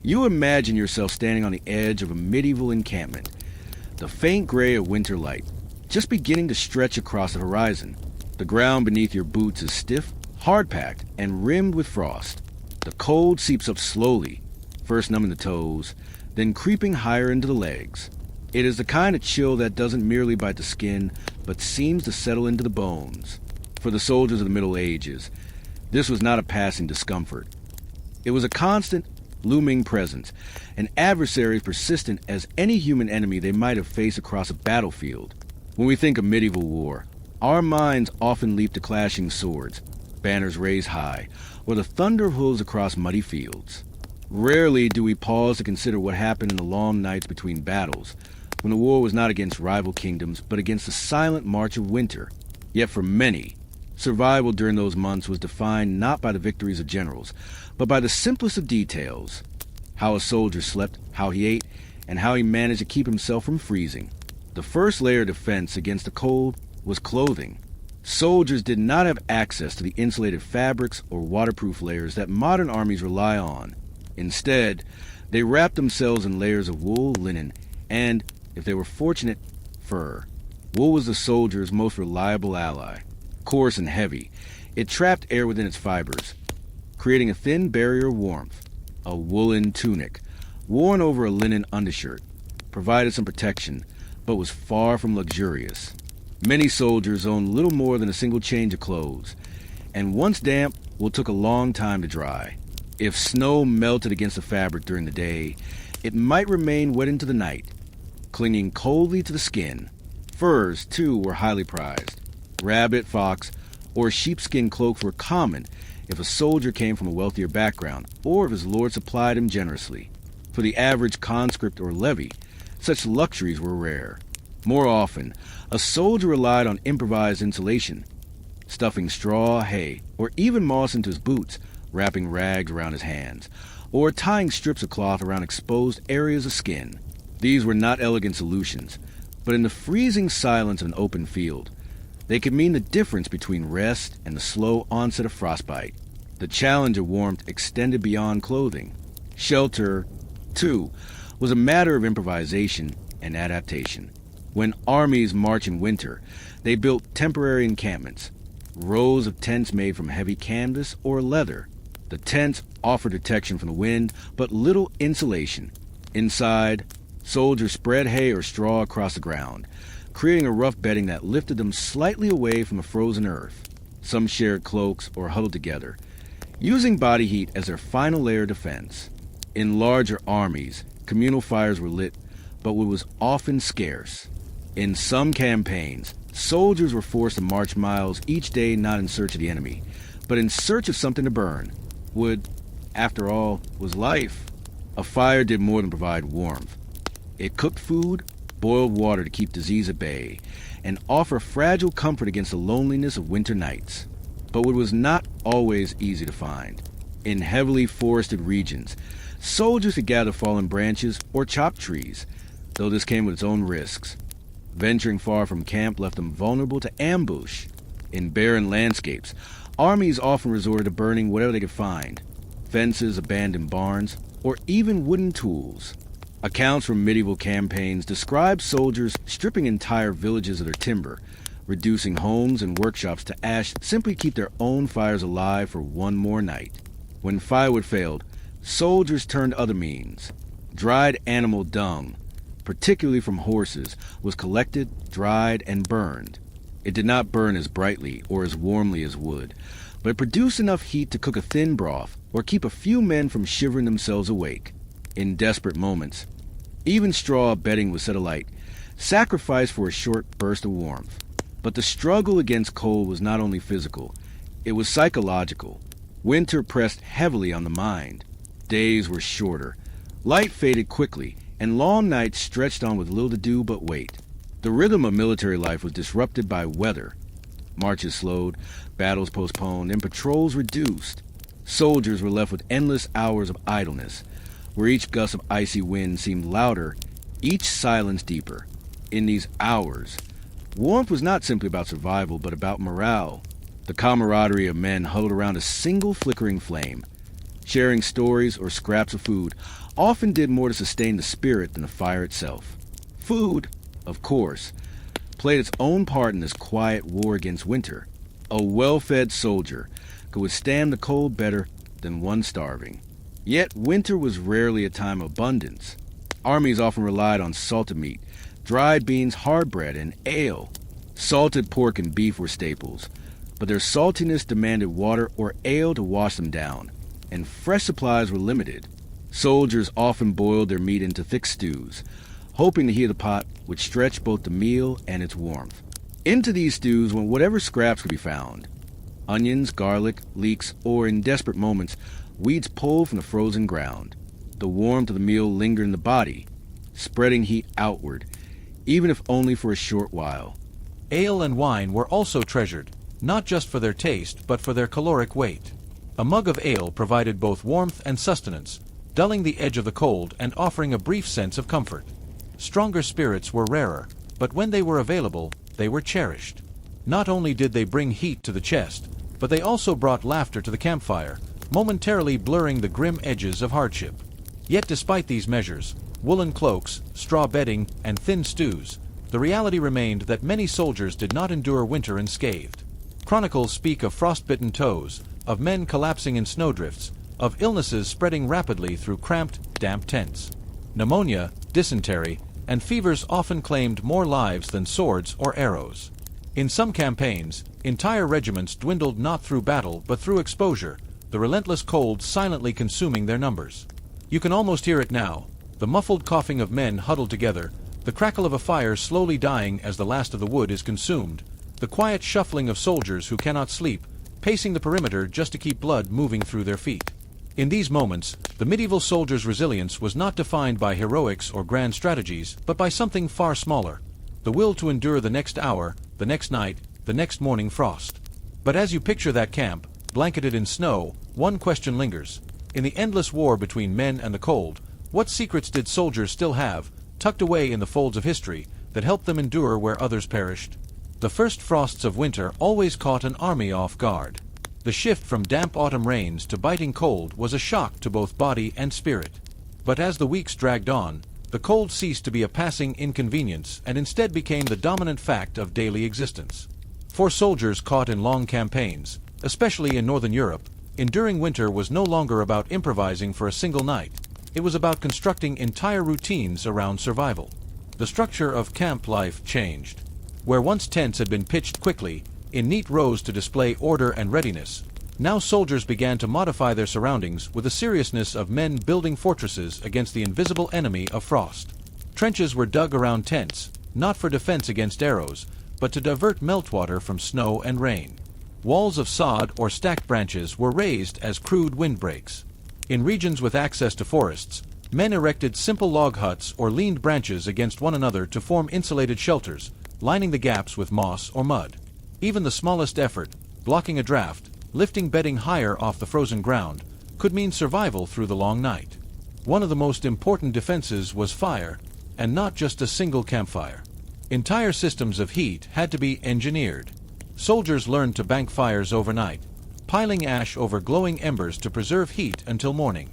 You imagine yourself standing on the edge of a medieval encampment, the faint gray of winter light just beginning to stretch across the horizon. The ground beneath your boots is stiff, hard-packed, and rimmed with frost. The cold seeps up slowly, first numbing the toes, then creeping higher into the legs. It is the kind of chill that doesn't merely bite the skin, but seems to settle into the bones. For the soldiers of the Middle Ages, this was not a passing discomfort. It was a constant, looming presence, an adversary persistent as any human enemy they might have faced across a battlefield. When we think of medieval war, our minds often leap to clashing swords, banners raised high, or the thunder of hooves across muddy fields. Rarely do we pause to consider what happened in the long nights between battles, when the war was not against rival kingdoms, but against the silent march of winter. Yet for many, survival during those months was defined not by the victories of generals, but by the simplest of details: how a soldier slept, how he ate, and how he managed to keep himself from freezing. The first layer of defense against the cold was clothing. Soldiers did not have access to the insulated fabrics or waterproof layers that modern armies rely on. Instead, they wrapped themselves in layers of wool, linen, and, if they were fortunate, fur. Wool was the soldier's most reliable ally. Coarse and heavy, it trapped air within its fibers, creating a thin barrier of warmth. A woolen tunic, worn over a linen undershirt, provided some protection, but was far from luxurious. Many soldiers owned little more than a single change of clothes, and once damp, took a long time to dry. If snow melted against the fabric during the day, it might remain wet into the night, clinging coldly to the skin. Furs, too, were highly prized. Rabbit, fox, or sheepskin cloaks were common if a soldier came from a wealthier background, or if his lord supplied him generously. For the average conscript or levy, such luxuries were rare. More often, a soldier relied on improvised insulation, stuffing straw, hay, or even moss into his boots, wrapping rags around his hands, or tying strips of cloth around exposed areas of skin. These were not elegant solutions, but in the freezing silence of an open field, they could mean the difference between rest and the slow onset of frostbite. The challenge of warmth extended beyond clothing. Shelter, too, was a matter of improvisation and adaptation. When armies marched in winter, they built temporary encampments, rows of tents made from heavy canvas or leather. The tents offered protection from the wind, but little insulation. Inside, soldiers spread hay or straw across the ground, creating a rough bedding that lifted them slightly away from the frozen earth. Some shared cloaks or huddled together, using body heat as their final layer of defense. In larger armies, communal fires were lit, but wood was often scarce. In some campaigns, soldiers were forced to march miles each day not in search of the enemy, but in search of something to burn. Wood, after all, was life. A fire did more than provide warmth. It cooked food, boiled water to keep disease at bay, and offer fragile comfort against the loneliness of winter nights. But wood was not always easy to find. In heavily forested regions, soldiers could gather fallen branches or chop trees, though this came with its own risks. Venturing far from camp left them vulnerable to ambush. In barren landscapes, armies often resorted to burning whatever they could find: fences, abandoned barns, or even wooden tools. Accounts from medieval campaigns describe soldiers stripping entire villages of their timber, reducing homes and workshops to ash simply to keep their own fires alive for one more night. When firewood failed, soldiers turned to other means. Dried animal dung, particularly from horses, was collected, dried, and burned. It did not burn as brightly or as warmly as wood, but it produced enough heat to cook a thin broth or keep a few men from shivering themselves awake. In desperate moments, even straw bedding was set alight, sacrificed for a short burst of warmth. But the struggle against cold was not only physical, it was psychological. Winter pressed heavily on the mind. Days were shorter, light faded quickly, and long nights stretched on with little to do but wait. The rhythm of military life was disrupted by weather. Marches slowed, battles postponed, and patrols reduced. Soldiers were left with endless hours of idleness, where each gust of icy wind seemed louder, each silence deeper. In these hours, warmth was not simply about survival, but about morale. The camaraderie of men huddled around a single flickering flame, Sharing stories or scraps of food often did more to sustain the spirit than the fire itself. Food, of course, played its own part in this quiet war against winter. A well-fed soldier could withstand the cold better than one starving. Yet winter was rarely a time of abundance. Armies often relied on salted meat, dried beans, hard bread, and ale. Salted pork and beef were staples, but their saltiness demanded water or ale to wash them down, and fresh supplies were limited. Soldiers often boiled their meat into thick stews, hoping the heat of the pot would stretch both the meal and its warmth. Into these stews went whatever scraps could be found. Onions, garlic, leeks, or in desperate moments, weeds pulled from the frozen ground. The warmth of the meal lingered in the body, spreading heat outward, even if only for a short while. Ale and wine were also treasured, not just for their taste, but for their caloric weight. A mug of ale provided both warmth and sustenance, dulling the edge of the cold and offering a brief sense of comfort. Stronger spirits were rarer, but when they were available, they were cherished. Not only did they bring heat to the chest, but they also brought laughter to the campfire, momentarily blurring the grim edges of hardship. Yet despite these measures, woolen cloaks, straw bedding, and thin stews, the reality remained that many soldiers did not endure winter unscathed. Chronicles speak of frostbitten toes, of men collapsing in snowdrifts, of illnesses spreading rapidly through cramped, damp tents. Pneumonia, dysentery, and fevers often claimed more lives than swords or arrows. In some campaigns, entire regiments dwindled not through battle but through exposure, the relentless cold silently consuming their numbers. You can almost hear it now, the muffled coughing of men huddled together, the crackle of a fire slowly dying as the last of the wood is consumed, the quiet shuffling of soldiers who cannot sleep, pacing the perimeter just to keep blood moving through their feet. In these moments, the medieval soldier's resilience was not defined by heroics or grand strategies, but by something far smaller: the will to endure the next hour, the next night, the next morning frost. But as you picture that camp, blanketed in snow, one question lingers. In the endless war between men and the cold, what secrets did soldiers still have, tucked away in the folds of history, that helped them endure where others perished? The first frosts of winter always caught an army off guard. The shift from damp autumn rains to biting cold was a shock to both body and spirit. But as the weeks dragged on, the cold ceased to be a passing inconvenience and instead became the dominant fact of daily existence. For soldiers caught in long campaigns, especially in Northern Europe, enduring winter was no longer about improvising for a single night. It was about constructing entire routines around survival. The structure of camp life changed. Where once tents had been pitched quickly, in neat rows to display order and readiness, now soldiers began to modify their surroundings with the seriousness of men building fortresses against the invisible enemy of frost. Trenches were dug around tents, not for defense against arrows, but to divert meltwater from snow and rain. Walls of sod or stacked branches were raised as crude windbreaks. In regions with access to forests, men erected simple log huts or leaned branches against one another to form insulated shelters, lining the gaps with moss or mud. Even the smallest effort, blocking a draft, lifting bedding higher off the frozen ground, could mean survival through the long night. One of the most important defenses was fire, and not just a single campfire. Entire systems of heat had to be engineered. Soldiers learned to bank fires overnight, piling ash over glowing embers to preserve heat until morning.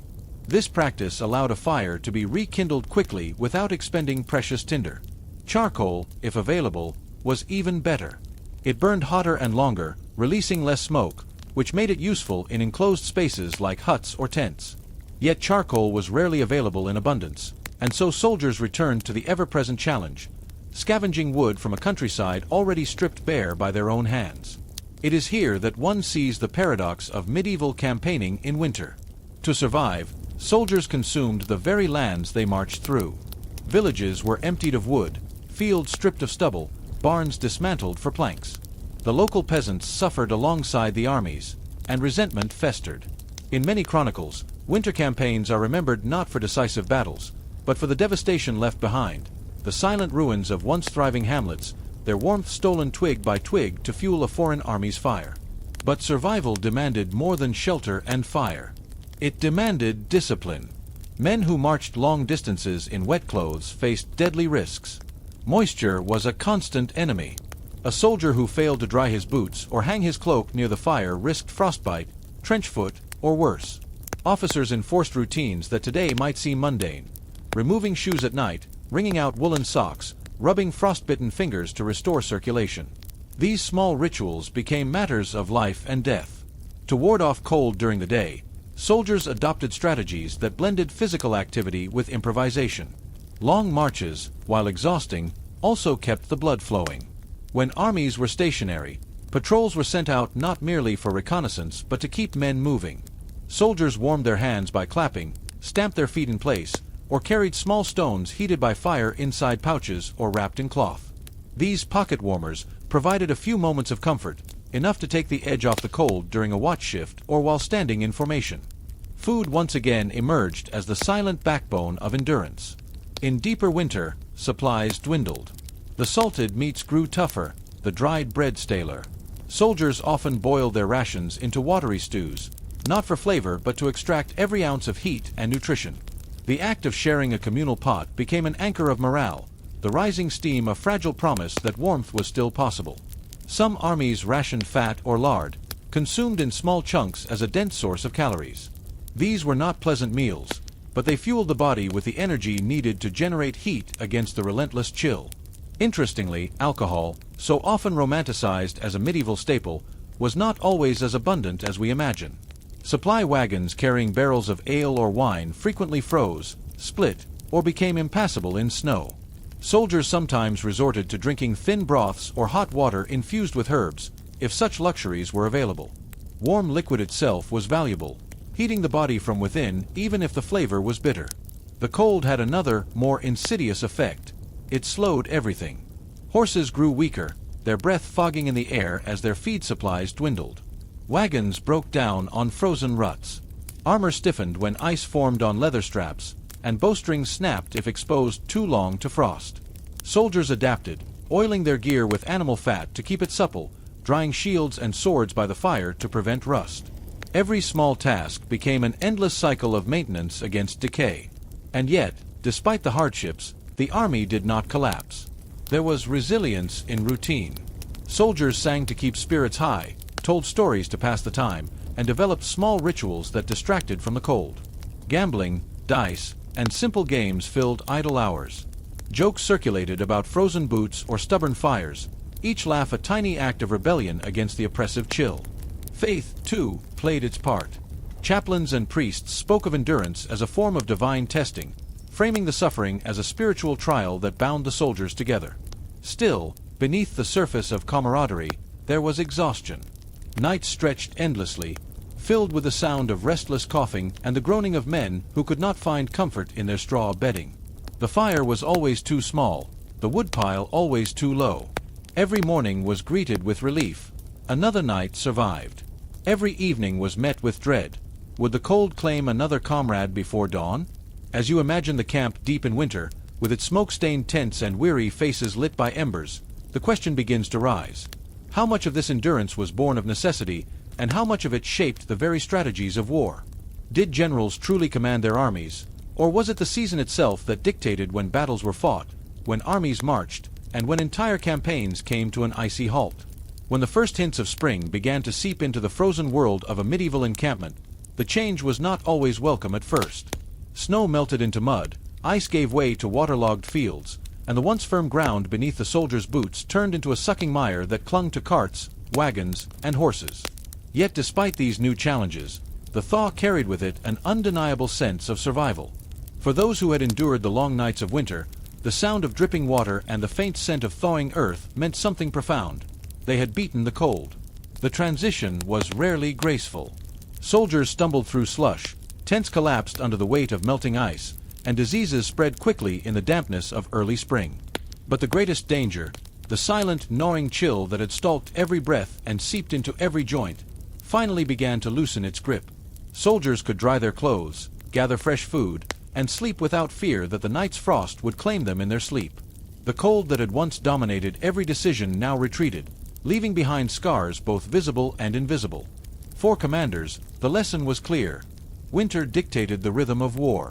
This practice allowed a fire to be rekindled quickly without expending precious tinder. Charcoal, if available, was even better. It burned hotter and longer, releasing less smoke, which made it useful in enclosed spaces like huts or tents. Yet charcoal was rarely available in abundance, and so soldiers returned to the ever-present challenge: scavenging wood from a countryside already stripped bare by their own hands. It is here that one sees the paradox of medieval campaigning in winter. To survive, soldiers consumed the very lands they marched through. Villages were emptied of wood, fields stripped of stubble, barns dismantled for planks. The local peasants suffered alongside the armies, and resentment festered. In many chronicles, winter campaigns are remembered not for decisive battles, but for the devastation left behind, the silent ruins of once thriving hamlets, their warmth stolen twig by twig to fuel a foreign army's fire. But survival demanded more than shelter and fire. It demanded discipline. Men who marched long distances in wet clothes faced deadly risks. Moisture was a constant enemy. A soldier who failed to dry his boots or hang his cloak near the fire risked frostbite, trench foot, or worse. Officers enforced routines that today might seem mundane. Removing shoes at night, wringing out woolen socks, rubbing frostbitten fingers to restore circulation. These small rituals became matters of life and death. To ward off cold during the day, soldiers adopted strategies that blended physical activity with improvisation. Long marches, while exhausting, also kept the blood flowing. When armies were stationary, patrols were sent out not merely for reconnaissance but to keep men moving. Soldiers warmed their hands by clapping, stamped their feet in place, or carried small stones heated by fire inside pouches or wrapped in cloth. These pocket warmers provided a few moments of comfort, enough to take the edge off the cold during a watch shift or while standing in formation. Food once again emerged as the silent backbone of endurance. In deeper winter, supplies dwindled. The salted meats grew tougher, the dried bread staler. Soldiers often boiled their rations into watery stews, not for flavor but to extract every ounce of heat and nutrition. The act of sharing a communal pot became an anchor of morale, the rising steam a fragile promise that warmth was still possible. Some armies rationed fat or lard, consumed in small chunks as a dense source of calories. These were not pleasant meals, but they fueled the body with the energy needed to generate heat against the relentless chill. Interestingly, alcohol, so often romanticized as a medieval staple, was not always as abundant as we imagine. Supply wagons carrying barrels of ale or wine frequently froze, split, or became impassable in snow. Soldiers sometimes resorted to drinking thin broths or hot water infused with herbs, if such luxuries were available. Warm liquid itself was valuable, heating the body from within even if the flavor was bitter. The cold had another, more insidious effect. It slowed everything. Horses grew weaker, their breath fogging in the air as their feed supplies dwindled. Wagons broke down on frozen ruts. Armor stiffened when ice formed on leather straps, and bowstrings snapped if exposed too long to frost. Soldiers adapted, oiling their gear with animal fat to keep it supple, drying shields and swords by the fire to prevent rust. Every small task became an endless cycle of maintenance against decay. And yet, despite the hardships, the army did not collapse. There was resilience in routine. Soldiers sang to keep spirits high, told stories to pass the time, and developed small rituals that distracted from the cold. Gambling, dice, and simple games filled idle hours. Jokes circulated about frozen boots or stubborn fires, each laugh a tiny act of rebellion against the oppressive chill. Faith, too, played its part. Chaplains and priests spoke of endurance as a form of divine testing, framing the suffering as a spiritual trial that bound the soldiers together. Still, beneath the surface of camaraderie, there was exhaustion. Nights stretched endlessly, filled with the sound of restless coughing and the groaning of men who could not find comfort in their straw bedding. The fire was always too small, the woodpile always too low. Every morning was greeted with relief. Another night survived. Every evening was met with dread. Would the cold claim another comrade before dawn? As you imagine the camp deep in winter, with its smoke-stained tents and weary faces lit by embers, the question begins to rise. How much of this endurance was born of necessity, and how much of it shaped the very strategies of war? Did generals truly command their armies, or was it the season itself that dictated when battles were fought, when armies marched, and when entire campaigns came to an icy halt? When the first hints of spring began to seep into the frozen world of a medieval encampment, the change was not always welcome at first. Snow melted into mud, ice gave way to waterlogged fields, and the once firm ground beneath the soldiers' boots turned into a sucking mire that clung to carts, wagons, and horses. Yet despite these new challenges, the thaw carried with it an undeniable sense of survival. For those who had endured the long nights of winter, the sound of dripping water and the faint scent of thawing earth meant something profound. They had beaten the cold. The transition was rarely graceful. Soldiers stumbled through slush, tents collapsed under the weight of melting ice, and diseases spread quickly in the dampness of early spring. But the greatest danger, the silent, gnawing chill that had stalked every breath and seeped into every joint, finally began to loosen its grip. Soldiers could dry their clothes, gather fresh food, and sleep without fear that the night's frost would claim them in their sleep. The cold that had once dominated every decision now retreated, leaving behind scars both visible and invisible. For commanders, the lesson was clear. Winter dictated the rhythm of war.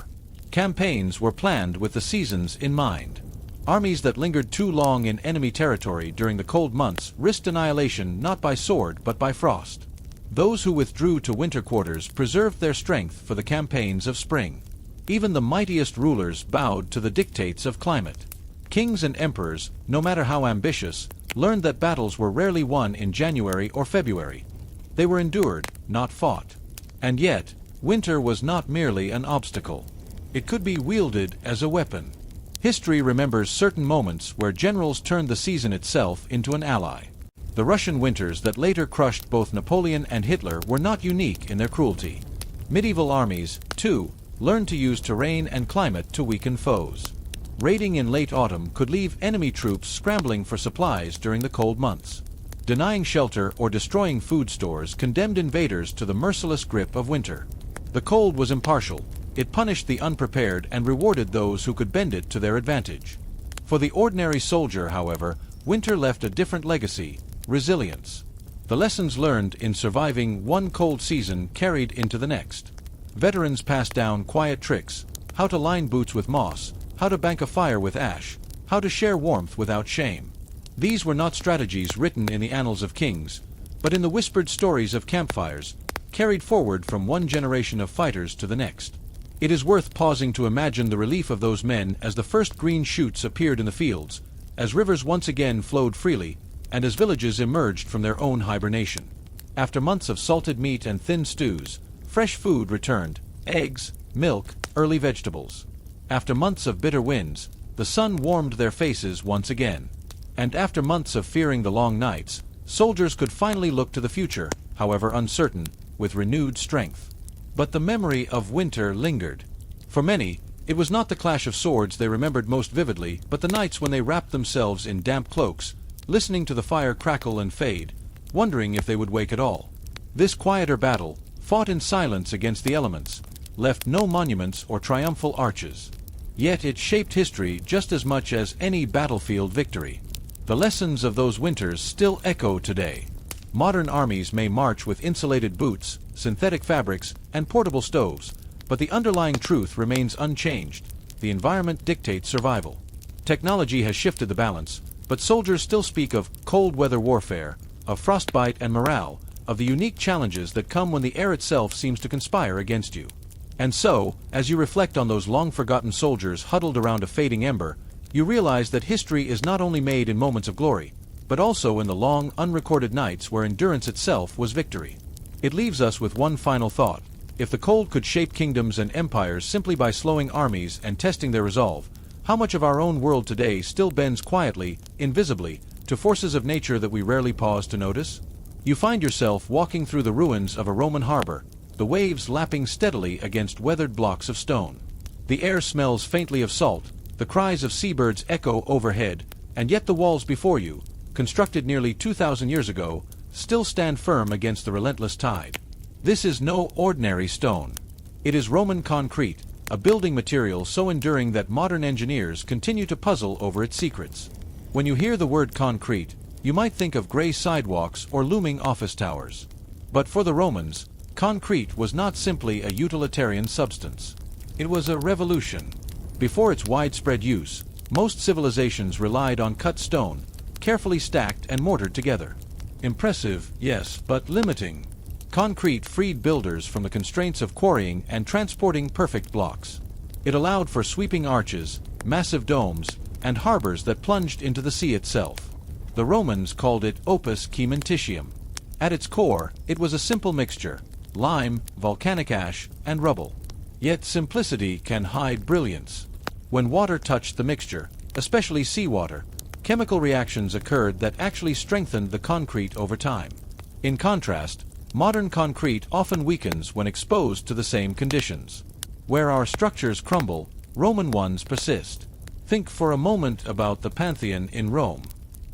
Campaigns were planned with the seasons in mind. Armies that lingered too long in enemy territory during the cold months risked annihilation not by sword but by frost. Those who withdrew to winter quarters preserved their strength for the campaigns of spring. Even the mightiest rulers bowed to the dictates of climate. Kings and emperors, no matter how ambitious, learned that battles were rarely won in January or February. They were endured, not fought. And yet, winter was not merely an obstacle. It could be wielded as a weapon. History remembers certain moments where generals turned the season itself into an ally. The Russian winters that later crushed both Napoleon and Hitler were not unique in their cruelty. Medieval armies, too, learned to use terrain and climate to weaken foes. Raiding in late autumn could leave enemy troops scrambling for supplies during the cold months. Denying shelter or destroying food stores condemned invaders to the merciless grip of winter. The cold was impartial. It punished the unprepared and rewarded those who could bend it to their advantage. For the ordinary soldier, however, winter left a different legacy: resilience. The lessons learned in surviving one cold season carried into the next. Veterans passed down quiet tricks: how to line boots with moss, how to bank a fire with ash, how to share warmth without shame. These were not strategies written in the annals of kings, but in the whispered stories of campfires, carried forward from one generation of fighters to the next. It is worth pausing to imagine the relief of those men as the first green shoots appeared in the fields, as rivers once again flowed freely, and as villages emerged from their own hibernation. After months of salted meat and thin stews, fresh food returned: eggs, milk, early vegetables. After months of bitter winds, the sun warmed their faces once again. And after months of fearing the long nights, soldiers could finally look to the future, however uncertain, with renewed strength. But the memory of winter lingered. For many, it was not the clash of swords they remembered most vividly, but the nights when they wrapped themselves in damp cloaks, listening to the fire crackle and fade, wondering if they would wake at all. This quieter battle, fought in silence against the elements, left no monuments or triumphal arches. Yet it shaped history just as much as any battlefield victory. The lessons of those winters still echo today. Modern armies may march with insulated boots, synthetic fabrics, and portable stoves, but the underlying truth remains unchanged: the environment dictates survival. Technology has shifted the balance, but soldiers still speak of cold weather warfare, of frostbite and morale, of the unique challenges that come when the air itself seems to conspire against you. And so, as you reflect on those long-forgotten soldiers huddled around a fading ember, you realize that history is not only made in moments of glory, but also in the long, unrecorded nights where endurance itself was victory. It leaves us with one final thought: if the cold could shape kingdoms and empires simply by slowing armies and testing their resolve, how much of our own world today still bends quietly, invisibly, to forces of nature that we rarely pause to notice? You find yourself walking through the ruins of a Roman harbor, the waves lapping steadily against weathered blocks of stone. The air smells faintly of salt, the cries of seabirds echo overhead, and yet the walls before you, constructed nearly 2,000 years ago, still stand firm against the relentless tide. This is no ordinary stone. It is Roman concrete, a building material so enduring that modern engineers continue to puzzle over its secrets. When you hear the word concrete, you might think of gray sidewalks or looming office towers. But for the Romans, concrete was not simply a utilitarian substance. It was a revolution. Before its widespread use, most civilizations relied on cut stone, carefully stacked and mortared together. Impressive, yes, but limiting. Concrete freed builders from the constraints of quarrying and transporting perfect blocks. It allowed for sweeping arches, massive domes, and harbors that plunged into the sea itself. The Romans called it opus caementitium. At its core, it was a simple mixture: lime, volcanic ash, and rubble. Yet simplicity can hide brilliance. When water touched the mixture, especially seawater, chemical reactions occurred that actually strengthened the concrete over time. In contrast, modern concrete often weakens when exposed to the same conditions. Where our structures crumble, Roman ones persist. Think for a moment about the Pantheon in Rome.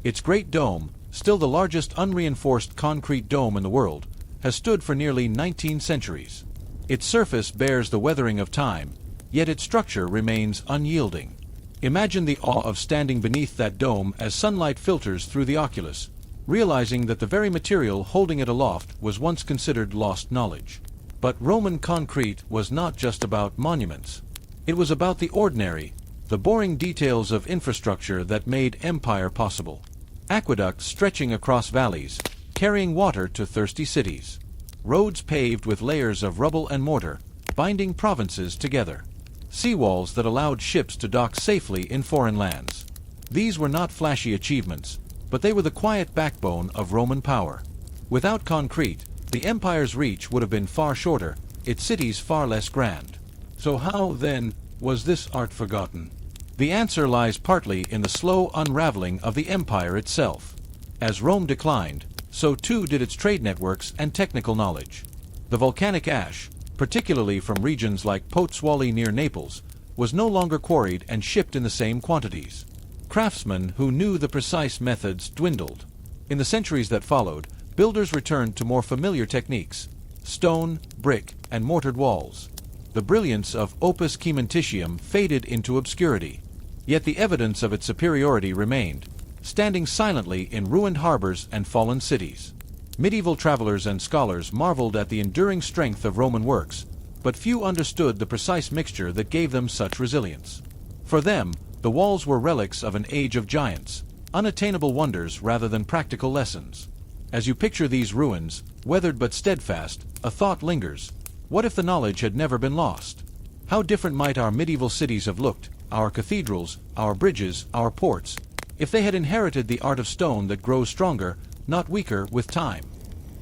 Its great dome, still the largest unreinforced concrete dome in the world, has stood for nearly 19 centuries. Its surface bears the weathering of time, yet its structure remains unyielding. Imagine the awe of standing beneath that dome as sunlight filters through the oculus, realizing that the very material holding it aloft was once considered lost knowledge. But Roman concrete was not just about monuments. It was about the ordinary, the boring details of infrastructure that made empire possible. Aqueducts stretching across valleys, carrying water to thirsty cities. roads paved with layers of rubble and mortar, binding provinces together, seawalls that allowed ships to dock safely in foreign lands. These were not flashy achievements, but they were the quiet backbone of Roman power. Without concrete, the empire's reach would have been far shorter, its cities far less grand. So how, then, was this art forgotten? The answer lies partly in the slow unraveling of the empire itself. As Rome declined, so too did its trade networks and technical knowledge. The volcanic ash, particularly from regions like Pozzuoli near Naples, was no longer quarried and shipped in the same quantities. Craftsmen who knew the precise methods dwindled. In the centuries that followed, builders returned to more familiar techniques: stone, brick, and mortared walls. The brilliance of opus caementitium faded into obscurity. Yet the evidence of its superiority remained, standing silently in ruined harbors and fallen cities. Medieval travelers and scholars marveled at the enduring strength of Roman works, but few understood the precise mixture that gave them such resilience. For them, the walls were relics of an age of giants, unattainable wonders rather than practical lessons. As you picture these ruins, weathered but steadfast, a thought lingers. What if the knowledge had never been lost? How different might our medieval cities have looked, our cathedrals, our bridges, our ports, if they had inherited the art of stone that grows stronger, not weaker, with time?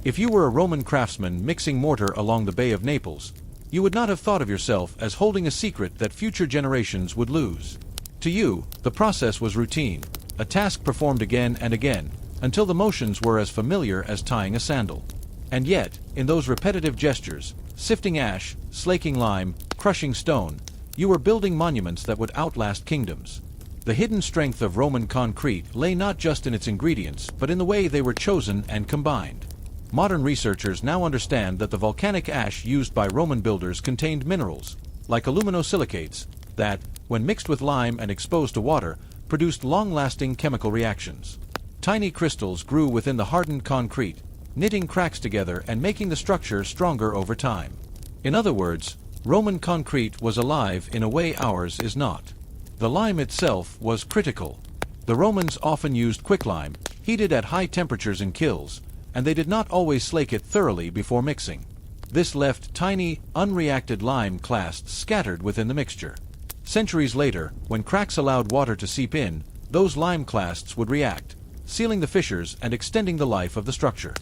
If you were a Roman craftsman mixing mortar along the Bay of Naples, you would not have thought of yourself as holding a secret that future generations would lose. To you, the process was routine, a task performed again and again, until the motions were as familiar as tying a sandal. And yet, in those repetitive gestures, sifting ash, slaking lime, crushing stone, you were building monuments that would outlast kingdoms. The hidden strength of Roman concrete lay not just in its ingredients, but in the way they were chosen and combined. Modern researchers now understand that the volcanic ash used by Roman builders contained minerals, like aluminosilicates, that, when mixed with lime and exposed to water, produced long-lasting chemical reactions. Tiny crystals grew within the hardened concrete, knitting cracks together and making the structure stronger over time. In other words, Roman concrete was alive in a way ours is not. The lime itself was critical. The Romans often used quicklime, heated at high temperatures in kilns, and they did not always slake it thoroughly before mixing. This left tiny, unreacted lime clasts scattered within the mixture. Centuries later, when cracks allowed water to seep in, those lime clasts would react, sealing the fissures and extending the life of the structure.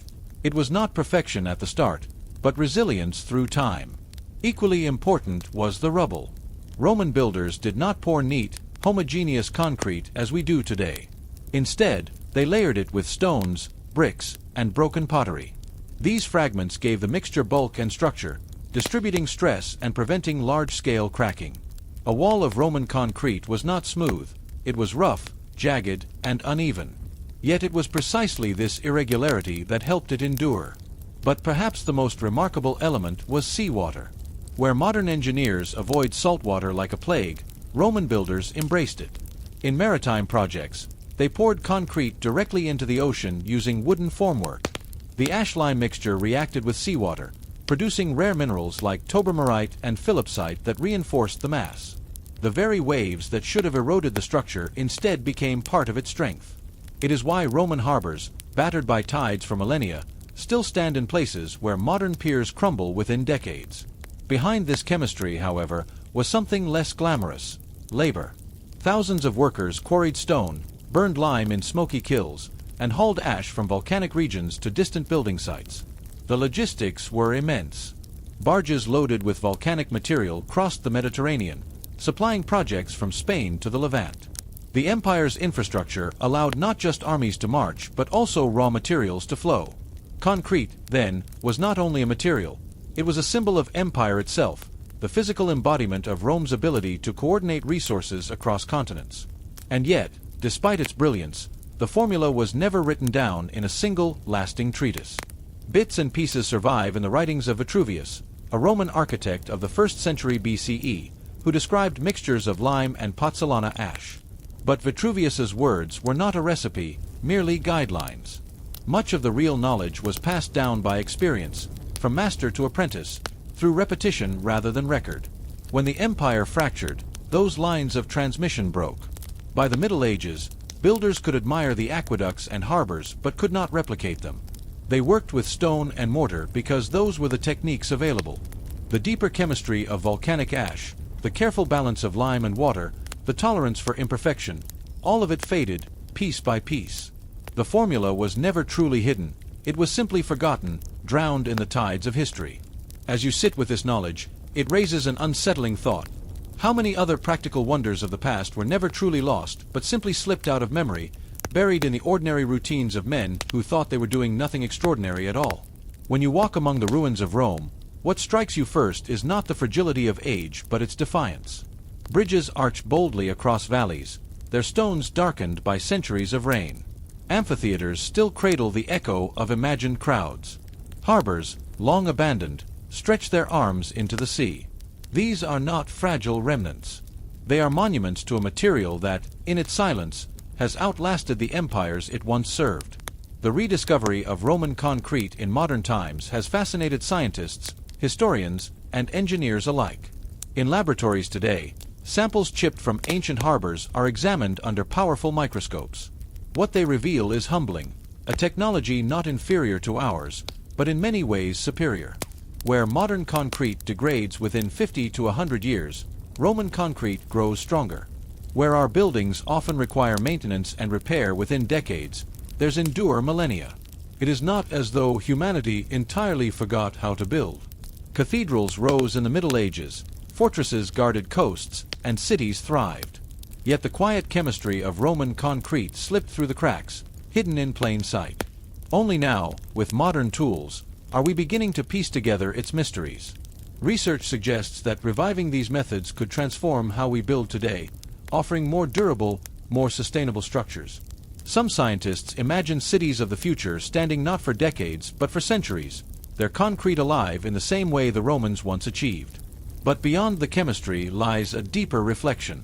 It was not perfection at the start, but resilience through time. Equally important was the rubble. Roman builders did not pour neat, homogeneous concrete as we do today. Instead, they layered it with stones, bricks, and broken pottery. These fragments gave the mixture bulk and structure, distributing stress and preventing large-scale cracking. A wall of Roman concrete was not smooth, it was rough, jagged, and uneven. Yet it was precisely this irregularity that helped it endure. But perhaps the most remarkable element was seawater. Where modern engineers avoid salt water like a plague, Roman builders embraced it. In maritime projects, they poured concrete directly into the ocean using wooden formwork. The ash-lime mixture reacted with seawater, producing rare minerals like tobermarite and philipsite that reinforced the mass. The very waves that should have eroded the structure instead became part of its strength. It is why Roman harbors, battered by tides for millennia, still stand in places where modern piers crumble within decades. Behind this chemistry, however, was something less glamorous: labor. Thousands of workers quarried stone, burned lime in smoky kilns, and hauled ash from volcanic regions to distant building sites. The logistics were immense. Barges loaded with volcanic material crossed the Mediterranean, supplying projects from Spain to the Levant. The empire's infrastructure allowed not just armies to march, but also raw materials to flow. Concrete, then, was not only a material, it was a symbol of empire itself, the physical embodiment of Rome's ability to coordinate resources across continents. And yet, despite its brilliance, the formula was never written down in a single, lasting treatise. Bits and pieces survive in the writings of Vitruvius, a Roman architect of the 1st century BCE, who described mixtures of lime and pozzolana ash. But Vitruvius's words were not a recipe, merely guidelines. Much of the real knowledge was passed down by experience, from master to apprentice, through repetition rather than record. When the empire fractured, those lines of transmission broke. By the Middle Ages, builders could admire the aqueducts and harbors but could not replicate them. They worked with stone and mortar because those were the techniques available. The deeper chemistry of volcanic ash, the careful balance of lime and water, the tolerance for imperfection, all of it faded, piece by piece. The formula was never truly hidden. It was simply forgotten, drowned in the tides of history. As you sit with this knowledge, it raises an unsettling thought. How many other practical wonders of the past were never truly lost, but simply slipped out of memory, buried in the ordinary routines of men who thought they were doing nothing extraordinary at all? When you walk among the ruins of Rome, what strikes you first is not the fragility of age, but its defiance. Bridges arch boldly across valleys, their stones darkened by centuries of rain. Amphitheaters still cradle the echo of imagined crowds. Harbors, long abandoned, stretch their arms into the sea. These are not fragile remnants. They are monuments to a material that, in its silence, has outlasted the empires it once served. The rediscovery of Roman concrete in modern times has fascinated scientists, historians, and engineers alike. In laboratories today, samples chipped from ancient harbors are examined under powerful microscopes. What they reveal is humbling, a technology not inferior to ours, but in many ways superior. Where modern concrete degrades within 50 to 100 years, Roman concrete grows stronger. Where our buildings often require maintenance and repair within decades, theirs endure millennia. It is not as though humanity entirely forgot how to build. Cathedrals rose in the Middle Ages, fortresses guarded coasts, and cities thrived. Yet the quiet chemistry of Roman concrete slipped through the cracks, hidden in plain sight. Only now, with modern tools, are we beginning to piece together its mysteries. Research suggests that reviving these methods could transform how we build today, offering more durable, more sustainable structures. Some scientists imagine cities of the future standing not for decades, but for centuries, their concrete alive in the same way the Romans once achieved. But beyond the chemistry lies a deeper reflection.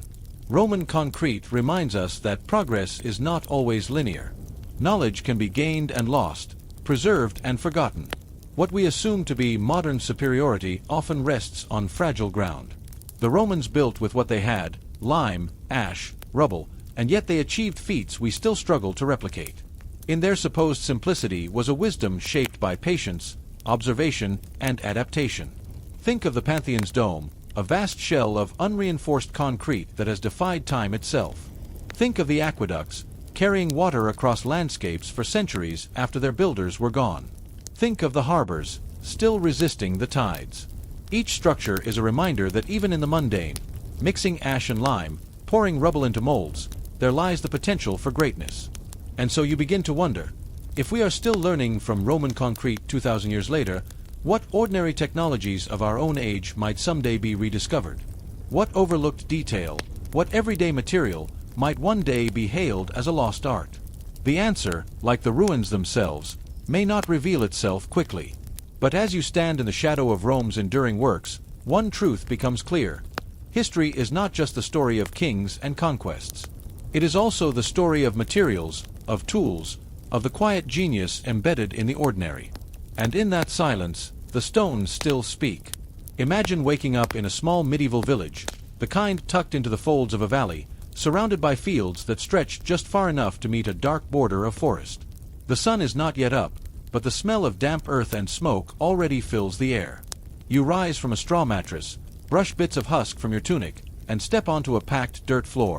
Roman concrete reminds us that progress is not always linear. Knowledge can be gained and lost, preserved and forgotten. What we assume to be modern superiority often rests on fragile ground. The Romans built with what they had: lime, ash, rubble, and yet they achieved feats we still struggle to replicate. In their supposed simplicity was a wisdom shaped by patience, observation, and adaptation. Think of the Pantheon's dome, a vast shell of unreinforced concrete that has defied time itself. Think of the aqueducts, carrying water across landscapes for centuries after their builders were gone. Think of the harbors, still resisting the tides. Each structure is a reminder that even in the mundane, mixing ash and lime, pouring rubble into molds, there lies the potential for greatness. And so you begin to wonder, if we are still learning from Roman concrete 2,000 years later, what ordinary technologies of our own age might someday be rediscovered? What overlooked detail, what everyday material, might one day be hailed as a lost art? The answer, like the ruins themselves, may not reveal itself quickly. But as you stand in the shadow of Rome's enduring works, one truth becomes clear. History is not just the story of kings and conquests. It is also the story of materials, of tools, of the quiet genius embedded in the ordinary. And in that silence, the stones still speak. Imagine waking up in a small medieval village, the kind tucked into the folds of a valley, surrounded by fields that stretch just far enough to meet a dark border of forest. The sun is not yet up, but the smell of damp earth and smoke already fills the air. You rise from a straw mattress, brush bits of husk from your tunic, and step onto a packed dirt floor.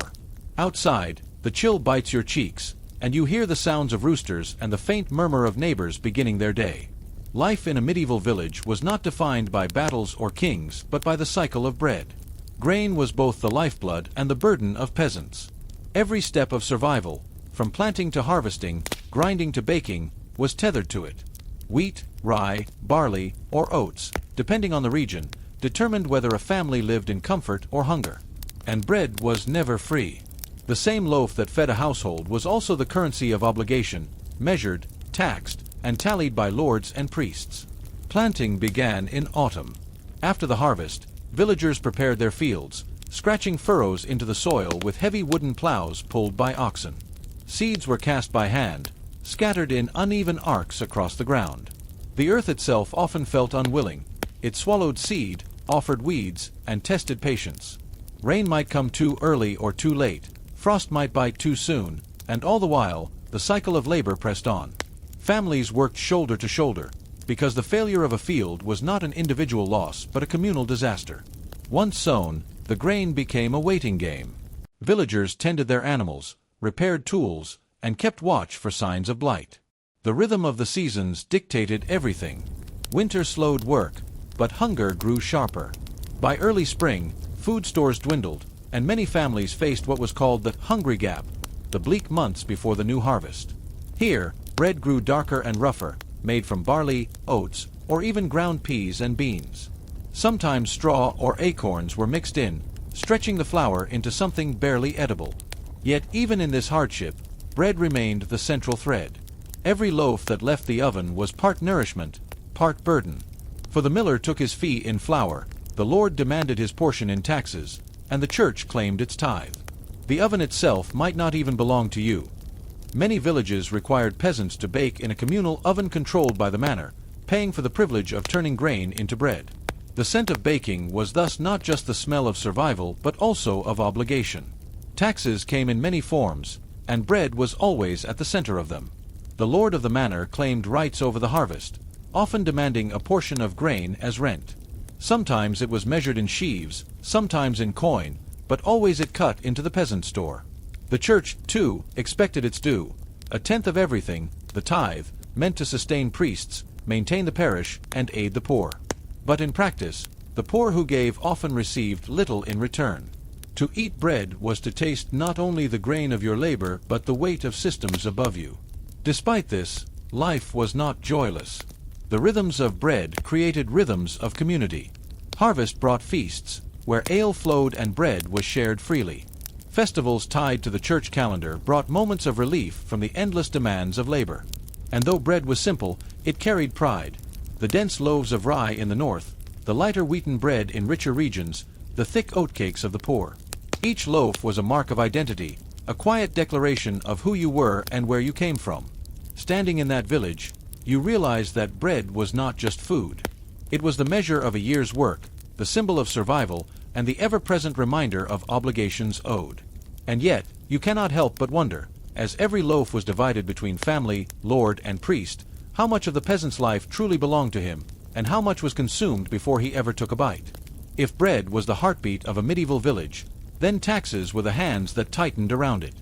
Outside, the chill bites your cheeks, and you hear the sounds of roosters and the faint murmur of neighbors beginning their day. Life in a medieval village was not defined by battles or kings, but by the cycle of bread. Grain was both the lifeblood and the burden of peasants. Every step of survival, from planting to harvesting, grinding to baking, was tethered to it. Wheat, rye, barley, or oats, depending on the region, determined whether a family lived in comfort or hunger. And bread was never free. The same loaf that fed a household was also the currency of obligation, measured, taxed, and tallied by lords and priests. Planting began in autumn. After the harvest, villagers prepared their fields, scratching furrows into the soil with heavy wooden plows pulled by oxen. Seeds were cast by hand, scattered in uneven arcs across the ground. The earth itself often felt unwilling. It swallowed seed, offered weeds, and tested patience. Rain might come too early or too late, frost might bite too soon, and all the while, the cycle of labor pressed on. Families worked shoulder to shoulder, because the failure of a field was not an individual loss but a communal disaster. Once sown, the grain became a waiting game. Villagers tended their animals, repaired tools, and kept watch for signs of blight. The rhythm of the seasons dictated everything. Winter slowed work, but hunger grew sharper. By early spring, food stores dwindled, and many families faced what was called the hungry gap, the bleak months before the new harvest. Here, bread grew darker and rougher, made from barley, oats, or even ground peas and beans. Sometimes straw or acorns were mixed in, stretching the flour into something barely edible. Yet even in this hardship, bread remained the central thread. Every loaf that left the oven was part nourishment, part burden. For the miller took his fee in flour, the Lord demanded his portion in taxes, and the church claimed its tithe. The oven itself might not even belong to you. Many villages required peasants to bake in a communal oven controlled by the manor, paying for the privilege of turning grain into bread. The scent of baking was thus not just the smell of survival but also of obligation. Taxes came in many forms, and bread was always at the center of them. The lord of the manor claimed rights over the harvest, often demanding a portion of grain as rent. Sometimes it was measured in sheaves, sometimes in coin, but always it cut into the peasant store. The church, too, expected its due, a tenth of everything, the tithe, meant to sustain priests, maintain the parish, and aid the poor. But in practice, the poor who gave often received little in return. To eat bread was to taste not only the grain of your labor but the weight of systems above you. Despite this, life was not joyless. The rhythms of bread created rhythms of community. Harvest brought feasts, where ale flowed and bread was shared freely. Festivals tied to the church calendar brought moments of relief from the endless demands of labor. And though bread was simple, it carried pride. The dense loaves of rye in the north, the lighter wheaten bread in richer regions, the thick oatcakes of the poor. Each loaf was a mark of identity, a quiet declaration of who you were and where you came from. Standing in that village, you realized that bread was not just food. It was the measure of a year's work, the symbol of survival, and the ever-present reminder of obligations owed. And yet, you cannot help but wonder, as every loaf was divided between family, lord, and priest, how much of the peasant's life truly belonged to him, and how much was consumed before he ever took a bite. If bread was the heartbeat of a medieval village, then taxes were the hands that tightened around it.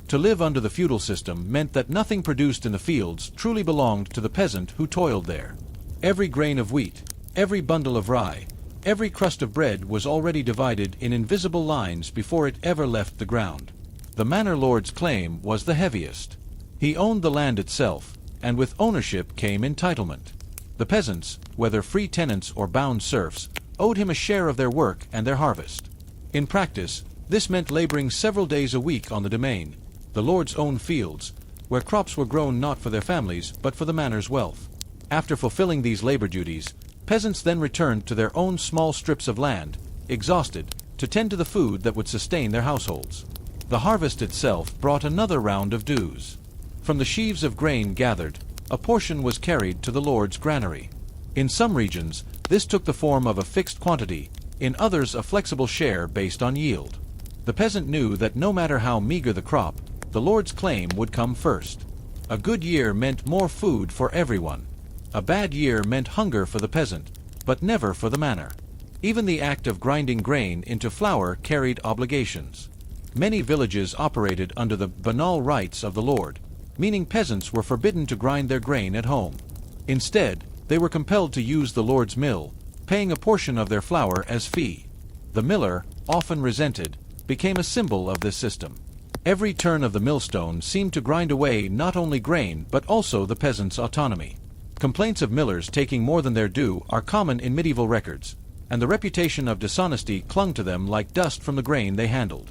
To live under the feudal system meant that nothing produced in the fields truly belonged to the peasant who toiled there. Every grain of wheat, every bundle of rye, every crust of bread was already divided in invisible lines before it ever left the ground. The manor lord's claim was the heaviest. He owned the land itself, and with ownership came entitlement. The peasants, whether free tenants or bound serfs, owed him a share of their work and their harvest. In practice, this meant laboring several days a week on the domain, the lord's own fields, where crops were grown not for their families but for the manor's wealth. After fulfilling these labor duties, peasants then returned to their own small strips of land, exhausted, to tend to the food that would sustain their households. The harvest itself brought another round of dues. From the sheaves of grain gathered, a portion was carried to the lord's granary. In some regions, this took the form of a fixed quantity, in others a flexible share based on yield. The peasant knew that no matter how meager the crop, the lord's claim would come first. A good year meant more food for everyone. A bad year meant hunger for the peasant, but never for the manor. Even the act of grinding grain into flour carried obligations. Many villages operated under the banal rights of the lord, meaning peasants were forbidden to grind their grain at home. Instead, they were compelled to use the lord's mill, paying a portion of their flour as fee. The miller, often resented, became a symbol of this system. Every turn of the millstone seemed to grind away not only grain but also the peasant's autonomy. Complaints of millers taking more than their due are common in medieval records, and the reputation of dishonesty clung to them like dust from the grain they handled.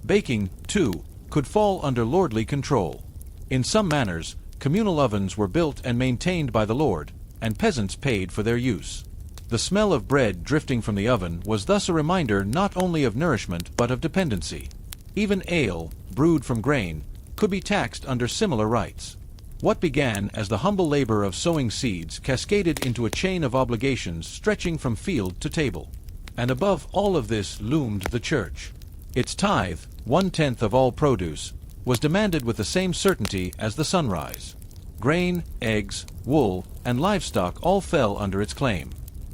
Baking, too, could fall under lordly control. In some manors, communal ovens were built and maintained by the lord, and peasants paid for their use. The smell of bread drifting from the oven was thus a reminder not only of nourishment but of dependency. Even ale, brewed from grain, could be taxed under similar rights. What began as the humble labor of sowing seeds cascaded into a chain of obligations stretching from field to table. And above all of this loomed the church. Its tithe, 1/10 of all produce, was demanded with the same certainty as the sunrise. Grain, eggs, wool, and livestock all fell under its claim.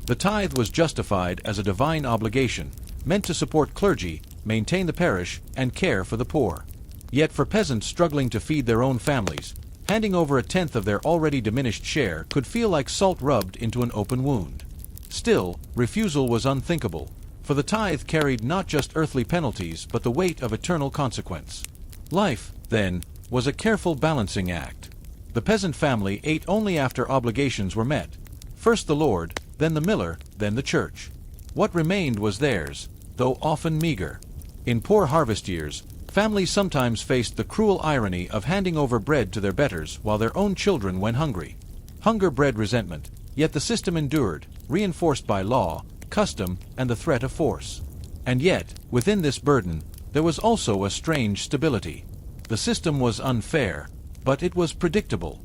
The tithe was justified as a divine obligation, meant to support clergy, maintain the parish, and care for the poor. Yet for peasants struggling to feed their own families, handing over a tenth of their already diminished share could feel like salt rubbed into an open wound. Still, refusal was unthinkable, for the tithe carried not just earthly penalties but the weight of eternal consequence. Life, then, was a careful balancing act. The peasant family ate only after obligations were met. First the Lord, then the miller, then the church. What remained was theirs, though often meager. In poor harvest years, families sometimes faced the cruel irony of handing over bread to their betters while their own children went hungry. Hunger bred resentment, yet the system endured, reinforced by law, custom, and the threat of force. And yet, within this burden, there was also a strange stability. The system was unfair, but it was predictable.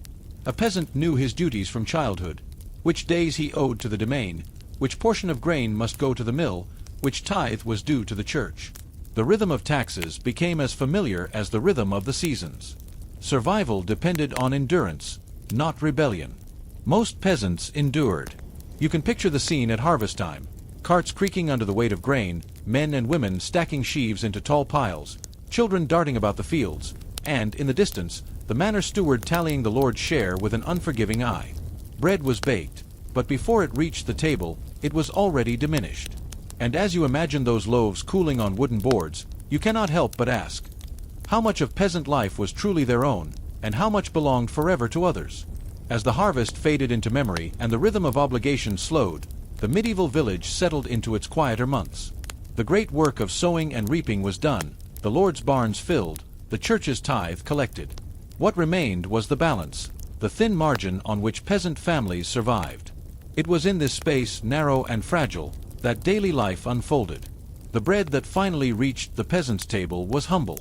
A peasant knew his duties from childhood, which days he owed to the domain, which portion of grain must go to the mill, which tithe was due to the church. The rhythm of taxes became as familiar as the rhythm of the seasons. Survival depended on endurance, not rebellion. Most peasants endured. You can picture the scene at harvest time. Carts creaking under the weight of grain, men and women stacking sheaves into tall piles, children darting about the fields, and, in the distance, the manor steward tallying the Lord's share with an unforgiving eye. Bread was baked, but before it reached the table, it was already diminished. And as you imagine those loaves cooling on wooden boards, you cannot help but ask, how much of peasant life was truly their own, and how much belonged forever to others? As the harvest faded into memory and the rhythm of obligation slowed, the medieval village settled into its quieter months. The great work of sowing and reaping was done, the Lord's barns filled, the church's tithe collected. What remained was the balance, the thin margin on which peasant families survived. It was in this space, narrow and fragile, that daily life unfolded. The bread that finally reached the peasant's table was humble.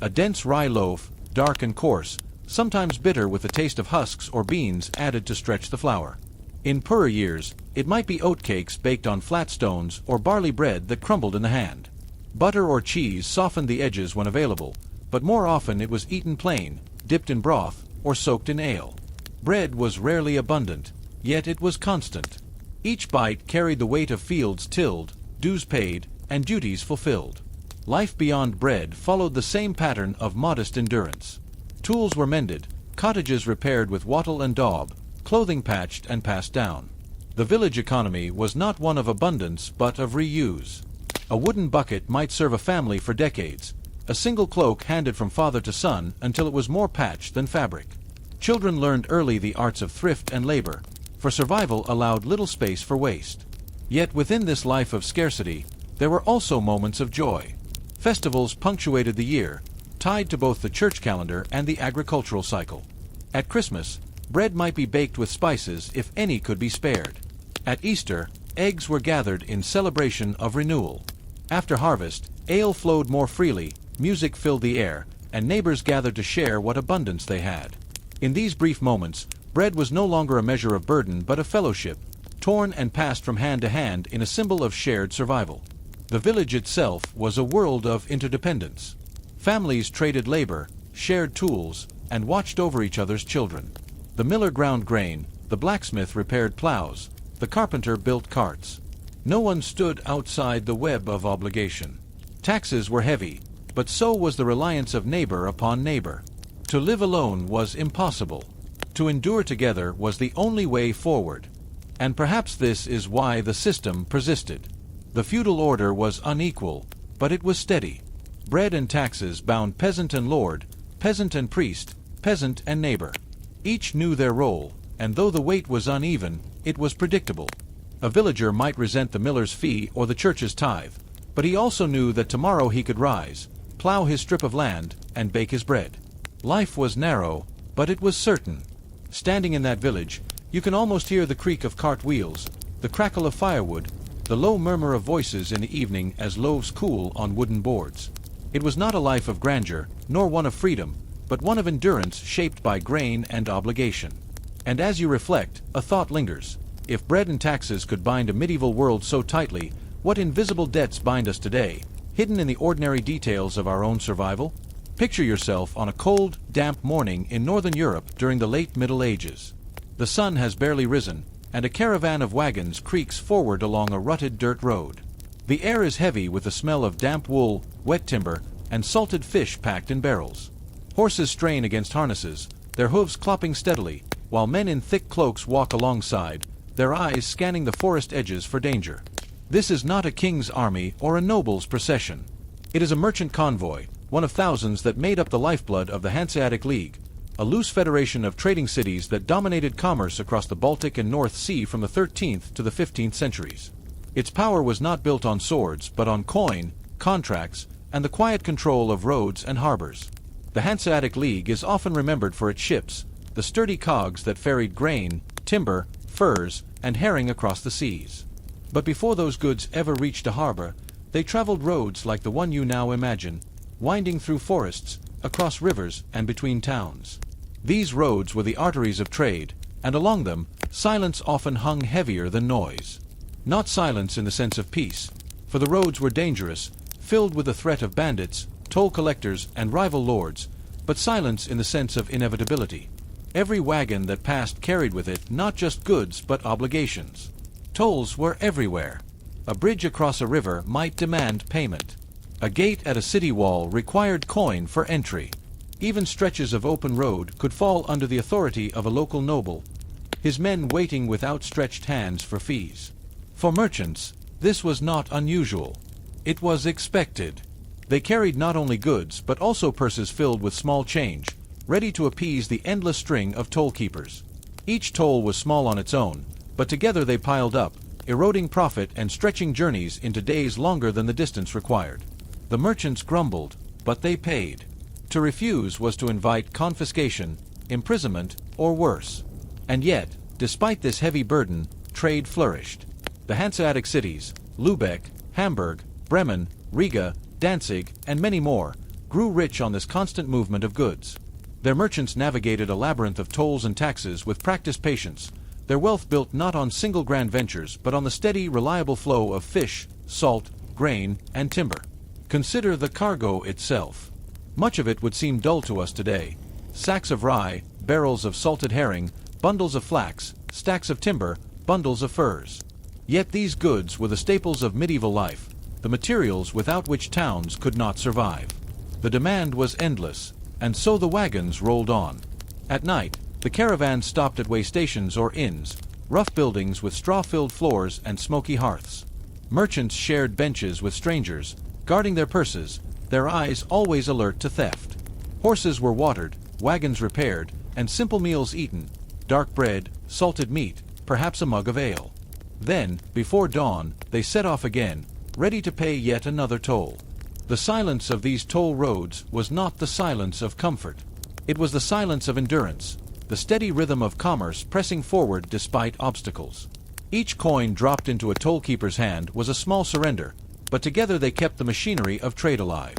A dense rye loaf, dark and coarse, sometimes bitter with the taste of husks or beans added to stretch the flour. In poorer years, it might be oatcakes baked on flat stones or barley bread that crumbled in the hand. Butter or cheese softened the edges when available, but more often it was eaten plain, dipped in broth, or soaked in ale. Bread was rarely abundant, yet it was constant. Each bite carried the weight of fields tilled, dues paid, and duties fulfilled. Life beyond bread followed the same pattern of modest endurance. Tools were mended, cottages repaired with wattle and daub, clothing patched and passed down. The village economy was not one of abundance but of reuse. A wooden bucket might serve a family for decades, a single cloak handed from father to son until it was more patch than fabric. Children learned early the arts of thrift and labor, for survival allowed little space for waste. Yet within this life of scarcity, there were also moments of joy. Festivals punctuated the year, tied to both the church calendar and the agricultural cycle. At Christmas, bread might be baked with spices if any could be spared. At Easter, eggs were gathered in celebration of renewal. After harvest, ale flowed more freely, music filled the air, and neighbors gathered to share what abundance they had. In these brief moments, bread was no longer a measure of burden but of fellowship, torn and passed from hand to hand in a symbol of shared survival. The village itself was a world of interdependence. Families traded labor, shared tools, and watched over each other's children. The miller ground grain, the blacksmith repaired plows, the carpenter built carts. No one stood outside the web of obligation. Taxes were heavy, but so was the reliance of neighbor upon neighbor. To live alone was impossible. To endure together was the only way forward. And perhaps this is why the system persisted. The feudal order was unequal, but it was steady. Bread and taxes bound peasant and lord, peasant and priest, peasant and neighbor. Each knew their role, and though the weight was uneven, it was predictable. A villager might resent the miller's fee or the church's tithe, but he also knew that tomorrow he could rise, plow his strip of land, and bake his bread. Life was narrow, but it was certain. Standing in that village, you can almost hear the creak of cart wheels, the crackle of firewood, the low murmur of voices in the evening as loaves cool on wooden boards. It was not a life of grandeur, nor one of freedom, but one of endurance shaped by grain and obligation. And as you reflect, a thought lingers. If bread and taxes could bind a medieval world so tightly, what invisible debts bind us today, hidden in the ordinary details of our own survival? Picture yourself on a cold, damp morning in northern Europe during the late Middle Ages. The sun has barely risen, and a caravan of wagons creaks forward along a rutted dirt road. The air is heavy with the smell of damp wool, wet timber, and salted fish packed in barrels. Horses strain against harnesses, their hooves clopping steadily, while men in thick cloaks walk alongside, their eyes scanning the forest edges for danger. This is not a king's army or a noble's procession. It is a merchant convoy, one of thousands that made up the lifeblood of the Hanseatic League, a loose federation of trading cities that dominated commerce across the Baltic and North Sea from the 13th to the 15th centuries. Its power was not built on swords, but on coin, contracts, and the quiet control of roads and harbors. The Hanseatic League is often remembered for its ships, the sturdy cogs that ferried grain, timber, furs, and herring across the seas. But before those goods ever reached a harbor, they traveled roads like the one you now imagine, winding through forests, across rivers, and between towns. These roads were the arteries of trade, and along them, silence often hung heavier than noise. Not silence in the sense of peace, for the roads were dangerous, filled with the threat of bandits, toll collectors, and rival lords, but silence in the sense of inevitability. Every wagon that passed carried with it not just goods but obligations. Tolls were everywhere. A bridge across a river might demand payment. A gate at a city wall required coin for entry. Even stretches of open road could fall under the authority of a local noble, his men waiting with outstretched hands for fees. For merchants, this was not unusual. It was expected. They carried not only goods but also purses filled with small change, ready to appease the endless string of toll keepers. Each toll was small on its own, but together they piled up, eroding profit and stretching journeys into days longer than the distance required. The merchants grumbled, but they paid. To refuse was to invite confiscation, imprisonment, or worse. And yet, despite this heavy burden, trade flourished. The Hanseatic cities, Lübeck, Hamburg, Bremen, Riga, Danzig, and many more, grew rich on this constant movement of goods. Their merchants navigated a labyrinth of tolls and taxes with practiced patience, their wealth built not on single grand ventures but on the steady, reliable flow of fish, salt, grain, and timber. Consider the cargo itself. Much of it would seem dull to us today. Sacks of rye, barrels of salted herring, bundles of flax, stacks of timber, bundles of furs. Yet these goods were the staples of medieval life, the materials without which towns could not survive. The demand was endless, and so the wagons rolled on. At night, the caravans stopped at way stations or inns, rough buildings with straw-filled floors and smoky hearths. Merchants shared benches with strangers, guarding their purses, their eyes always alert to theft. Horses were watered, wagons repaired, and simple meals eaten, dark bread, salted meat, perhaps a mug of ale. Then, before dawn, they set off again, ready to pay yet another toll. The silence of these toll roads was not the silence of comfort. It was the silence of endurance, the steady rhythm of commerce pressing forward despite obstacles. Each coin dropped into a toll-keeper's hand was a small surrender, but together they kept the machinery of trade alive.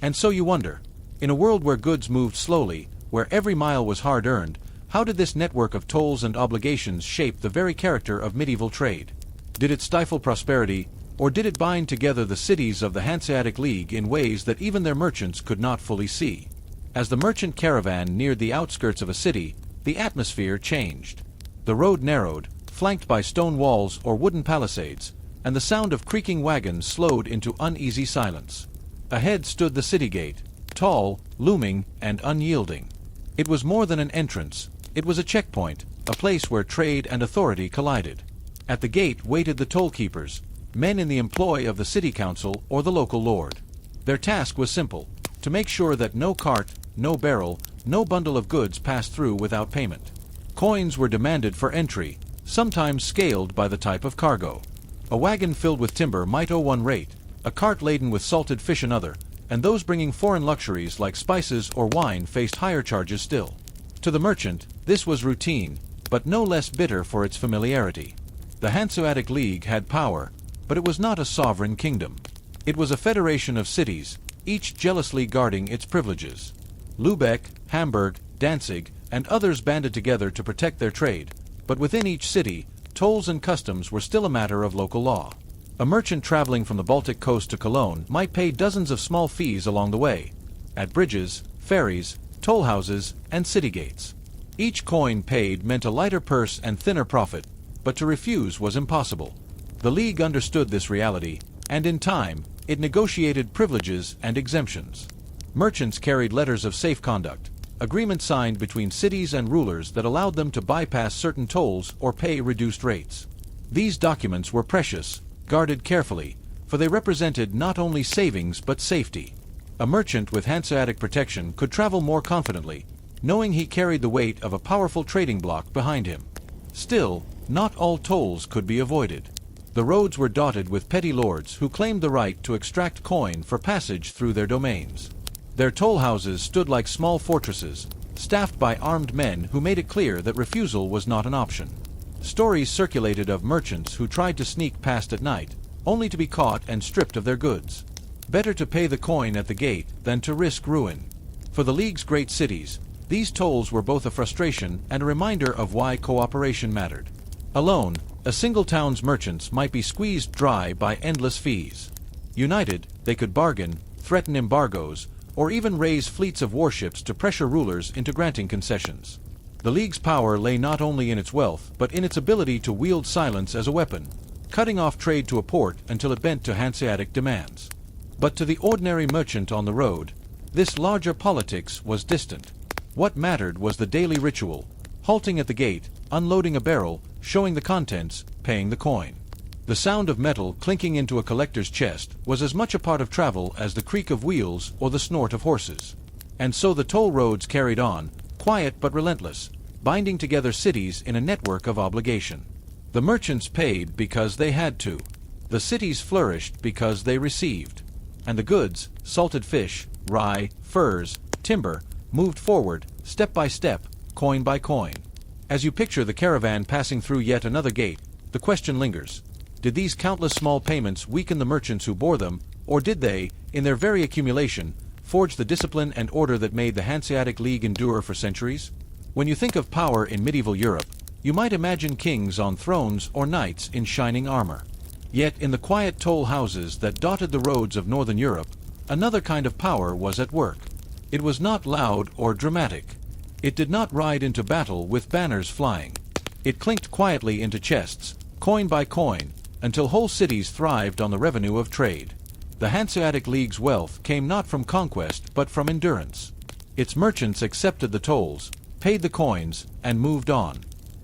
And so you wonder, in a world where goods moved slowly, where every mile was hard-earned, how did this network of tolls and obligations shape the very character of medieval trade? Did it stifle prosperity, or did it bind together the cities of the Hanseatic League in ways that even their merchants could not fully see? As the merchant caravan neared the outskirts of a city, the atmosphere changed. The road narrowed, flanked by stone walls or wooden palisades, and the sound of creaking wagons slowed into uneasy silence. Ahead stood the city gate, tall, looming, and unyielding. It was more than an entrance. It was a checkpoint, a place where trade and authority collided. At the gate waited the toll keepers, men in the employ of the city council or the local lord. Their task was simple, to make sure that no cart, no barrel, no bundle of goods passed through without payment. Coins were demanded for entry, sometimes scaled by the type of cargo. A wagon filled with timber might owe one rate, a cart laden with salted fish another, and those bringing foreign luxuries like spices or wine faced higher charges still. To the merchant, this was routine, but no less bitter for its familiarity. The Hanseatic League had power, but it was not a sovereign kingdom. It was a federation of cities, each jealously guarding its privileges. Lübeck, Hamburg, Danzig, and others banded together to protect their trade, but within each city, tolls and customs were still a matter of local law. A merchant traveling from the Baltic coast to Cologne might pay dozens of small fees along the way, at bridges, ferries, toll houses, and city gates. Each coin paid meant a lighter purse and thinner profit, but to refuse was impossible. The League understood this reality, and in time, it negotiated privileges and exemptions. Merchants carried letters of safe conduct, agreements signed between cities and rulers that allowed them to bypass certain tolls or pay reduced rates. These documents were precious, guarded carefully, for they represented not only savings but safety. A merchant with Hanseatic protection could travel more confidently, knowing he carried the weight of a powerful trading bloc behind him. Still, not all tolls could be avoided. The roads were dotted with petty lords who claimed the right to extract coin for passage through their domains. Their toll houses stood like small fortresses, staffed by armed men who made it clear that refusal was not an option. Stories circulated of merchants who tried to sneak past at night, only to be caught and stripped of their goods. Better to pay the coin at the gate than to risk ruin. For the League's great cities, these tolls were both a frustration and a reminder of why cooperation mattered. Alone, a single town's merchants might be squeezed dry by endless fees. United, they could bargain, threaten embargoes, or even raise fleets of warships to pressure rulers into granting concessions. The League's power lay not only in its wealth, but in its ability to wield silence as a weapon, cutting off trade to a port until it bent to Hanseatic demands. But to the ordinary merchant on the road, this larger politics was distant. What mattered was the daily ritual, halting at the gate, unloading a barrel, showing the contents, paying the coin. The sound of metal clinking into a collector's chest was as much a part of travel as the creak of wheels or the snort of horses. And so the toll roads carried on, quiet but relentless, binding together cities in a network of obligation. The merchants paid because they had to. The cities flourished because they received. And the goods, salted fish, rye, furs, timber, moved forward, step by step, coin by coin. As you picture the caravan passing through yet another gate, the question lingers. Did these countless small payments weaken the merchants who bore them, or did they, in their very accumulation, forge the discipline and order that made the Hanseatic League endure for centuries? When you think of power in medieval Europe, you might imagine kings on thrones or knights in shining armor. Yet in the quiet toll houses that dotted the roads of northern Europe, another kind of power was at work. It was not loud or dramatic. It did not ride into battle with banners flying. It clinked quietly into chests, coin by coin, until whole cities thrived on the revenue of trade. The Hanseatic League's wealth came not from conquest but from endurance. Its merchants accepted the tolls, paid the coins, and moved on.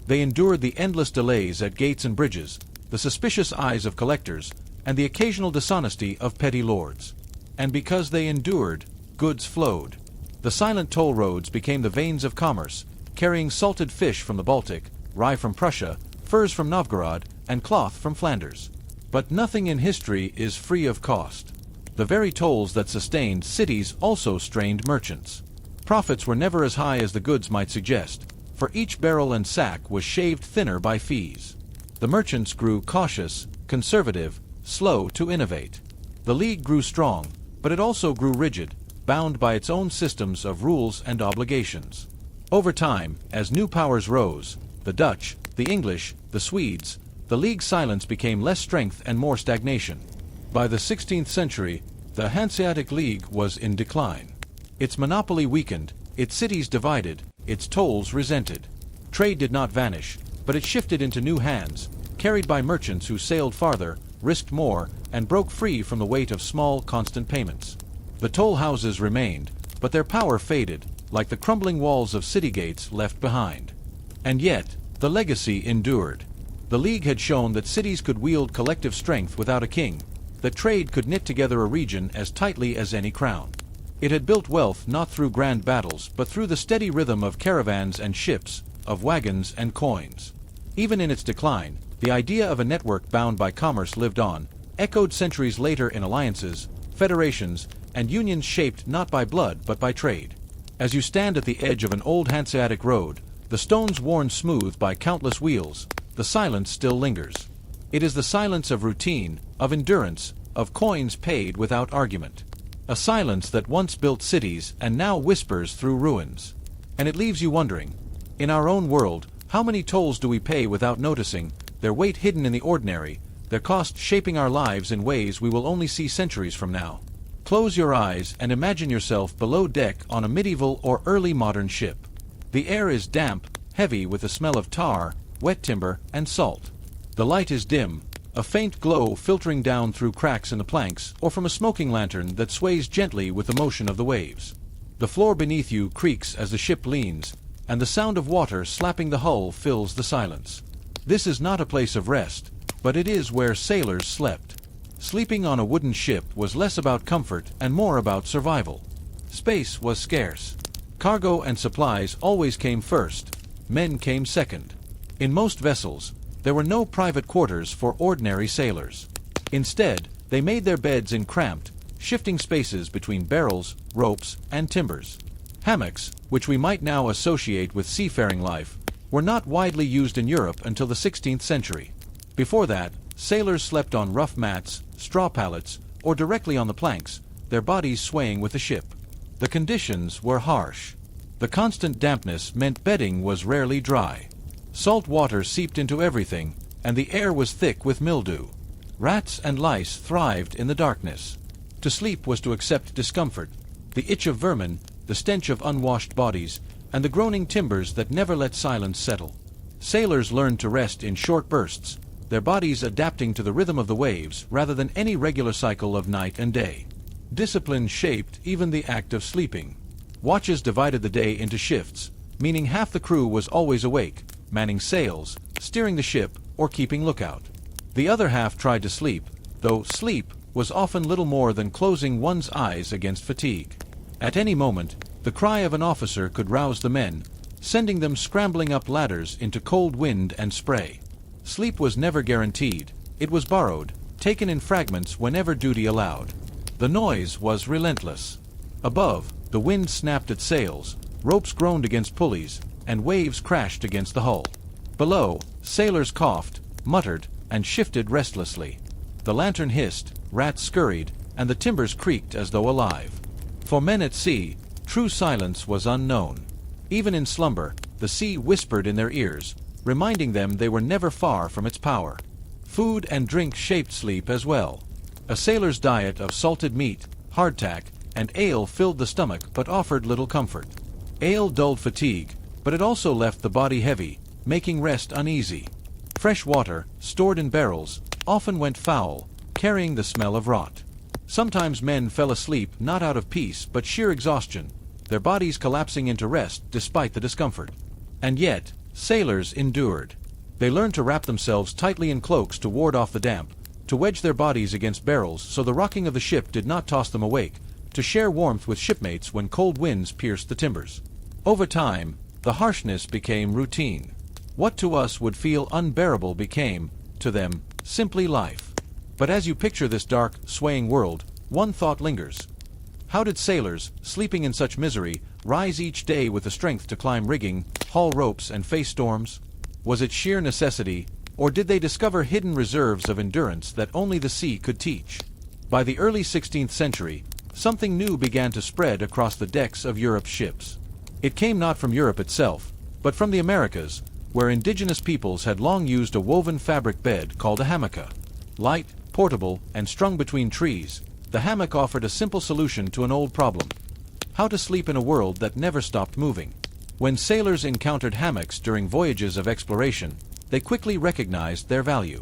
They endured the endless delays at gates and bridges, the suspicious eyes of collectors, and the occasional dishonesty of petty lords. And because they endured, goods flowed. The silent toll roads became the veins of commerce, carrying salted fish from the Baltic, rye from Prussia, furs from Novgorod, and cloth from Flanders. But nothing in history is free of cost. The very tolls that sustained cities also strained merchants. Profits were never as high as the goods might suggest, for each barrel and sack was shaved thinner by fees. The merchants grew cautious, conservative, slow to innovate. The League grew strong, but it also grew rigid, bound by its own systems of rules and obligations. Over time, as new powers rose, the Dutch, the English, the Swedes, the League's silence became less strength and more stagnation. By the 16th century, the Hanseatic League was in decline. Its monopoly weakened, its cities divided, its tolls resented. Trade did not vanish, but it shifted into new hands, carried by merchants who sailed farther, risked more, and broke free from the weight of small, constant payments. The toll houses remained, but their power faded, like the crumbling walls of city gates left behind. And yet, the legacy endured. The League had shown that cities could wield collective strength without a king, that trade could knit together a region as tightly as any crown. It had built wealth not through grand battles, but through the steady rhythm of caravans and ships, of wagons and coins. Even in its decline, the idea of a network bound by commerce lived on, echoed centuries later in alliances, federations, and unions shaped not by blood but by trade. As you stand at the edge of an old Hanseatic road, the stones worn smooth by countless wheels, the silence still lingers. It is the silence of routine, of endurance, of coins paid without argument. A silence that once built cities and now whispers through ruins. And it leaves you wondering, in our own world, how many tolls do we pay without noticing, their weight hidden in the ordinary, their cost shaping our lives in ways we will only see centuries from now? Close your eyes and imagine yourself below deck on a medieval or early modern ship. The air is damp, heavy with the smell of tar, wet timber, and salt. The light is dim, a faint glow filtering down through cracks in the planks or from a smoking lantern that sways gently with the motion of the waves. The floor beneath you creaks as the ship leans, and the sound of water slapping the hull fills the silence. This is not a place of rest, but it is where sailors slept. Sleeping on a wooden ship was less about comfort and more about survival. Space was scarce. Cargo and supplies always came first. Men came second. In most vessels, there were no private quarters for ordinary sailors. Instead, they made their beds in cramped, shifting spaces between barrels, ropes, and timbers. Hammocks, which we might now associate with seafaring life, were not widely used in Europe until the 16th century. Before that, sailors slept on rough mats, straw pallets, or directly on the planks, their bodies swaying with the ship. The conditions were harsh. The constant dampness meant bedding was rarely dry. Salt water seeped into everything, and the air was thick with mildew. Rats and lice thrived in the darkness. To sleep was to accept discomfort, the itch of vermin, the stench of unwashed bodies, and the groaning timbers that never let silence settle. Sailors learned to rest in short bursts, their bodies adapting to the rhythm of the waves rather than any regular cycle of night and day. Discipline shaped even the act of sleeping. Watches divided the day into shifts, meaning half the crew was always awake, manning sails, steering the ship, or keeping lookout. The other half tried to sleep, though sleep was often little more than closing one's eyes against fatigue. At any moment, the cry of an officer could rouse the men, sending them scrambling up ladders into cold wind and spray. Sleep was never guaranteed. It was borrowed, taken in fragments whenever duty allowed. The noise was relentless. Above, the wind snapped at sails, ropes groaned against pulleys, and waves crashed against the hull. Below, sailors coughed, muttered, and shifted restlessly. The lantern hissed, rats scurried, and the timbers creaked as though alive. For men at sea, true silence was unknown. Even in slumber, the sea whispered in their ears, reminding them they were never far from its power. Food and drink shaped sleep as well. A sailor's diet of salted meat, hardtack, and ale filled the stomach but offered little comfort. Ale dulled fatigue, but it also left the body heavy, making rest uneasy. Fresh water, stored in barrels, often went foul, carrying the smell of rot. Sometimes men fell asleep not out of peace but sheer exhaustion, their bodies collapsing into rest despite the discomfort. And yet, sailors endured. They learned to wrap themselves tightly in cloaks to ward off the damp, to wedge their bodies against barrels so the rocking of the ship did not toss them awake, to share warmth with shipmates when cold winds pierced the timbers. Over time, the harshness became routine. What to us would feel unbearable became, to them, simply life. But as you picture this dark, swaying world, one thought lingers. How did sailors, sleeping in such misery, rise each day with the strength to climb rigging, haul ropes, and face storms? Was it sheer necessity, or did they discover hidden reserves of endurance that only the sea could teach? By the early 16th century, something new began to spread across the decks of Europe's ships. It came not from Europe itself, but from the Americas, where indigenous peoples had long used a woven fabric bed called a hammock. Light, portable, and strung between trees, the hammock offered a simple solution to an old problem: how to sleep in a world that never stopped moving. When sailors encountered hammocks during voyages of exploration, they quickly recognized their value.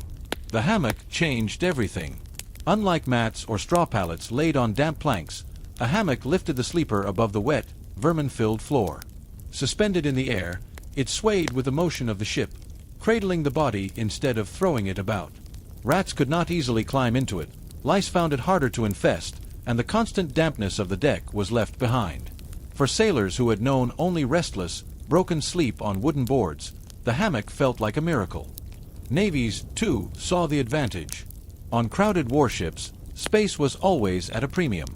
The hammock changed everything. Unlike mats or straw pallets laid on damp planks, a hammock lifted the sleeper above the wet, vermin-filled floor. Suspended in the air, it swayed with the motion of the ship, cradling the body instead of throwing it about. Rats could not easily climb into it, lice found it harder to infest, and the constant dampness of the deck was left behind. For sailors who had known only restless, broken sleep on wooden boards, the hammock felt like a miracle. Navies, too, saw the advantage. On crowded warships, space was always at a premium.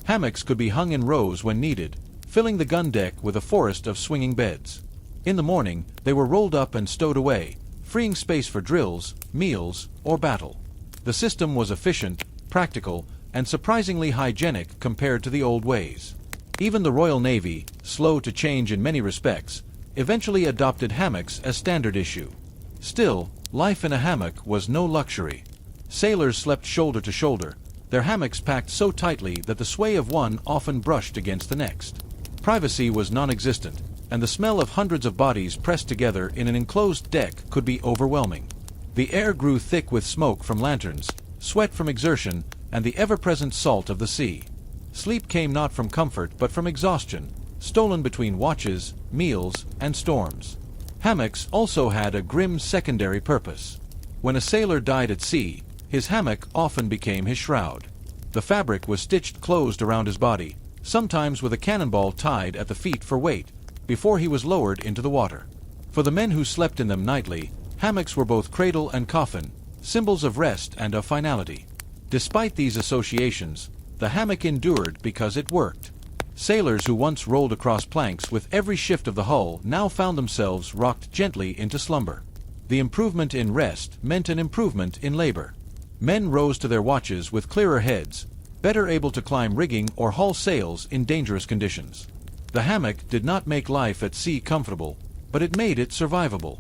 Hammocks could be hung in rows when needed, filling the gun deck with a forest of swinging beds. In the morning, they were rolled up and stowed away, freeing space for drills, meals, or battle. The system was efficient, practical, and surprisingly hygienic compared to the old ways. Even the Royal Navy, slow to change in many respects, eventually adopted hammocks as standard issue. Still, life in a hammock was no luxury. Sailors slept shoulder to shoulder, their hammocks packed so tightly that the sway of one often brushed against the next. Privacy was non-existent, and the smell of hundreds of bodies pressed together in an enclosed deck could be overwhelming. The air grew thick with smoke from lanterns, sweat from exertion, and the ever-present salt of the sea. Sleep came not from comfort but from exhaustion, stolen between watches, meals, and storms. Hammocks also had a grim secondary purpose. When a sailor died at sea, his hammock often became his shroud. The fabric was stitched closed around his body, sometimes with a cannonball tied at the feet for weight, before he was lowered into the water. For the men who slept in them nightly, hammocks were both cradle and coffin, symbols of rest and of finality. Despite these associations, the hammock endured because it worked. Sailors who once rolled across planks with every shift of the hull now found themselves rocked gently into slumber. The improvement in rest meant an improvement in labor. Men rose to their watches with clearer heads, better able to climb rigging or haul sails in dangerous conditions. The hammock did not make life at sea comfortable, but it made it survivable.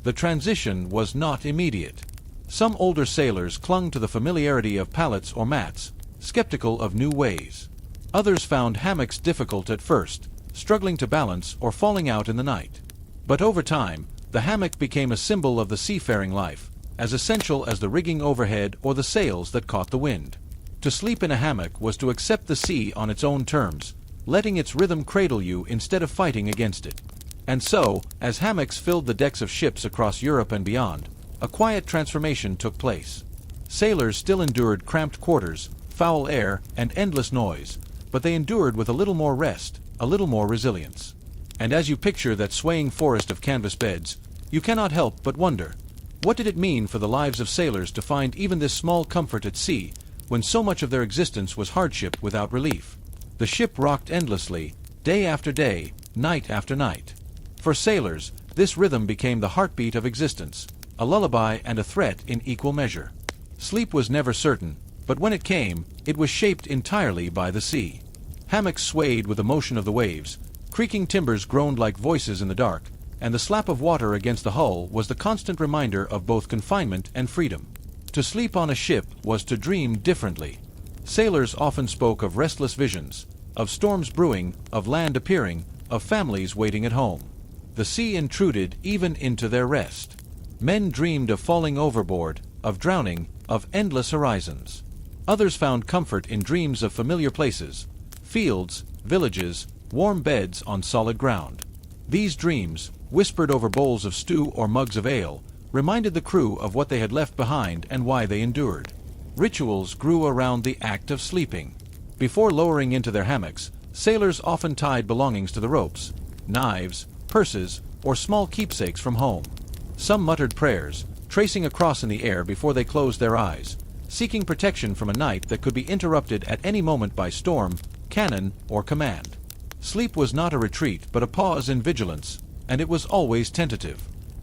The transition was not immediate. Some older sailors clung to the familiarity of pallets or mats, skeptical of new ways. Others found hammocks difficult at first, struggling to balance or falling out in the night. But over time, the hammock became a symbol of the seafaring life, as essential as the rigging overhead or the sails that caught the wind. To sleep in a hammock was to accept the sea on its own terms, letting its rhythm cradle you instead of fighting against it. And so, as hammocks filled the decks of ships across Europe and beyond, a quiet transformation took place. Sailors still endured cramped quarters, foul air, and endless noise, but they endured with a little more rest, a little more resilience. And as you picture that swaying forest of canvas beds, you cannot help but wonder, what did it mean for the lives of sailors to find even this small comfort at sea, when so much of their existence was hardship without relief? The ship rocked endlessly, day after day, night after night. For sailors, this rhythm became the heartbeat of existence, a lullaby and a threat in equal measure. Sleep was never certain, but when it came, it was shaped entirely by the sea. Hammocks swayed with the motion of the waves, creaking timbers groaned like voices in the dark, and the slap of water against the hull was the constant reminder of both confinement and freedom. To sleep on a ship was to dream differently. Sailors often spoke of restless visions, of storms brewing, of land appearing, of families waiting at home. The sea intruded even into their rest. Men dreamed of falling overboard, of drowning, of endless horizons. Others found comfort in dreams of familiar places, fields, villages, warm beds on solid ground. These dreams, whispered over bowls of stew or mugs of ale, reminded the crew of what they had left behind and why they endured. Rituals grew around the act of sleeping. Before lowering into their hammocks, sailors often tied belongings to the ropes, knives, purses, or small keepsakes from home. Some muttered prayers, tracing a cross in the air before they closed their eyes, seeking protection from a night that could be interrupted at any moment by storm, cannon, or command. Sleep was not a retreat but a pause in vigilance, and it was always tentative.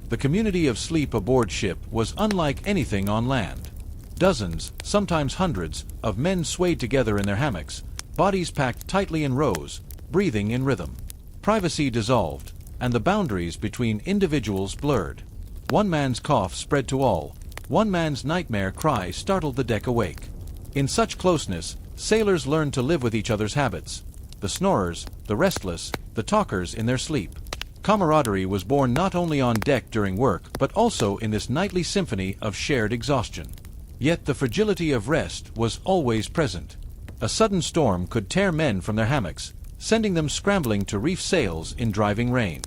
The community of sleep aboard ship was unlike anything on land. Dozens, sometimes hundreds, of men swayed together in their hammocks, bodies packed tightly in rows, breathing in rhythm. Privacy dissolved, and the boundaries between individuals blurred. One man's cough spread to all. One man's nightmare cry startled the deck awake. In such closeness, sailors learned to live with each other's habits. The snorers, the restless, the talkers in their sleep. Camaraderie was born not only on deck during work, but also in this nightly symphony of shared exhaustion. Yet the fragility of rest was always present. A sudden storm could tear men from their hammocks, sending them scrambling to reef sails in driving rain.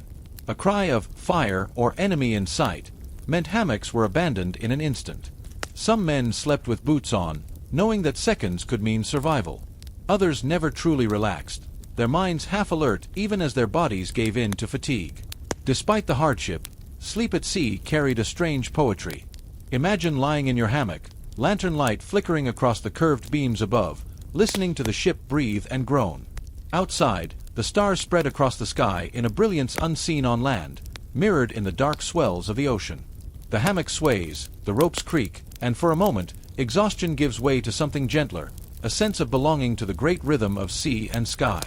A cry of fire or enemy in sight meant hammocks were abandoned in an instant. Some men slept with boots on, knowing that seconds could mean survival. Others never truly relaxed, their minds half alert even as their bodies gave in to fatigue. Despite the hardship, sleep at sea carried a strange poetry. Imagine lying in your hammock, lantern light flickering across the curved beams above, listening to the ship breathe and groan. Outside, the stars spread across the sky in a brilliance unseen on land, mirrored in the dark swells of the ocean. The hammock sways, the ropes creak, and for a moment, exhaustion gives way to something gentler, a sense of belonging to the great rhythm of sea and sky.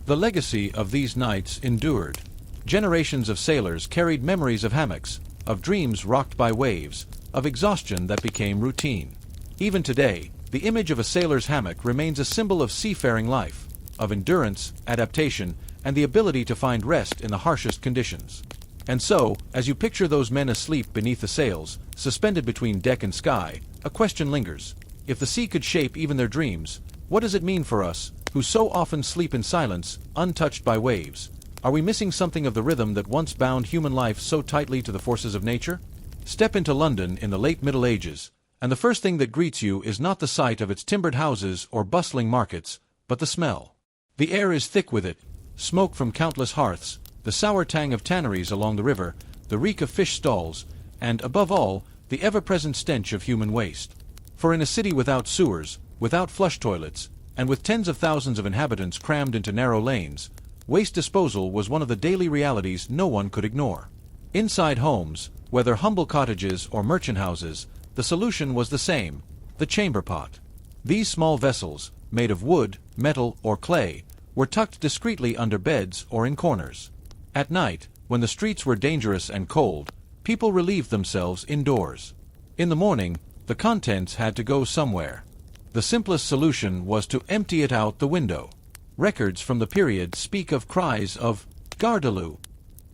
The legacy of these nights endured. Generations of sailors carried memories of hammocks, of dreams rocked by waves, of exhaustion that became routine. Even today, the image of a sailor's hammock remains a symbol of seafaring life, of endurance, adaptation, and the ability to find rest in the harshest conditions. And so, as you picture those men asleep beneath the sails, suspended between deck and sky, a question lingers. If the sea could shape even their dreams, what does it mean for us, who so often sleep in silence, untouched by waves? Are we missing something of the rhythm that once bound human life so tightly to the forces of nature? Step into London in the late Middle Ages, and the first thing that greets you is not the sight of its timbered houses or bustling markets, but the smell. The air is thick with it, smoke from countless hearths, the sour tang of tanneries along the river, the reek of fish stalls, and, above all, the ever-present stench of human waste. For in a city without sewers, without flush toilets, and with tens of thousands of inhabitants crammed into narrow lanes, waste disposal was one of the daily realities no one could ignore. Inside homes, whether humble cottages or merchant houses, the solution was the same: the chamber pot. These small vessels, made of wood, metal, or clay, were tucked discreetly under beds or in corners. At night, when the streets were dangerous and cold, people relieved themselves indoors. In the morning, the contents had to go somewhere. The simplest solution was to empty it out the window. Records from the period speak of cries of "Gardaloo,"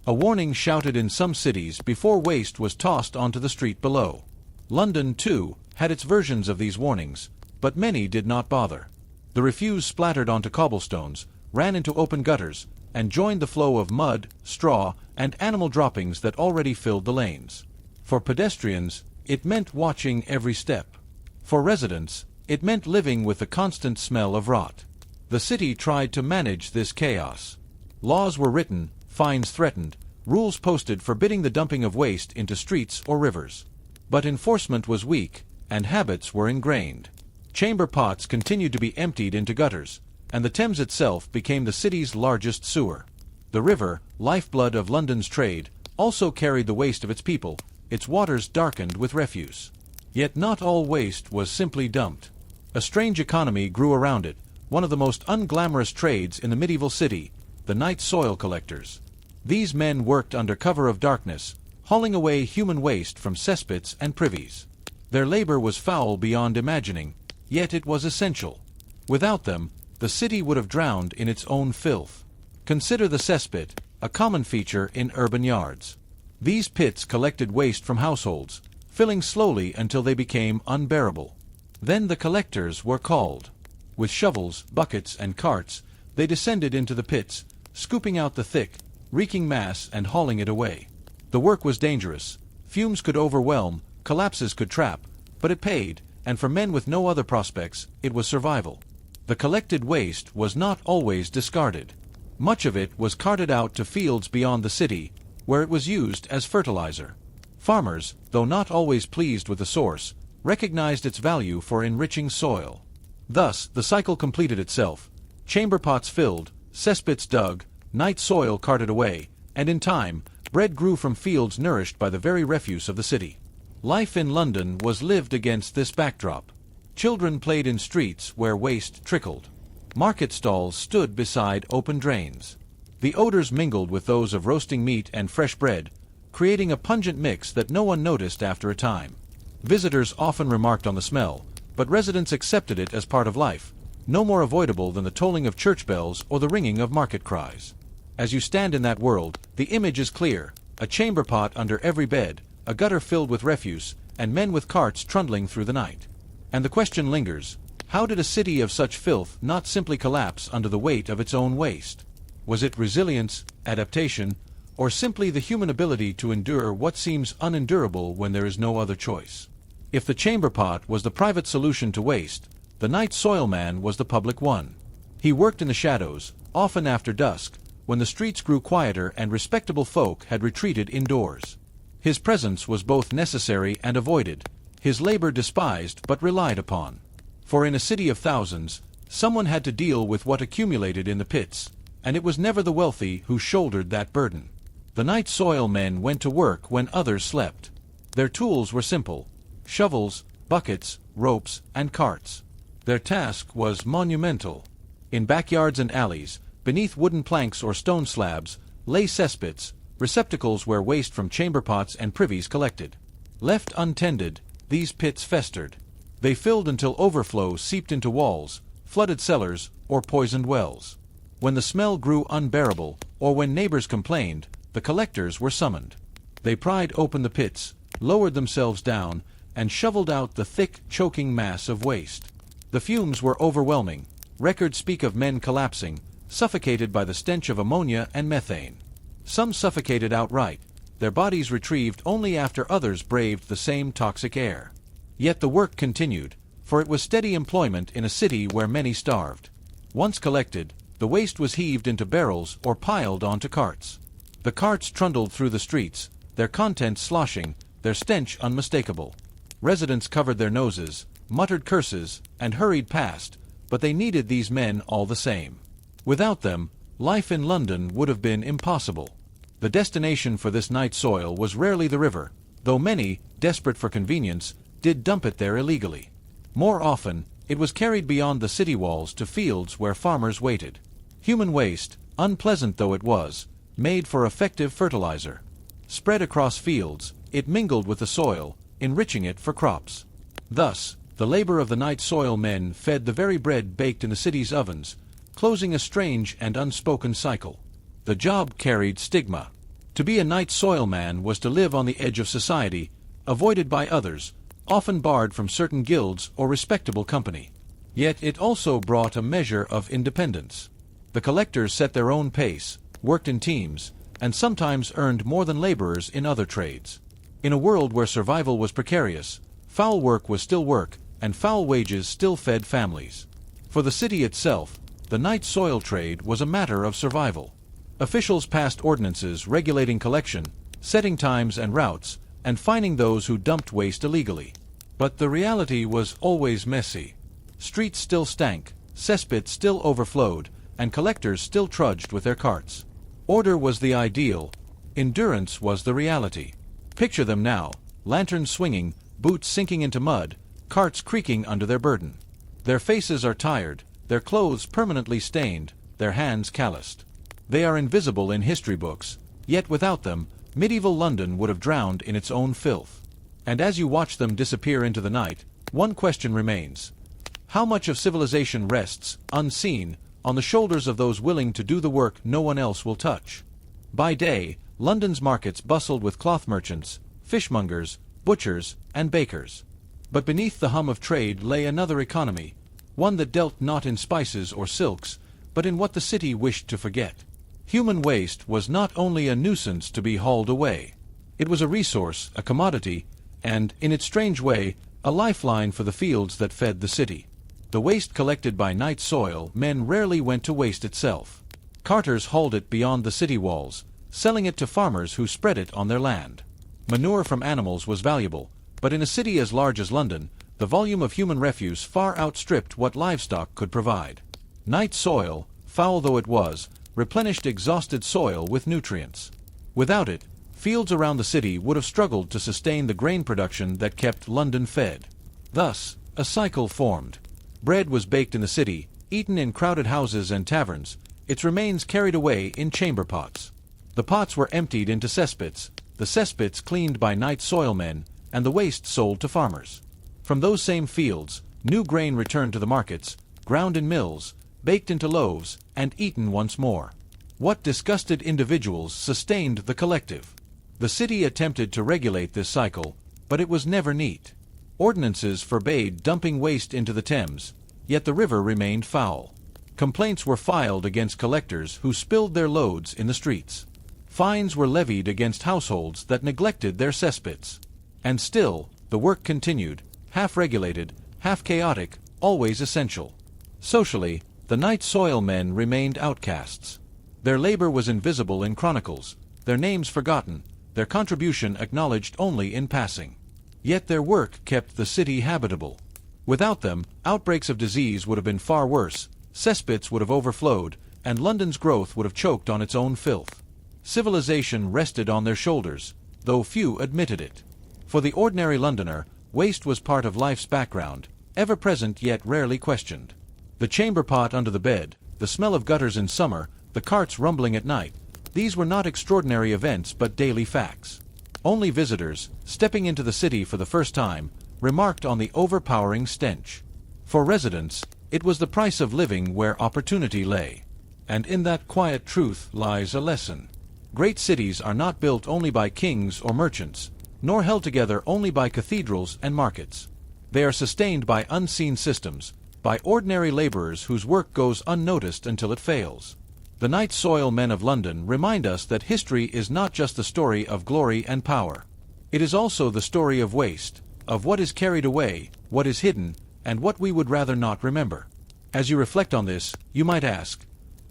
a warning shouted in some cities before waste was tossed onto the street below. London, too, had its versions of these warnings, but many did not bother. The refuse splattered onto cobblestones, ran into open gutters, and joined the flow of mud, straw, and animal droppings that already filled the lanes. For pedestrians, it meant watching every step. For residents, it meant living with the constant smell of rot. The city tried to manage this chaos. Laws were written, fines threatened, rules posted forbidding the dumping of waste into streets or rivers. But enforcement was weak, and habits were ingrained. Chamber pots continued to be emptied into gutters, and the Thames itself became the city's largest sewer. The river, lifeblood of London's trade, also carried the waste of its people, its waters darkened with refuse. Yet not all waste was simply dumped. A strange economy grew around it, one of the most unglamorous trades in the medieval city, the night soil collectors. These men worked under cover of darkness, hauling away human waste from cesspits and privies. Their labor was foul beyond imagining, yet it was essential. Without them, the city would have drowned in its own filth. Consider the cesspit, a common feature in urban yards. These pits collected waste from households, filling slowly until they became unbearable. Then the collectors were called. With shovels, buckets, and carts, they descended into the pits, scooping out the thick, reeking mass and hauling it away. The work was dangerous. Fumes could overwhelm, collapses could trap, but it paid, and for men with no other prospects, it was survival. The collected waste was not always discarded. Much of it was carted out to fields beyond the city, where it was used as fertilizer. Farmers, though not always pleased with the source, recognized its value for enriching soil. Thus, the cycle completed itself. Chamber pots filled, cesspits dug, night soil carted away, and in time, bread grew from fields nourished by the very refuse of the city. Life in London was lived against this backdrop. Children played in streets where waste trickled. Market stalls stood beside open drains. The odors mingled with those of roasting meat and fresh bread, creating a pungent mix that no one noticed after a time. Visitors often remarked on the smell, but residents accepted it as part of life, no more avoidable than the tolling of church bells or the ringing of market cries. As you stand in that world, the image is clear: a chamber pot under every bed, a gutter filled with refuse, and men with carts trundling through the night. And the question lingers: how did a city of such filth not simply collapse under the weight of its own waste? Was it resilience, adaptation, or simply the human ability to endure what seems unendurable when there is no other choice? If the chamber pot was the private solution to waste, the night soil man was the public one. He worked in the shadows, often after dusk, when the streets grew quieter and respectable folk had retreated indoors. His presence was both necessary and avoided, his labor despised but relied upon. For in a city of thousands, someone had to deal with what accumulated in the pits, and it was never the wealthy who shouldered that burden. The night soil men went to work when others slept. Their tools were simple: shovels, buckets, ropes, and carts. Their task was monumental. In backyards and alleys, beneath wooden planks or stone slabs, lay cesspits, receptacles where waste from chamber pots and privies collected. Left untended, these pits festered. They filled until overflow seeped into walls, flooded cellars, or poisoned wells. When the smell grew unbearable, or when neighbors complained, the collectors were summoned. They pried open the pits, lowered themselves down, and shoveled out the thick, choking mass of waste. The fumes were overwhelming. Records speak of men collapsing, suffocated by the stench of ammonia and methane. Some suffocated outright, their bodies retrieved only after others braved the same toxic air. Yet the work continued, for it was steady employment in a city where many starved. Once collected, the waste was heaved into barrels or piled onto carts. The carts trundled through the streets, their contents sloshing, their stench unmistakable. Residents covered their noses, muttered curses, and hurried past, but they needed these men all the same. Without them, life in London would have been impossible. The destination for this night soil was rarely the river, though many, desperate for convenience, did dump it there illegally. More often, it was carried beyond the city walls to fields where farmers waited. Human waste, unpleasant though it was, made for effective fertilizer. Spread across fields, it mingled with the soil, enriching it for crops. Thus, the labor of the night soil men fed the very bread baked in the city's ovens, closing a strange and unspoken cycle. The job carried stigma. To be a night soil man was to live on the edge of society, avoided by others, often barred from certain guilds or respectable company. Yet it also brought a measure of independence. The collectors set their own pace, worked in teams, and sometimes earned more than laborers in other trades. In a world where survival was precarious, foul work was still work, and foul wages still fed families. For the city itself, the night soil trade was a matter of survival. Officials passed ordinances regulating collection, setting times and routes, and fining those who dumped waste illegally. But the reality was always messy. Streets still stank, cesspits still overflowed, and collectors still trudged with their carts. Order was the ideal, endurance was the reality. Picture them now, lanterns swinging, boots sinking into mud, carts creaking under their burden. Their faces are tired, their clothes permanently stained, their hands calloused. They are invisible in history books, yet without them, medieval London would have drowned in its own filth. And as you watch them disappear into the night, one question remains. How much of civilization rests, unseen, on the shoulders of those willing to do the work no one else will touch? By day, London's markets bustled with cloth merchants, fishmongers, butchers, and bakers. But beneath the hum of trade lay another economy, one that dealt not in spices or silks, but in what the city wished to forget. Human waste was not only a nuisance to be hauled away. It was a resource, a commodity, and, in its strange way, a lifeline for the fields that fed the city. The waste collected by night soil men rarely went to waste itself. Carters hauled it beyond the city walls, selling it to farmers who spread it on their land. Manure from animals was valuable, but in a city as large as London, the volume of human refuse far outstripped what livestock could provide. Night soil, foul though it was, replenished exhausted soil with nutrients. Without it, fields around the city would have struggled to sustain the grain production that kept London fed. Thus, a cycle formed. Bread was baked in the city, eaten in crowded houses and taverns, its remains carried away in chamber pots. The pots were emptied into cesspits, the cesspits cleaned by night soil men, and the waste sold to farmers. From those same fields, new grain returned to the markets, ground in mills, baked into loaves, and eaten once more. What disgusted individuals sustained the collective? The city attempted to regulate this cycle, but it was never neat. Ordinances forbade dumping waste into the Thames, yet the river remained foul. Complaints were filed against collectors who spilled their loads in the streets. Fines were levied against households that neglected their cesspits. And still, the work continued, half-regulated, half-chaotic, always essential. Socially, the night soil men remained outcasts. Their labor was invisible in chronicles, their names forgotten, their contribution acknowledged only in passing. Yet their work kept the city habitable. Without them, outbreaks of disease would have been far worse, cesspits would have overflowed, and London's growth would have choked on its own filth. Civilization rested on their shoulders, though few admitted it. For the ordinary Londoner, waste was part of life's background, ever present yet rarely questioned. The chamber pot under the bed, the smell of gutters in summer, the carts rumbling at night, these were not extraordinary events but daily facts. Only visitors, stepping into the city for the first time, remarked on the overpowering stench. For residents, it was the price of living where opportunity lay. And in that quiet truth lies a lesson. Great cities are not built only by kings or merchants, nor held together only by cathedrals and markets. They are sustained by unseen systems, by ordinary laborers whose work goes unnoticed until it fails. The night soil men of London remind us that history is not just the story of glory and power. It is also the story of waste, of what is carried away, what is hidden, and what we would rather not remember. As you reflect on this, you might ask,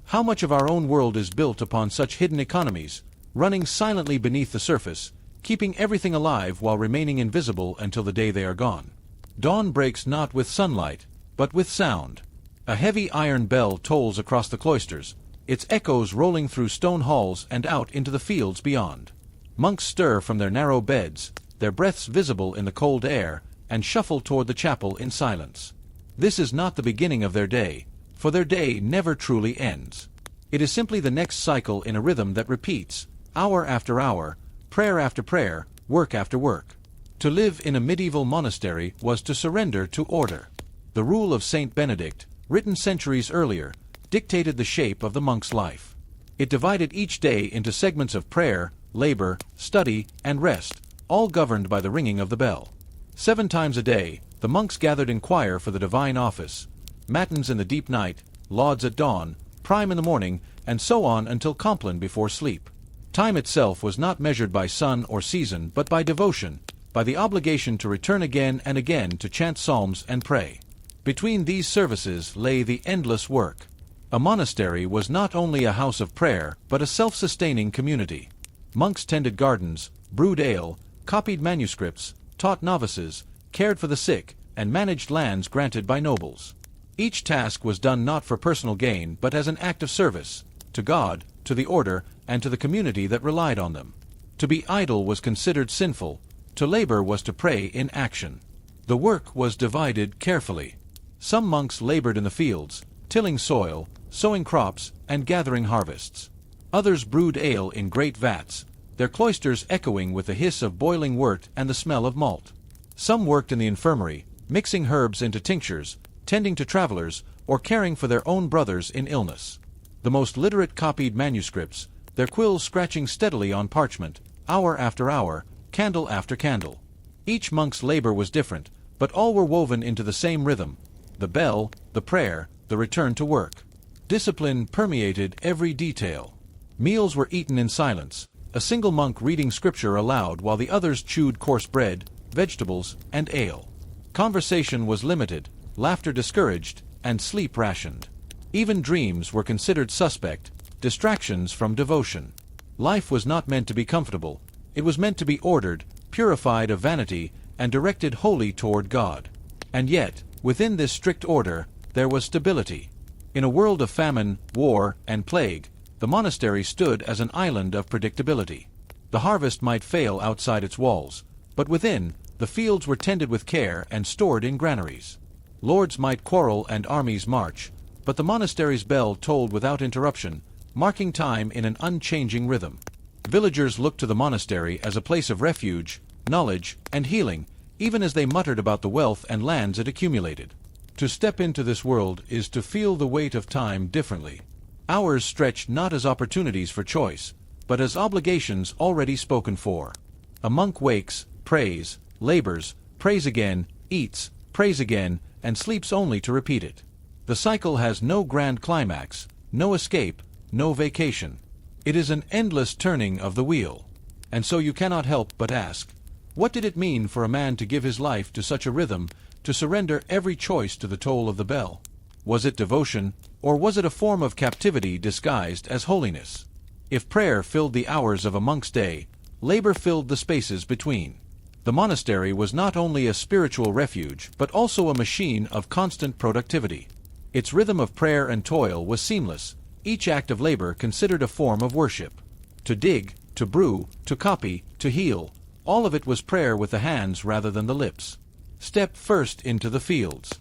how much of our own world is built upon such hidden economies, running silently beneath the surface, keeping everything alive while remaining invisible until the day they are gone? Dawn breaks not with sunlight, but with sound. A heavy iron bell tolls across the cloisters, its echoes rolling through stone halls and out into the fields beyond. Monks stir from their narrow beds, their breaths visible in the cold air, and shuffle toward the chapel in silence. This is not the beginning of their day, for their day never truly ends. It is simply the next cycle in a rhythm that repeats, hour after hour, prayer after prayer, work after work. To live in a medieval monastery was to surrender to order. The rule of Saint Benedict, written centuries earlier, dictated the shape of the monk's life. It divided each day into segments of prayer, labor, study, and rest, all governed by the ringing of the bell. 7 times a day, the monks gathered in choir for the divine office, matins in the deep night, lauds at dawn, prime in the morning, and so on until compline before sleep. Time itself was not measured by sun or season, but by devotion, by the obligation to return again and again to chant psalms and pray. Between these services lay the endless work. A monastery was not only a house of prayer, but a self-sustaining community. Monks tended gardens, brewed ale, copied manuscripts, taught novices, cared for the sick, and managed lands granted by nobles. Each task was done not for personal gain, but as an act of service, to God, to the order, and to the community that relied on them. To be idle was considered sinful. To labor was to pray in action. The work was divided carefully. Some monks labored in the fields, tilling soil, sowing crops, and gathering harvests. Others brewed ale in great vats, their cloisters echoing with the hiss of boiling wort and the smell of malt. Some worked in the infirmary, mixing herbs into tinctures, tending to travelers, or caring for their own brothers in illness. The most literate copied manuscripts, their quills scratching steadily on parchment, hour after hour, candle after candle. Each monk's labor was different, but all were woven into the same rhythm: the bell, the prayer, the return to work. Discipline permeated every detail. Meals were eaten in silence, a single monk reading scripture aloud while the others chewed coarse bread, vegetables, and ale. Conversation was limited, laughter discouraged, and sleep rationed. Even dreams were considered suspect, distractions from devotion. Life was not meant to be comfortable. It was meant to be ordered, purified of vanity, and directed wholly toward God. And yet, within this strict order, there was stability. In a world of famine, war, and plague, the monastery stood as an island of predictability. The harvest might fail outside its walls, but within, the fields were tended with care and stored in granaries. Lords might quarrel and armies march, but the monastery's bell tolled without interruption, marking time in an unchanging rhythm. Villagers looked to the monastery as a place of refuge, knowledge, and healing, even as they muttered about the wealth and lands it accumulated. To step into this world is to feel the weight of time differently. Hours stretched not as opportunities for choice, but as obligations already spoken for. A monk wakes, prays, labors, prays again, eats, prays again, and sleeps only to repeat it. The cycle has no grand climax, no escape, no vacation. It is an endless turning of the wheel. And so you cannot help but ask, what did it mean for a man to give his life to such a rhythm, to surrender every choice to the toll of the bell? Was it devotion, or was it a form of captivity disguised as holiness? If prayer filled the hours of a monk's day, labor filled the spaces between. The monastery was not only a spiritual refuge, but also a machine of constant productivity. Its rhythm of prayer and toil was seamless, each act of labor considered a form of worship. To dig, to brew, to copy, to heal, all of it was prayer with the hands rather than the lips. Step first into the fields.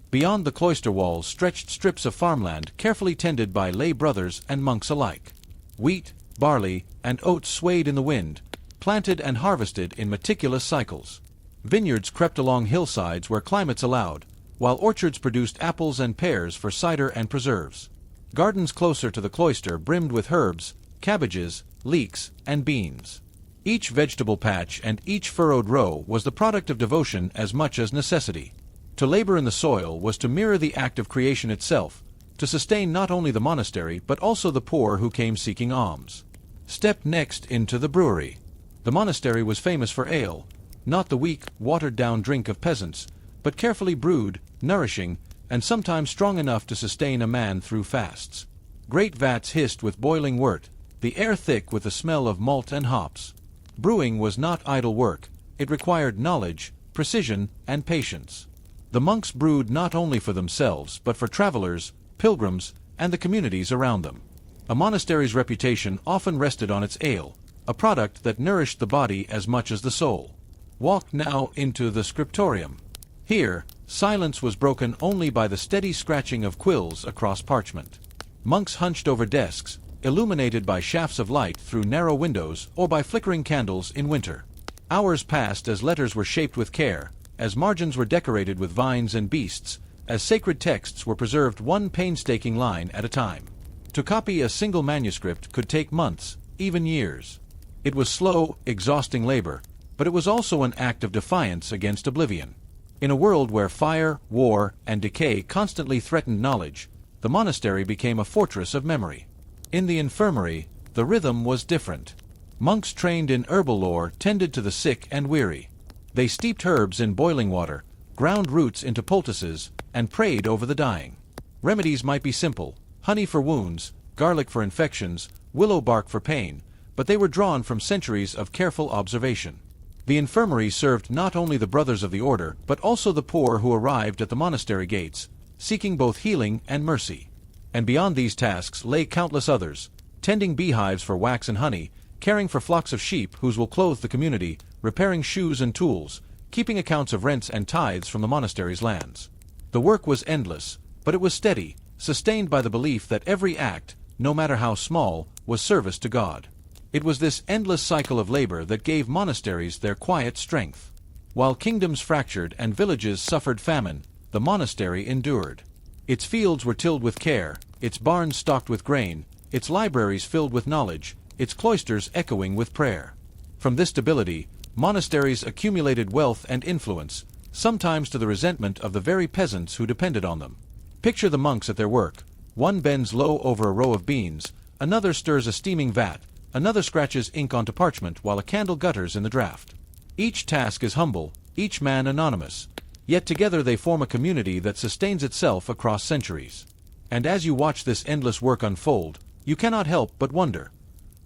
Beyond the cloister walls stretched strips of farmland carefully tended by lay brothers and monks alike. Wheat, barley, and oats swayed in the wind, planted and harvested in meticulous cycles. Vineyards crept along hillsides where climates allowed, while orchards produced apples and pears for cider and preserves. Gardens closer to the cloister brimmed with herbs, cabbages, leeks, and beans. Each vegetable patch and each furrowed row was the product of devotion as much as necessity. To labor in the soil was to mirror the act of creation itself, to sustain not only the monastery but also the poor who came seeking alms. Step next into the brewery. The monastery was famous for ale, not the weak, watered-down drink of peasants, but carefully brewed, nourishing, and sometimes strong enough to sustain a man through fasts. Great vats hissed with boiling wort, the air thick with the smell of malt and hops. Brewing was not idle work, it required knowledge, precision, and patience. The monks brewed not only for themselves but for travelers, pilgrims, and the communities around them. A monastery's reputation often rested on its ale, a product that nourished the body as much as the soul. Walk now into the scriptorium. Here, silence was broken only by the steady scratching of quills across parchment. Monks hunched over desks, illuminated by shafts of light through narrow windows or by flickering candles in winter. Hours passed as letters were shaped with care, as margins were decorated with vines and beasts, as sacred texts were preserved one painstaking line at a time. To copy a single manuscript could take months, even years. It was slow, exhausting labor, but it was also an act of defiance against oblivion. In a world where fire, war, and decay constantly threatened knowledge, the monastery became a fortress of memory. In the infirmary, the rhythm was different. Monks trained in herbal lore tended to the sick and weary. They steeped herbs in boiling water, ground roots into poultices, and prayed over the dying. Remedies might be simple: honey for wounds, garlic for infections, willow bark for pain, but they were drawn from centuries of careful observation. The infirmary served not only the brothers of the order, but also the poor who arrived at the monastery gates, seeking both healing and mercy. And beyond these tasks lay countless others: tending beehives for wax and honey, caring for flocks of sheep whose will clothe the community, repairing shoes and tools, keeping accounts of rents and tithes from the monastery's lands. The work was endless, but it was steady, sustained by the belief that every act, no matter how small, was service to God. It was this endless cycle of labor that gave monasteries their quiet strength. While kingdoms fractured and villages suffered famine, the monastery endured. Its fields were tilled with care, its barns stocked with grain, its libraries filled with knowledge, its cloisters echoing with prayer. From this stability, monasteries accumulated wealth and influence, sometimes to the resentment of the very peasants who depended on them. Picture the monks at their work. One bends low over a row of beans, another stirs a steaming vat, another scratches ink onto parchment while a candle gutters in the draught. Each task is humble, each man anonymous, yet together they form a community that sustains itself across centuries. And as you watch this endless work unfold, you cannot help but wonder: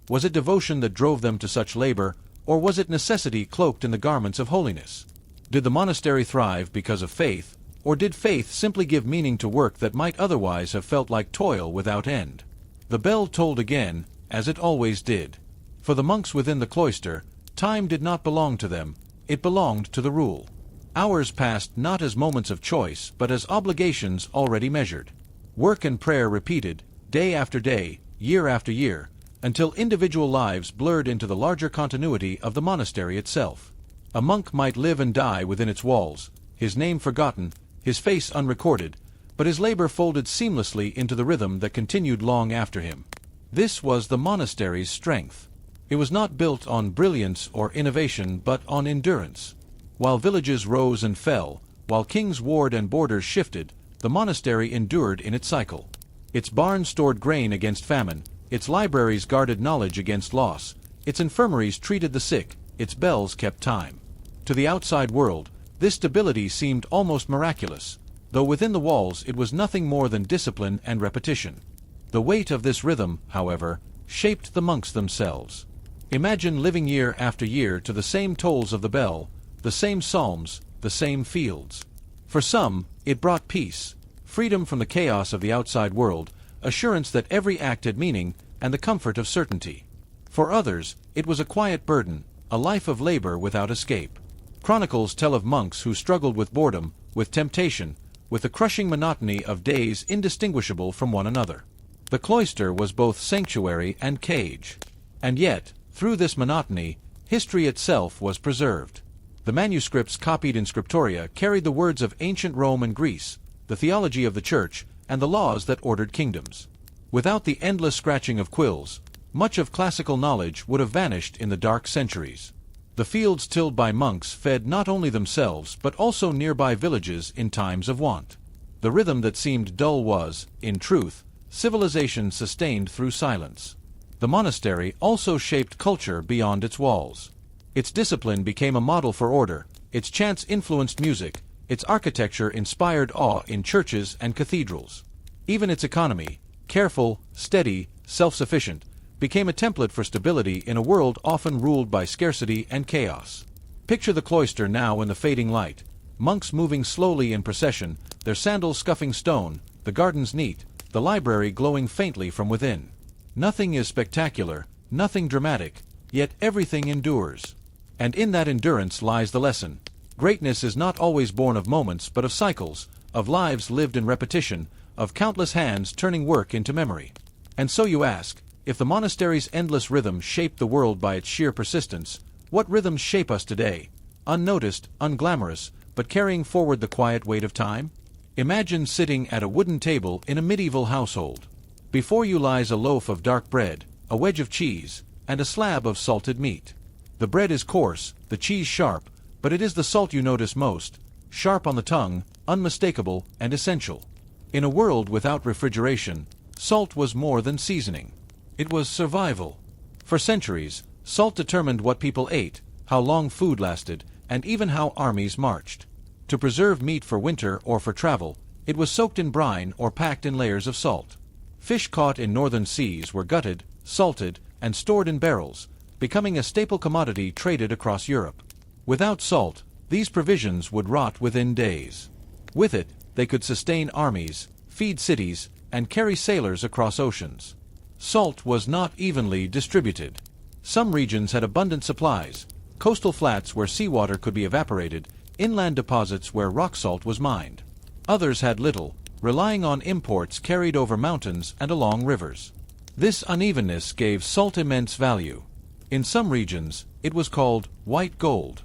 was it devotion that drove them to such labor, or was it necessity cloaked in the garments of holiness? Did the monastery thrive because of faith, or did faith simply give meaning to work that might otherwise have felt like toil without end? The bell tolled again, as it always did. For the monks within the cloister, time did not belong to them, it belonged to the rule. Hours passed not as moments of choice, but as obligations already measured. Work and prayer repeated, day after day, year after year, until individual lives blurred into the larger continuity of the monastery itself. A monk might live and die within its walls, his name forgotten, his face unrecorded, but his labor folded seamlessly into the rhythm that continued long after him. This was the monastery's strength. It was not built on brilliance or innovation, but on endurance. While villages rose and fell, while kings warred and borders shifted, the monastery endured in its cycle. Its barns stored grain against famine, its libraries guarded knowledge against loss, its infirmaries treated the sick, its bells kept time. To the outside world, this stability seemed almost miraculous, though within the walls it was nothing more than discipline and repetition. The weight of this rhythm, however, shaped the monks themselves. Imagine living year after year to the same tolls of the bell, the same psalms, the same fields. For some, it brought peace, freedom from the chaos of the outside world, assurance that every act had meaning, and the comfort of certainty. For others, it was a quiet burden, a life of labor without escape. Chronicles tell of monks who struggled with boredom, with temptation, with the crushing monotony of days indistinguishable from one another. The cloister was both sanctuary and cage. And yet, through this monotony, history itself was preserved. The manuscripts copied in scriptoria carried the words of ancient Rome and Greece, the theology of the church, and the laws that ordered kingdoms. Without the endless scratching of quills, much of classical knowledge would have vanished in the dark centuries. The fields tilled by monks fed not only themselves but also nearby villages in times of want. The rhythm that seemed dull was, in truth, civilization sustained through silence. The monastery also shaped culture beyond its walls. Its discipline became a model for order, its chants influenced music, its architecture inspired awe in churches and cathedrals. Even its economy, careful, steady, self-sufficient, became a template for stability in a world often ruled by scarcity and chaos. Picture the cloister now in the fading light, monks moving slowly in procession, their sandals scuffing stone, the gardens neat, the library glowing faintly from within. Nothing is spectacular, nothing dramatic, yet everything endures. And in that endurance lies the lesson. Greatness is not always born of moments but of cycles, of lives lived in repetition, of countless hands turning work into memory. And so you ask, if the monastery's endless rhythm shaped the world by its sheer persistence, what rhythms shape us today? Unnoticed, unglamorous, but carrying forward the quiet weight of time? Imagine sitting at a wooden table in a medieval household. Before you lies a loaf of dark bread, a wedge of cheese, and a slab of salted meat. The bread is coarse, the cheese sharp, but it is the salt you notice most, sharp on the tongue, unmistakable and essential. In a world without refrigeration, salt was more than seasoning. It was survival. For centuries, salt determined what people ate, how long food lasted, and even how armies marched. To preserve meat for winter or for travel, it was soaked in brine or packed in layers of salt. Fish caught in northern seas were gutted, salted, and stored in barrels, becoming a staple commodity traded across Europe. Without salt, these provisions would rot within days. With it, they could sustain armies, feed cities, and carry sailors across oceans. Salt was not evenly distributed. Some regions had abundant supplies, coastal flats where seawater could be evaporated, inland deposits where rock salt was mined. Others had little, relying on imports carried over mountains and along rivers. This unevenness gave salt immense value. In some regions, it was called white gold.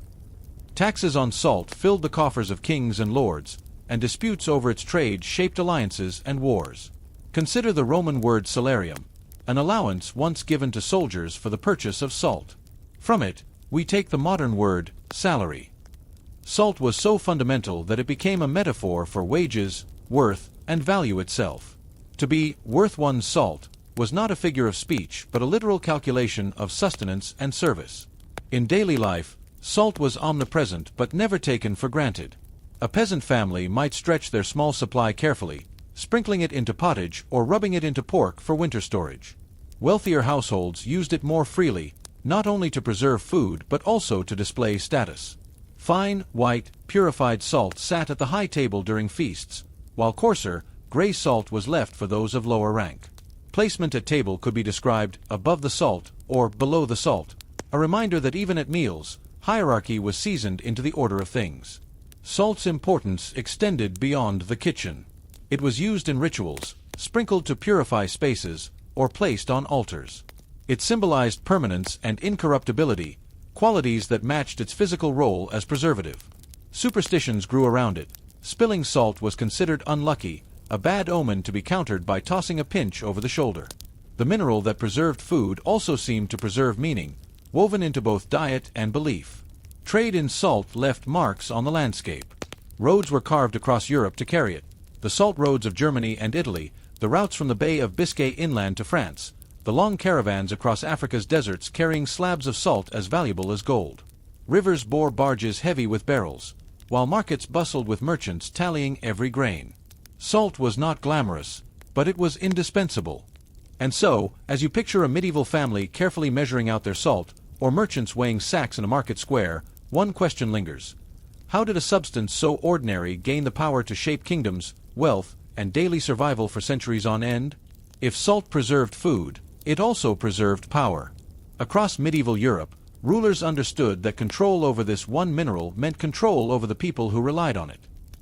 Taxes on salt filled the coffers of kings and lords, and disputes over its trade shaped alliances and wars. Consider the Roman word salarium, an allowance once given to soldiers for the purchase of salt. From it, we take the modern word salary. Salt was so fundamental that it became a metaphor for wages, worth, and value itself. To be worth one's salt was not a figure of speech but a literal calculation of sustenance and service. In daily life, salt was omnipresent but never taken for granted. A peasant family might stretch their small supply carefully, sprinkling it into pottage or rubbing it into pork for winter storage. Wealthier households used it more freely, not only to preserve food but also to display status. Fine, white, purified salt sat at the high table during feasts, while coarser, gray salt was left for those of lower rank. Placement at table could be described above the salt or below the salt, a reminder that even at meals, hierarchy was seasoned into the order of things. Salt's importance extended beyond the kitchen. It was used in rituals, sprinkled to purify spaces, or placed on altars. It symbolized permanence and incorruptibility, qualities that matched its physical role as preservative. Superstitions grew around it. Spilling salt was considered unlucky, a bad omen to be countered by tossing a pinch over the shoulder. The mineral that preserved food also seemed to preserve meaning, woven into both diet and belief. Trade in salt left marks on the landscape. Roads were carved across Europe to carry it. The salt roads of Germany and Italy, the routes from the Bay of Biscay inland to France, the long caravans across Africa's deserts carrying slabs of salt as valuable as gold. Rivers bore barges heavy with barrels, while markets bustled with merchants tallying every grain. Salt was not glamorous, but it was indispensable. And so, as you picture a medieval family carefully measuring out their salt, or merchants weighing sacks in a market square, one question lingers. How did a substance so ordinary gain the power to shape kingdoms, wealth, and daily survival for centuries on end? If salt preserved food, it also preserved power. Across medieval Europe, rulers understood that control over this one mineral meant control over the people who relied on it.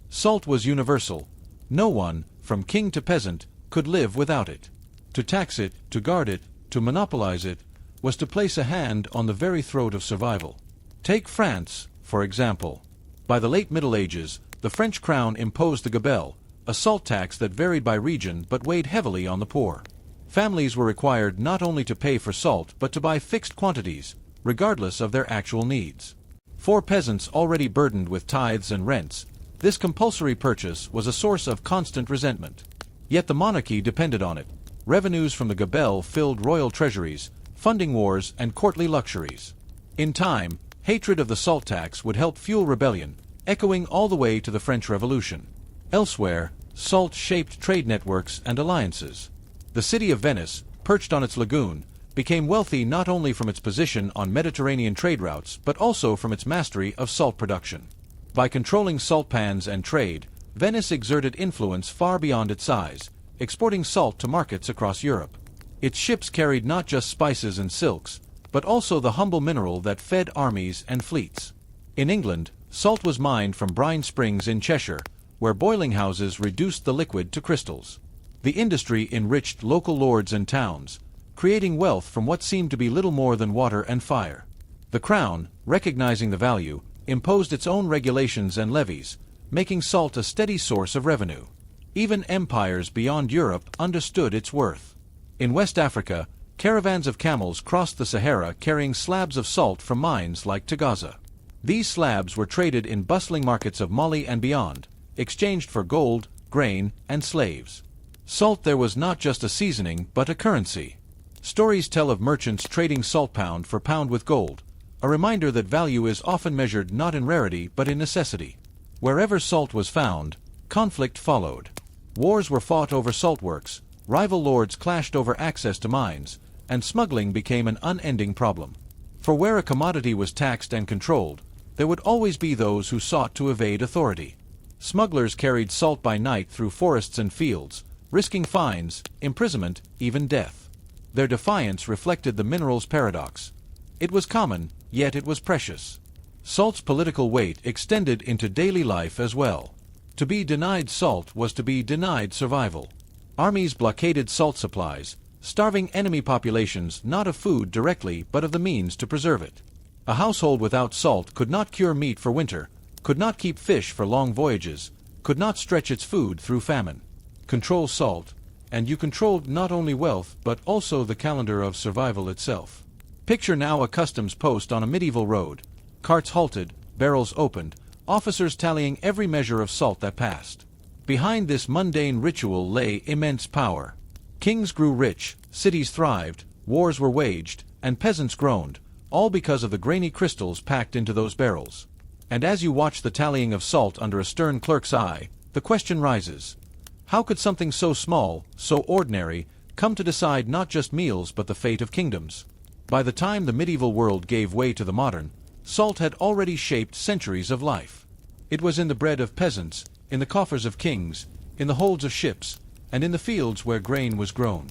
Salt was universal. No one, from king to peasant, could live without it. To tax it, to guard it, to monopolize it, was to place a hand on the very throat of survival. Take France, for example. By the late Middle Ages, the French crown imposed the gabelle, a salt tax that varied by region but weighed heavily on the poor. Families were required not only to pay for salt but to buy fixed quantities, regardless of their actual needs. For peasants already burdened with tithes and rents, this compulsory purchase was a source of constant resentment. Yet the monarchy depended on it. Revenues from the gabelle filled royal treasuries, funding wars and courtly luxuries. In time, hatred of the salt tax would help fuel rebellion, echoing all the way to the French Revolution. Elsewhere, salt shaped trade networks and alliances. The city of Venice, perched on its lagoon, became wealthy not only from its position on Mediterranean trade routes but also from its mastery of salt production. By controlling salt pans and trade, Venice exerted influence far beyond its size, exporting salt to markets across Europe. Its ships carried not just spices and silks, but also the humble mineral that fed armies and fleets. In England, salt was mined from brine springs in Cheshire, where boiling houses reduced the liquid to crystals. The industry enriched local lords and towns, creating wealth from what seemed to be little more than water and fire. The crown, recognizing the value, imposed its own regulations and levies, making salt a steady source of revenue. Even empires beyond Europe understood its worth. In West Africa, caravans of camels crossed the Sahara carrying slabs of salt from mines like Tagaza. These slabs were traded in bustling markets of Mali and beyond, exchanged for gold, grain, and slaves. Salt there was not just a seasoning but a currency. Stories tell of merchants trading salt pound for pound with gold, a reminder that value is often measured not in rarity but in necessity. Wherever salt was found, conflict followed. Wars were fought over salt works, rival lords clashed over access to mines, and smuggling became an unending problem. For where a commodity was taxed and controlled, there would always be those who sought to evade authority. Smugglers carried salt by night through forests and fields, risking fines, imprisonment, even death. Their defiance reflected the mineral's paradox. It was common, yet it was precious. Salt's political weight extended into daily life as well. To be denied salt was to be denied survival. Armies blockaded salt supplies, starving enemy populations not of food directly but of the means to preserve it. A household without salt could not cure meat for winter, could not keep fish for long voyages, could not stretch its food through famine. Control salt, and you controlled not only wealth but also the calendar of survival itself. Picture now a customs post on a medieval road. Carts halted, barrels opened, officers tallying every measure of salt that passed. Behind this mundane ritual lay immense power. Kings grew rich, cities thrived, wars were waged, and peasants groaned, all because of the grainy crystals packed into those barrels. And as you watch the tallying of salt under a stern clerk's eye, the question rises: how could something so small, so ordinary, come to decide not just meals but the fate of kingdoms? By the time the medieval world gave way to the modern, salt had already shaped centuries of life. It was in the bread of peasants, in the coffers of kings, in the holds of ships, and in the fields where grain was grown.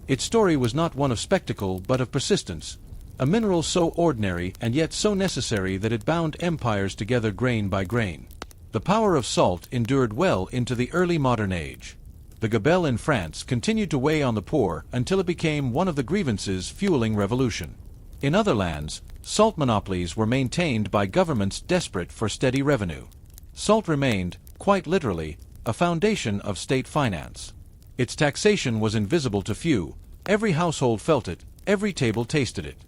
Its story was not one of spectacle but of persistence, a mineral so ordinary and yet so necessary that it bound empires together grain by grain. The power of salt endured well into the early modern age. The gabelle in France continued to weigh on the poor until it became one of the grievances fueling revolution. In other lands, salt monopolies were maintained by governments desperate for steady revenue. Salt remained, quite literally, a foundation of state finance. Its taxation was invisible to few, every household felt it, every table tasted it.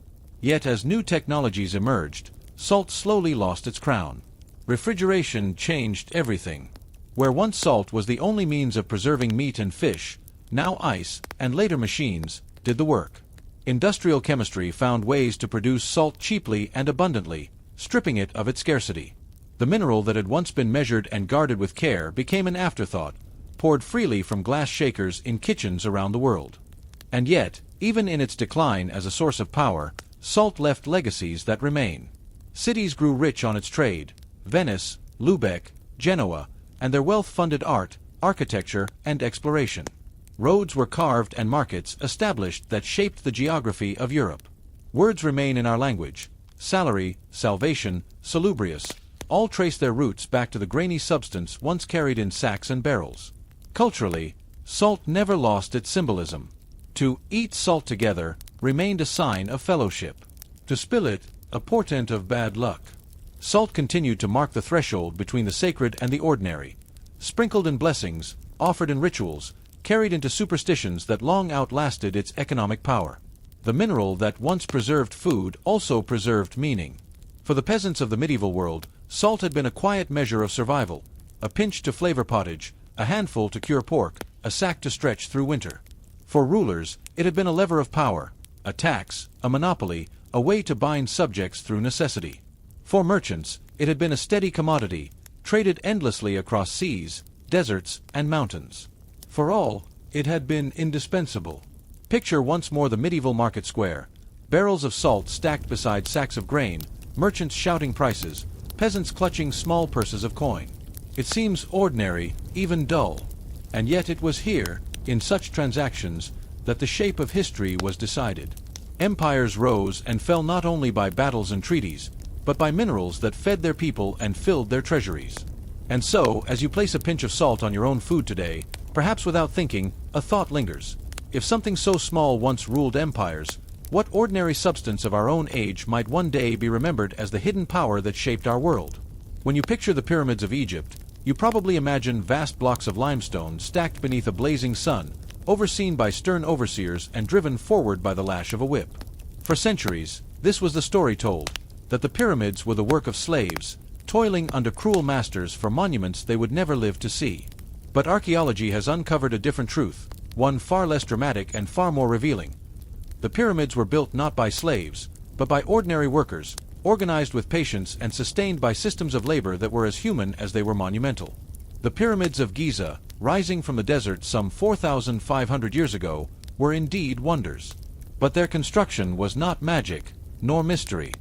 Yet as new technologies emerged, salt slowly lost its crown. Refrigeration changed everything. Where once salt was the only means of preserving meat and fish, now ice, and later machines, did the work. Industrial chemistry found ways to produce salt cheaply and abundantly, stripping it of its scarcity. The mineral that had once been measured and guarded with care became an afterthought, poured freely from glass shakers in kitchens around the world. And yet, even in its decline as a source of power, salt left legacies that remain. Cities grew rich on its trade: Venice, Lubeck, Genoa, and their wealth funded art, architecture, and exploration. Roads were carved and markets established that shaped the geography of Europe. Words remain in our language: salary, salvation, salubrious, all trace their roots back to the grainy substance once carried in sacks and barrels. Culturally, salt never lost its symbolism. To eat salt together remained a sign of fellowship. To spill it, a portent of bad luck. Salt continued to mark the threshold between the sacred and the ordinary. Sprinkled in blessings, offered in rituals, carried into superstitions that long outlasted its economic power. The mineral that once preserved food also preserved meaning. For the peasants of the medieval world, salt had been a quiet measure of survival, a pinch to flavor pottage, a handful to cure pork, a sack to stretch through winter. For rulers, it had been a lever of power, a tax, a monopoly, a way to bind subjects through necessity. For merchants, it had been a steady commodity, traded endlessly across seas, deserts, and mountains. For all, it had been indispensable. Picture once more the medieval market square, barrels of salt stacked beside sacks of grain, merchants shouting prices, peasants clutching small purses of coin. It seems ordinary, even dull. And yet it was here, in such transactions, that the shape of history was decided. Empires rose and fell not only by battles and treaties, but by minerals that fed their people and filled their treasuries. And so, as you place a pinch of salt on your own food today, perhaps without thinking, a thought lingers. If something so small once ruled empires, what ordinary substance of our own age might one day be remembered as the hidden power that shaped our world? When you picture the pyramids of Egypt, you probably imagine vast blocks of limestone stacked beneath a blazing sun, overseen by stern overseers and driven forward by the lash of a whip. For centuries, this was the story told, that the pyramids were the work of slaves, toiling under cruel masters for monuments they would never live to see. But archaeology has uncovered a different truth, one far less dramatic and far more revealing. The pyramids were built not by slaves, but by ordinary workers, organized with patience and sustained by systems of labor that were as human as they were monumental. The pyramids of Giza, rising from the desert some 4,500 years ago, were indeed wonders. But their construction was not magic, nor mystery.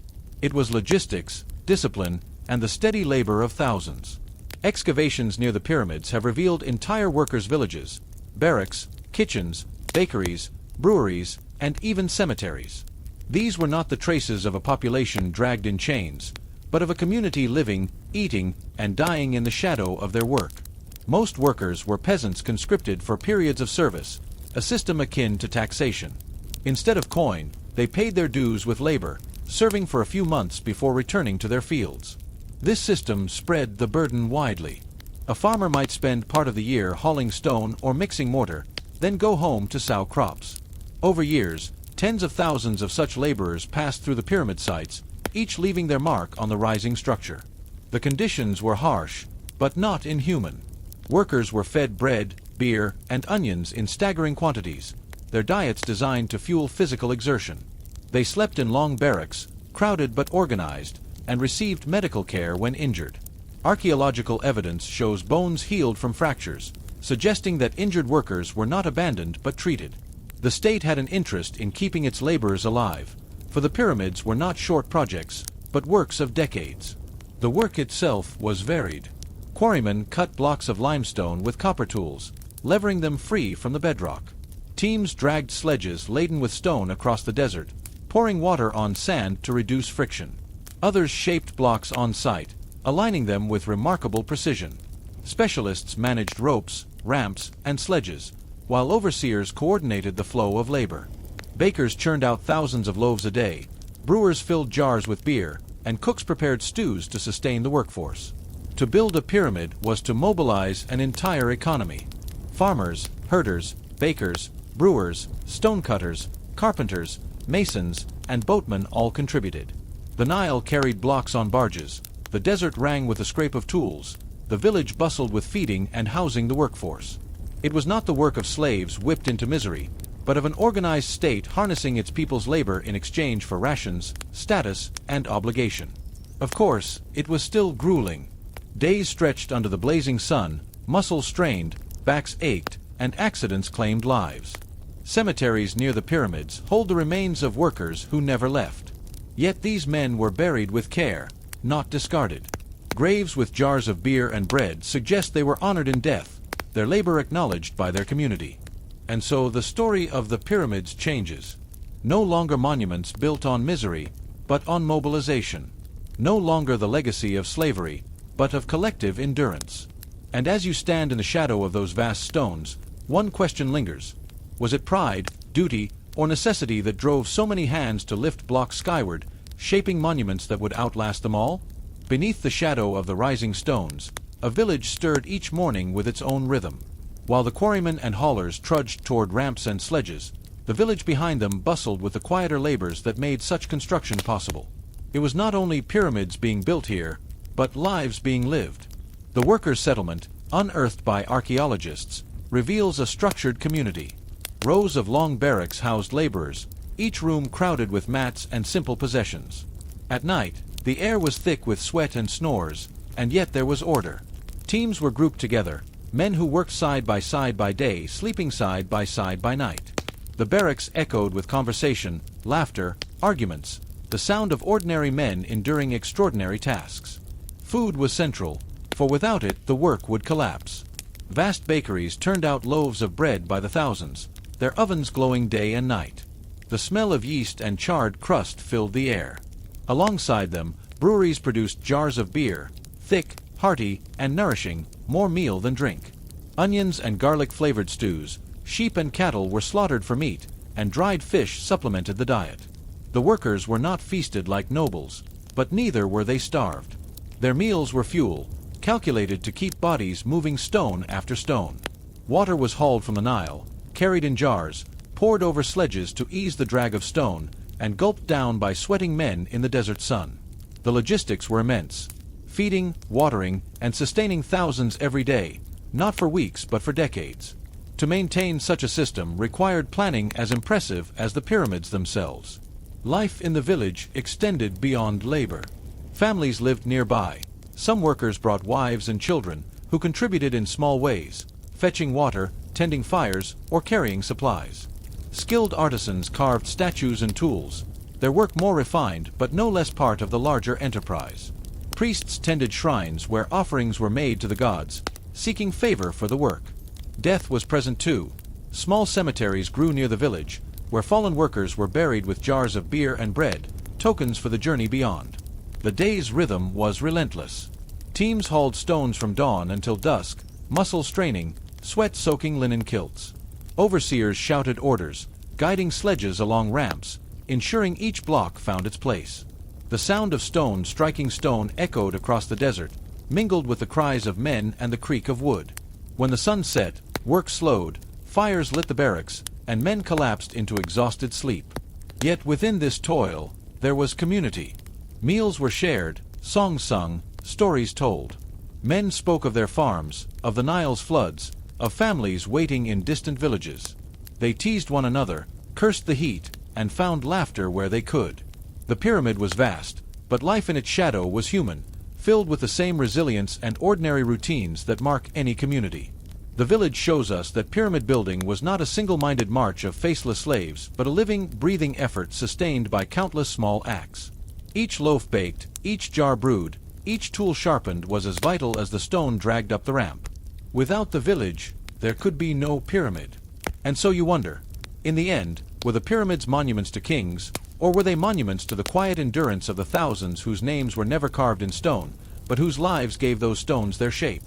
It was logistics, discipline, and the steady labor of thousands. Excavations near the pyramids have revealed entire workers' villages, barracks, kitchens, bakeries, breweries, and even cemeteries. These were not the traces of a population dragged in chains, but of a community living, eating, and dying in the shadow of their work. Most workers were peasants conscripted for periods of service, a system akin to taxation. Instead of coin, they paid their dues with labor, serving for a few months before returning to their fields. This system spread the burden widely. A farmer might spend part of the year hauling stone or mixing mortar, then go home to sow crops. Over years, tens of thousands of such laborers passed through the pyramid sites, each leaving their mark on the rising structure. The conditions were harsh, but not inhuman. Workers were fed bread, beer, and onions in staggering quantities, their diets designed to fuel physical exertion. They slept in long barracks, crowded but organized, and received medical care when injured. Archaeological evidence shows bones healed from fractures, suggesting that injured workers were not abandoned but treated. The state had an interest in keeping its laborers alive, for the pyramids were not short projects, but works of decades. The work itself was varied. Quarrymen cut blocks of limestone with copper tools, levering them free from the bedrock. Teams dragged sledges laden with stone across the desert, pouring water on sand to reduce friction. Others shaped blocks on site, aligning them with remarkable precision. Specialists managed ropes, ramps, and sledges, while overseers coordinated the flow of labor. Bakers churned out thousands of loaves a day, brewers filled jars with beer, and cooks prepared stews to sustain the workforce. To build a pyramid was to mobilize an entire economy. Farmers, herders, bakers, brewers, stonecutters, carpenters, masons, and boatmen all contributed. The Nile carried blocks on barges, the desert rang with the scrape of tools, the village bustled with feeding and housing the workforce. It was not the work of slaves whipped into misery, but of an organized state harnessing its people's labor in exchange for rations, status, and obligation. Of course, it was still grueling. Days stretched under the blazing sun, muscles strained, backs ached, and accidents claimed lives. Cemeteries near the pyramids hold the remains of workers who never left. Yet these men were buried with care, not discarded. Graves with jars of beer and bread suggest they were honored in death, their labor acknowledged by their community. And so the story of the pyramids changes. No longer monuments built on misery, but on mobilization. No longer the legacy of slavery, but of collective endurance. And as you stand in the shadow of those vast stones, one question lingers. Was it pride, duty, or necessity that drove so many hands to lift blocks skyward, shaping monuments that would outlast them all? Beneath the shadow of the rising stones, a village stirred each morning with its own rhythm. While the quarrymen and haulers trudged toward ramps and sledges, the village behind them bustled with the quieter labors that made such construction possible. It was not only pyramids being built here, but lives being lived. The workers' settlement, unearthed by archaeologists, reveals a structured community. Rows of long barracks housed laborers, each room crowded with mats and simple possessions. At night, the air was thick with sweat and snores, and yet there was order. Teams were grouped together, men who worked side by day, sleeping side by night. The barracks echoed with conversation, laughter, arguments, the sound of ordinary men enduring extraordinary tasks. Food was central, for without it the work would collapse. Vast bakeries turned out loaves of bread by the thousands, their ovens glowing day and night. The smell of yeast and charred crust filled the air. Alongside them, breweries produced jars of beer, thick, hearty, and nourishing, more meal than drink. Onions and garlic-flavored stews, sheep and cattle were slaughtered for meat, and dried fish supplemented the diet. The workers were not feasted like nobles, but neither were they starved. Their meals were fuel, calculated to keep bodies moving stone after stone. Water was hauled from the Nile, carried in jars, poured over sledges to ease the drag of stone, and gulped down by sweating men in the desert sun. The logistics were immense, feeding, watering, and sustaining thousands every day, not for weeks but for decades. To maintain such a system required planning as impressive as the pyramids themselves. Life in the village extended beyond labor. Families lived nearby. Some workers brought wives and children, who contributed in small ways, fetching water, tending fires, or carrying supplies. Skilled artisans carved statues and tools, their work more refined but no less part of the larger enterprise. Priests tended shrines where offerings were made to the gods, seeking favor for the work. Death was present too. Small cemeteries grew near the village, where fallen workers were buried with jars of beer and bread, tokens for the journey beyond. The day's rhythm was relentless. Teams hauled stones from dawn until dusk, muscle straining, sweat soaking linen kilts. Overseers shouted orders, guiding sledges along ramps, ensuring each block found its place. The sound of stone striking stone echoed across the desert, mingled with the cries of men and the creak of wood. When the sun set, work slowed, fires lit the barracks, and men collapsed into exhausted sleep. Yet within this toil, there was community. Meals were shared, songs sung, stories told. Men spoke of their farms, of the Nile's floods, of families waiting in distant villages. They teased one another, cursed the heat, and found laughter where they could. The pyramid was vast, but life in its shadow was human, filled with the same resilience and ordinary routines that mark any community. The village shows us that pyramid building was not a single-minded march of faceless slaves, but a living, breathing effort sustained by countless small acts. Each loaf baked, each jar brewed, each tool sharpened was as vital as the stone dragged up the ramp. Without the village, there could be no pyramid. And so you wonder, in the end, were the pyramids monuments to kings, or were they monuments to the quiet endurance of the thousands whose names were never carved in stone, but whose lives gave those stones their shape?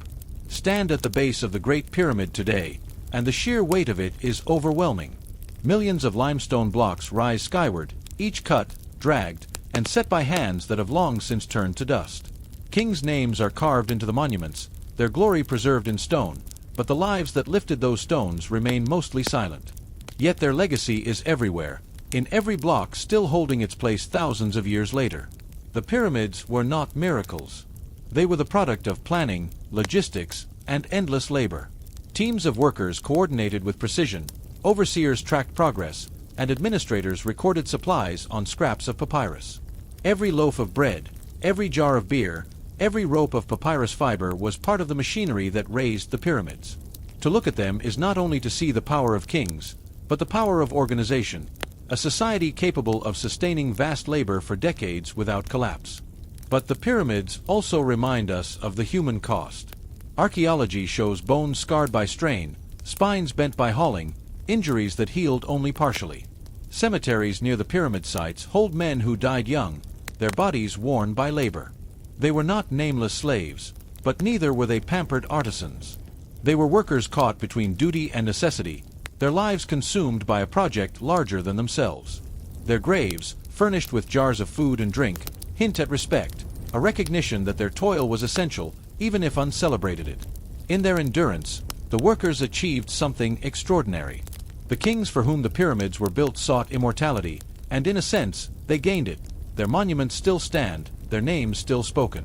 Stand at the base of the Great Pyramid today, and the sheer weight of it is overwhelming. Millions of limestone blocks rise skyward, each cut, dragged, and set by hands that have long since turned to dust. Kings' names are carved into the monuments, their glory preserved in stone, but the lives that lifted those stones remain mostly silent. Yet their legacy is everywhere, in every block still holding its place thousands of years later. The pyramids were not miracles. They were the product of planning, logistics, and endless labor. Teams of workers coordinated with precision, overseers tracked progress, and administrators recorded supplies on scraps of papyrus. Every loaf of bread, every jar of beer, every rope of papyrus fiber was part of the machinery that raised the pyramids. To look at them is not only to see the power of kings, but the power of organization, a society capable of sustaining vast labor for decades without collapse. But the pyramids also remind us of the human cost. Archaeology shows bones scarred by strain, spines bent by hauling, injuries that healed only partially. Cemeteries near the pyramid sites hold men who died young, their bodies worn by labor. They were not nameless slaves, but neither were they pampered artisans. They were workers caught between duty and necessity, their lives consumed by a project larger than themselves. Their graves, furnished with jars of food and drink, hint at respect, a recognition that their toil was essential, even if uncelebrated it. In their endurance, the workers achieved something extraordinary. The kings for whom the pyramids were built sought immortality, and in a sense, they gained it. Their monuments still stand, their names still spoken.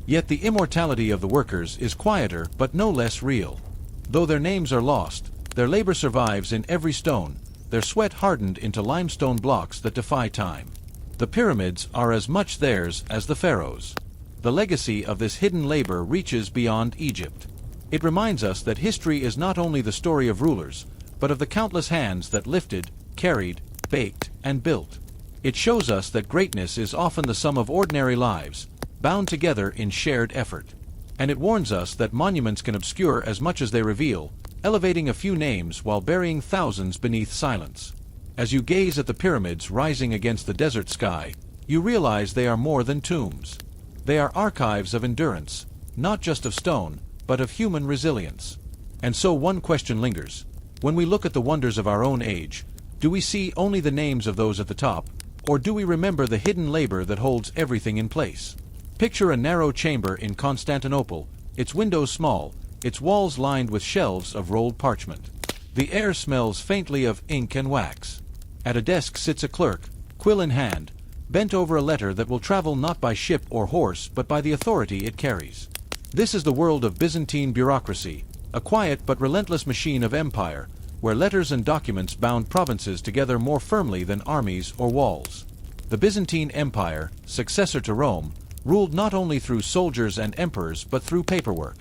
Yet the immortality of the workers is quieter but no less real. Though their names are lost, their labor survives in every stone, their sweat hardened into limestone blocks that defy time. The pyramids are as much theirs as the pharaohs. The legacy of this hidden labor reaches beyond Egypt. It reminds us that history is not only the story of rulers, but of the countless hands that lifted, carried, baked, and built. It shows us that greatness is often the sum of ordinary lives, bound together in shared effort. And it warns us that monuments can obscure as much as they reveal, elevating a few names while burying thousands beneath silence. As you gaze at the pyramids rising against the desert sky, you realize they are more than tombs. They are archives of endurance, not just of stone, but of human resilience. And so one question lingers. When we look at the wonders of our own age, do we see only the names of those at the top, or do we remember the hidden labor that holds everything in place? Picture a narrow chamber in Constantinople, its windows small, its walls lined with shelves of rolled parchment. The air smells faintly of ink and wax. At a desk sits a clerk, quill in hand, bent over a letter that will travel not by ship or horse but by the authority it carries. This is the world of Byzantine bureaucracy, a quiet but relentless machine of empire, where letters and documents bound provinces together more firmly than armies or walls. The Byzantine Empire, successor to Rome, ruled not only through soldiers and emperors but through paperwork.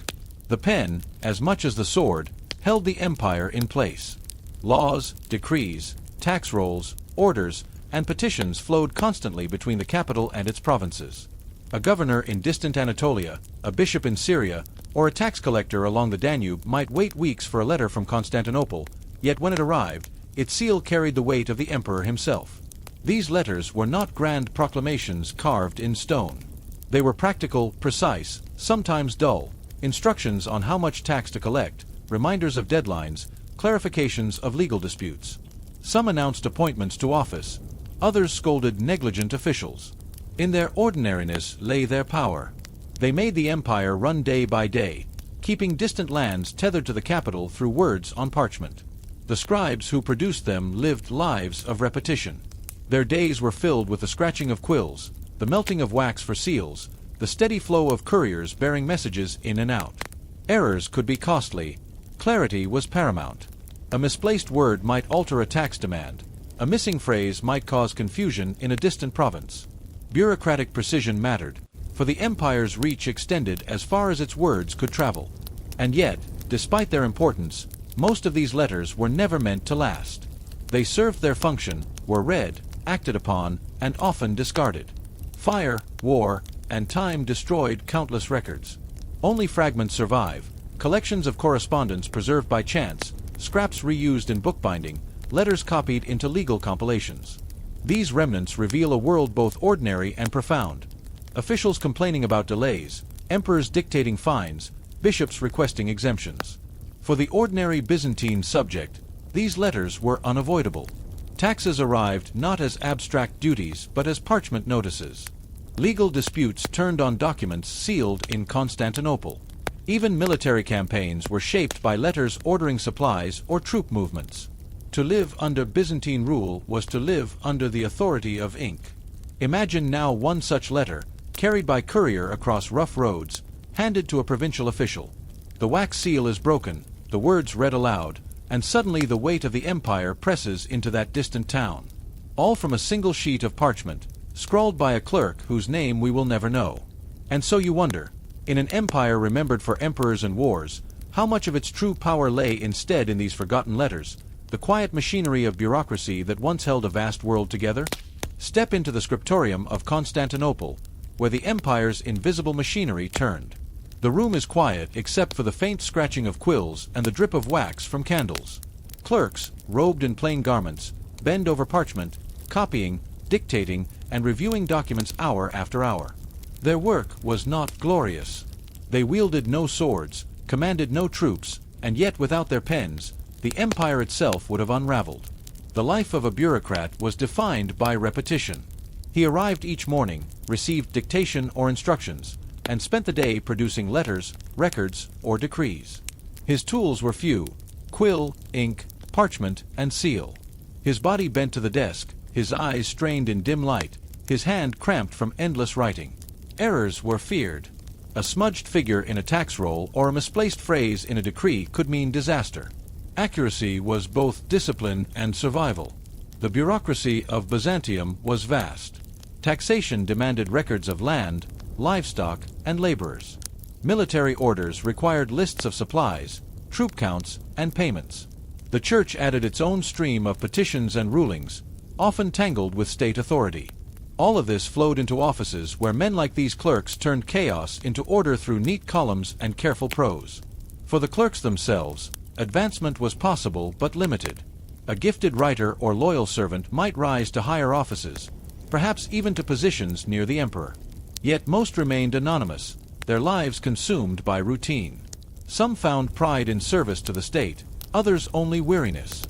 The pen, as much as the sword, held the empire in place. Laws, decrees, tax rolls, orders, and petitions flowed constantly between the capital and its provinces. A governor in distant Anatolia, a bishop in Syria, or a tax collector along the Danube might wait weeks for a letter from Constantinople, yet when it arrived, its seal carried the weight of the emperor himself. These letters were not grand proclamations carved in stone. They were practical, precise, sometimes dull, instructions on how much tax to collect, reminders of deadlines, clarifications of legal disputes. Some announced appointments to office, others scolded negligent officials. In their ordinariness lay their power. They made the empire run day by day, keeping distant lands tethered to the capital through words on parchment. The scribes who produced them lived lives of repetition. Their days were filled with the scratching of quills, the melting of wax for seals, the steady flow of couriers bearing messages in and out. Errors could be costly. Clarity was paramount. A misplaced word might alter a tax demand. A missing phrase might cause confusion in a distant province. Bureaucratic precision mattered, for the empire's reach extended as far as its words could travel. And yet, despite their importance, most of these letters were never meant to last. They served their function, were read, acted upon, and often discarded. Fire, war, and time destroyed countless records. Only fragments survive, collections of correspondence preserved by chance, scraps reused in bookbinding, letters copied into legal compilations. These remnants reveal a world both ordinary and profound. Officials complaining about delays, emperors dictating fines, bishops requesting exemptions. For the ordinary Byzantine subject, these letters were unavoidable. Taxes arrived not as abstract duties but as parchment notices. Legal disputes turned on documents sealed in Constantinople. Even military campaigns were shaped by letters ordering supplies or troop movements. To live under Byzantine rule was to live under the authority of ink. Imagine now one such letter, carried by courier across rough roads, handed to a provincial official. The wax seal is broken, the words read aloud, and suddenly the weight of the empire presses into that distant town. All from a single sheet of parchment, scrawled by a clerk whose name we will never know. And so you wonder, in an empire remembered for emperors and wars, how much of its true power lay instead in these forgotten letters, the quiet machinery of bureaucracy that once held a vast world together? Step into the scriptorium of Constantinople, where the empire's invisible machinery turned. The room is quiet except for the faint scratching of quills and the drip of wax from candles. Clerks, robed in plain garments, bend over parchment, copying, dictating, and reviewing documents hour after hour. Their work was not glorious. They wielded no swords, commanded no troops, and yet without their pens, the empire itself would have unraveled. The life of a bureaucrat was defined by repetition. He arrived each morning, received dictation or instructions, and spent the day producing letters, records, or decrees. His tools were few: quill, ink, parchment, and seal. His body bent to the desk, his eyes strained in dim light, his hand cramped from endless writing. Errors were feared. A smudged figure in a tax roll or a misplaced phrase in a decree could mean disaster. Accuracy was both discipline and survival. The bureaucracy of Byzantium was vast. Taxation demanded records of land, livestock, and laborers. Military orders required lists of supplies, troop counts, and payments. The church added its own stream of petitions and rulings, often tangled with state authority. All of this flowed into offices where men like these clerks turned chaos into order through neat columns and careful prose. For the clerks themselves, advancement was possible but limited. A gifted writer or loyal servant might rise to higher offices, perhaps even to positions near the emperor. Yet most remained anonymous, their lives consumed by routine. Some found pride in service to the state, others only weariness.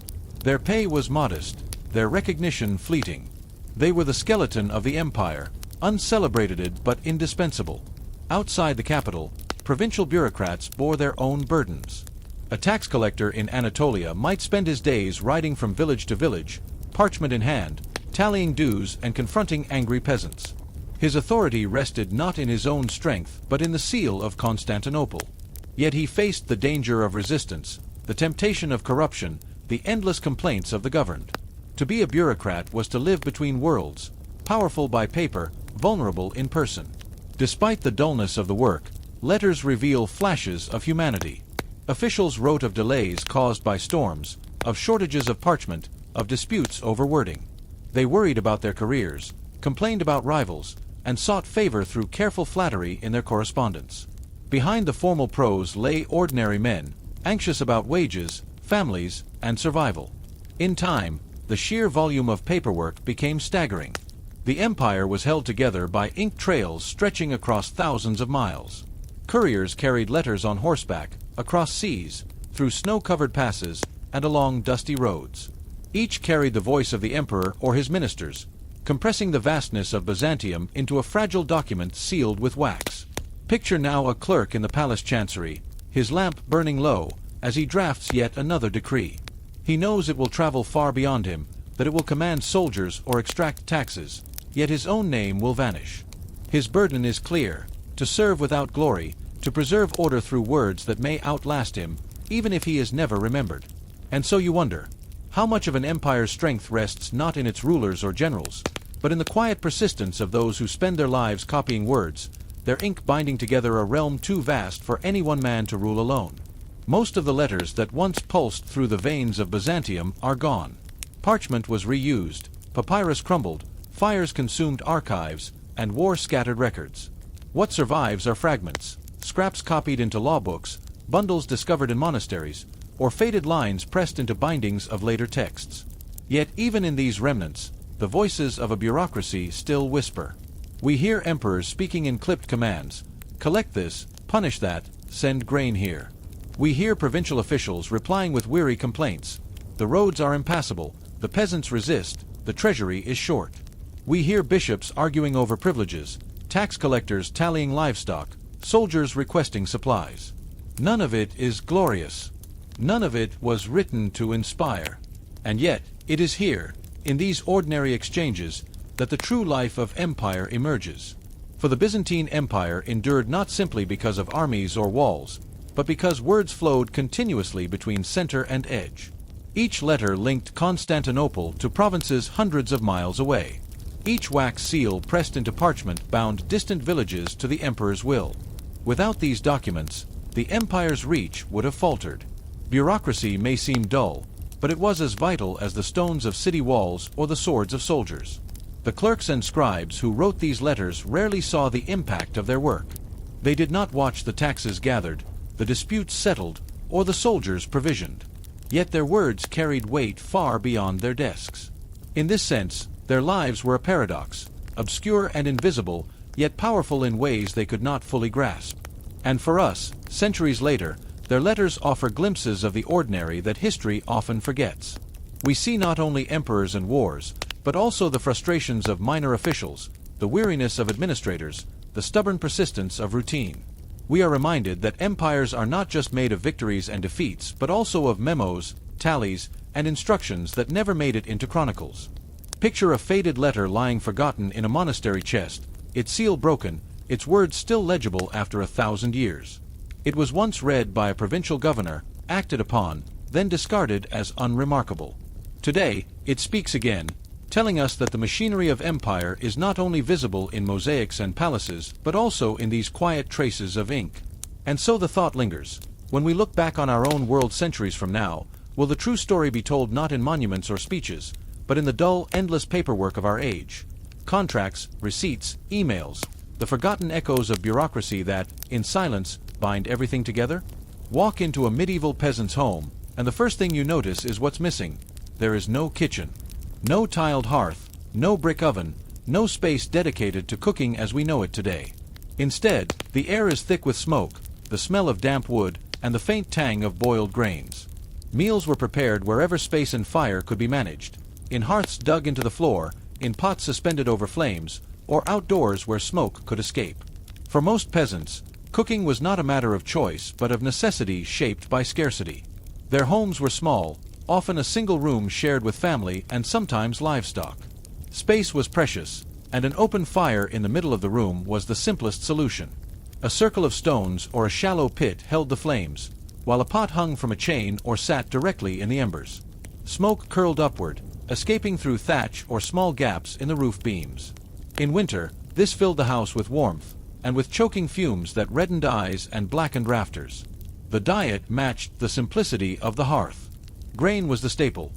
Their pay was modest, their recognition fleeting. They were the skeleton of the empire, uncelebrated but indispensable. Outside the capital, provincial bureaucrats bore their own burdens. A tax collector in Anatolia might spend his days riding from village to village, parchment in hand, tallying dues and confronting angry peasants. His authority rested not in his own strength but in the seal of Constantinople. Yet he faced the danger of resistance, the temptation of corruption, the endless complaints of the governed. To be a bureaucrat was to live between worlds, powerful by paper, vulnerable in person. Despite the dullness of the work, letters reveal flashes of humanity. Officials wrote of delays caused by storms, of shortages of parchment, of disputes over wording. They worried about their careers, complained about rivals, and sought favor through careful flattery in their correspondence. Behind the formal prose lay ordinary men, anxious about wages, families, and survival. In time, the sheer volume of paperwork became staggering. The empire was held together by ink trails stretching across thousands of miles. Couriers carried letters on horseback, across seas, through snow-covered passes, and along dusty roads. Each carried the voice of the emperor or his ministers, compressing the vastness of Byzantium into a fragile document sealed with wax. Picture now a clerk in the palace chancery, his lamp burning low, as he drafts yet another decree. He knows it will travel far beyond him, that it will command soldiers or extract taxes, yet his own name will vanish. His burden is clear: to serve without glory, to preserve order through words that may outlast him, even if he is never remembered. And so you wonder, how much of an empire's strength rests not in its rulers or generals, but in the quiet persistence of those who spend their lives copying words, their ink binding together a realm too vast for any one man to rule alone. Most of the letters that once pulsed through the veins of Byzantium are gone. Parchment was reused, papyrus crumbled, fires consumed archives, and war scattered records. What survives are fragments, scraps copied into law books, bundles discovered in monasteries, or faded lines pressed into bindings of later texts. Yet even in these remnants, the voices of a bureaucracy still whisper. We hear emperors speaking in clipped commands: collect this, punish that, send grain here. We hear provincial officials replying with weary complaints: the roads are impassable, the peasants resist, the treasury is short. We hear bishops arguing over privileges, tax collectors tallying livestock, soldiers requesting supplies. None of it is glorious. None of it was written to inspire. And yet, it is here, in these ordinary exchanges, that the true life of empire emerges. For the Byzantine Empire endured not simply because of armies or walls, but because words flowed continuously between center and edge. Each letter linked Constantinople to provinces hundreds of miles away. Each wax seal pressed into parchment bound distant villages to the emperor's will. Without these documents, the empire's reach would have faltered. Bureaucracy may seem dull, but it was as vital as the stones of city walls or the swords of soldiers. The clerks and scribes who wrote these letters rarely saw the impact of their work. They did not watch the taxes gathered, the disputes settled, or the soldiers provisioned. Yet their words carried weight far beyond their desks. In this sense, their lives were a paradox, obscure and invisible, yet powerful in ways they could not fully grasp. And for us, centuries later, their letters offer glimpses of the ordinary that history often forgets. We see not only emperors and wars, but also the frustrations of minor officials, the weariness of administrators, the stubborn persistence of routine. We are reminded that empires are not just made of victories and defeats, but also of memos, tallies, and instructions that never made it into chronicles. Picture a faded letter lying forgotten in a monastery chest, its seal broken, its words still legible after 1,000 years. It was once read by a provincial governor, acted upon, then discarded as unremarkable. Today, it speaks again, telling us that the machinery of empire is not only visible in mosaics and palaces, but also in these quiet traces of ink. And so the thought lingers. When we look back on our own world centuries from now, will the true story be told not in monuments or speeches, but in the dull, endless paperwork of our age? Contracts, receipts, emails, the forgotten echoes of bureaucracy that, in silence, bind everything together? Walk into a medieval peasant's home, and the first thing you notice is what's missing. There is no kitchen. No tiled hearth, no brick oven, no space dedicated to cooking as we know it today. Instead, the air is thick with smoke, the smell of damp wood, and the faint tang of boiled grains. Meals were prepared wherever space and fire could be managed, in hearths dug into the floor, in pots suspended over flames, or outdoors where smoke could escape. For most peasants, cooking was not a matter of choice but of necessity shaped by scarcity. Their homes were small, often a single room shared with family and sometimes livestock. Space was precious, and an open fire in the middle of the room was the simplest solution. A circle of stones or a shallow pit held the flames, while a pot hung from a chain or sat directly in the embers. Smoke curled upward, escaping through thatch or small gaps in the roof beams. In winter, this filled the house with warmth, and with choking fumes that reddened eyes and blackened rafters. The diet matched the simplicity of the hearth. Grain was the staple.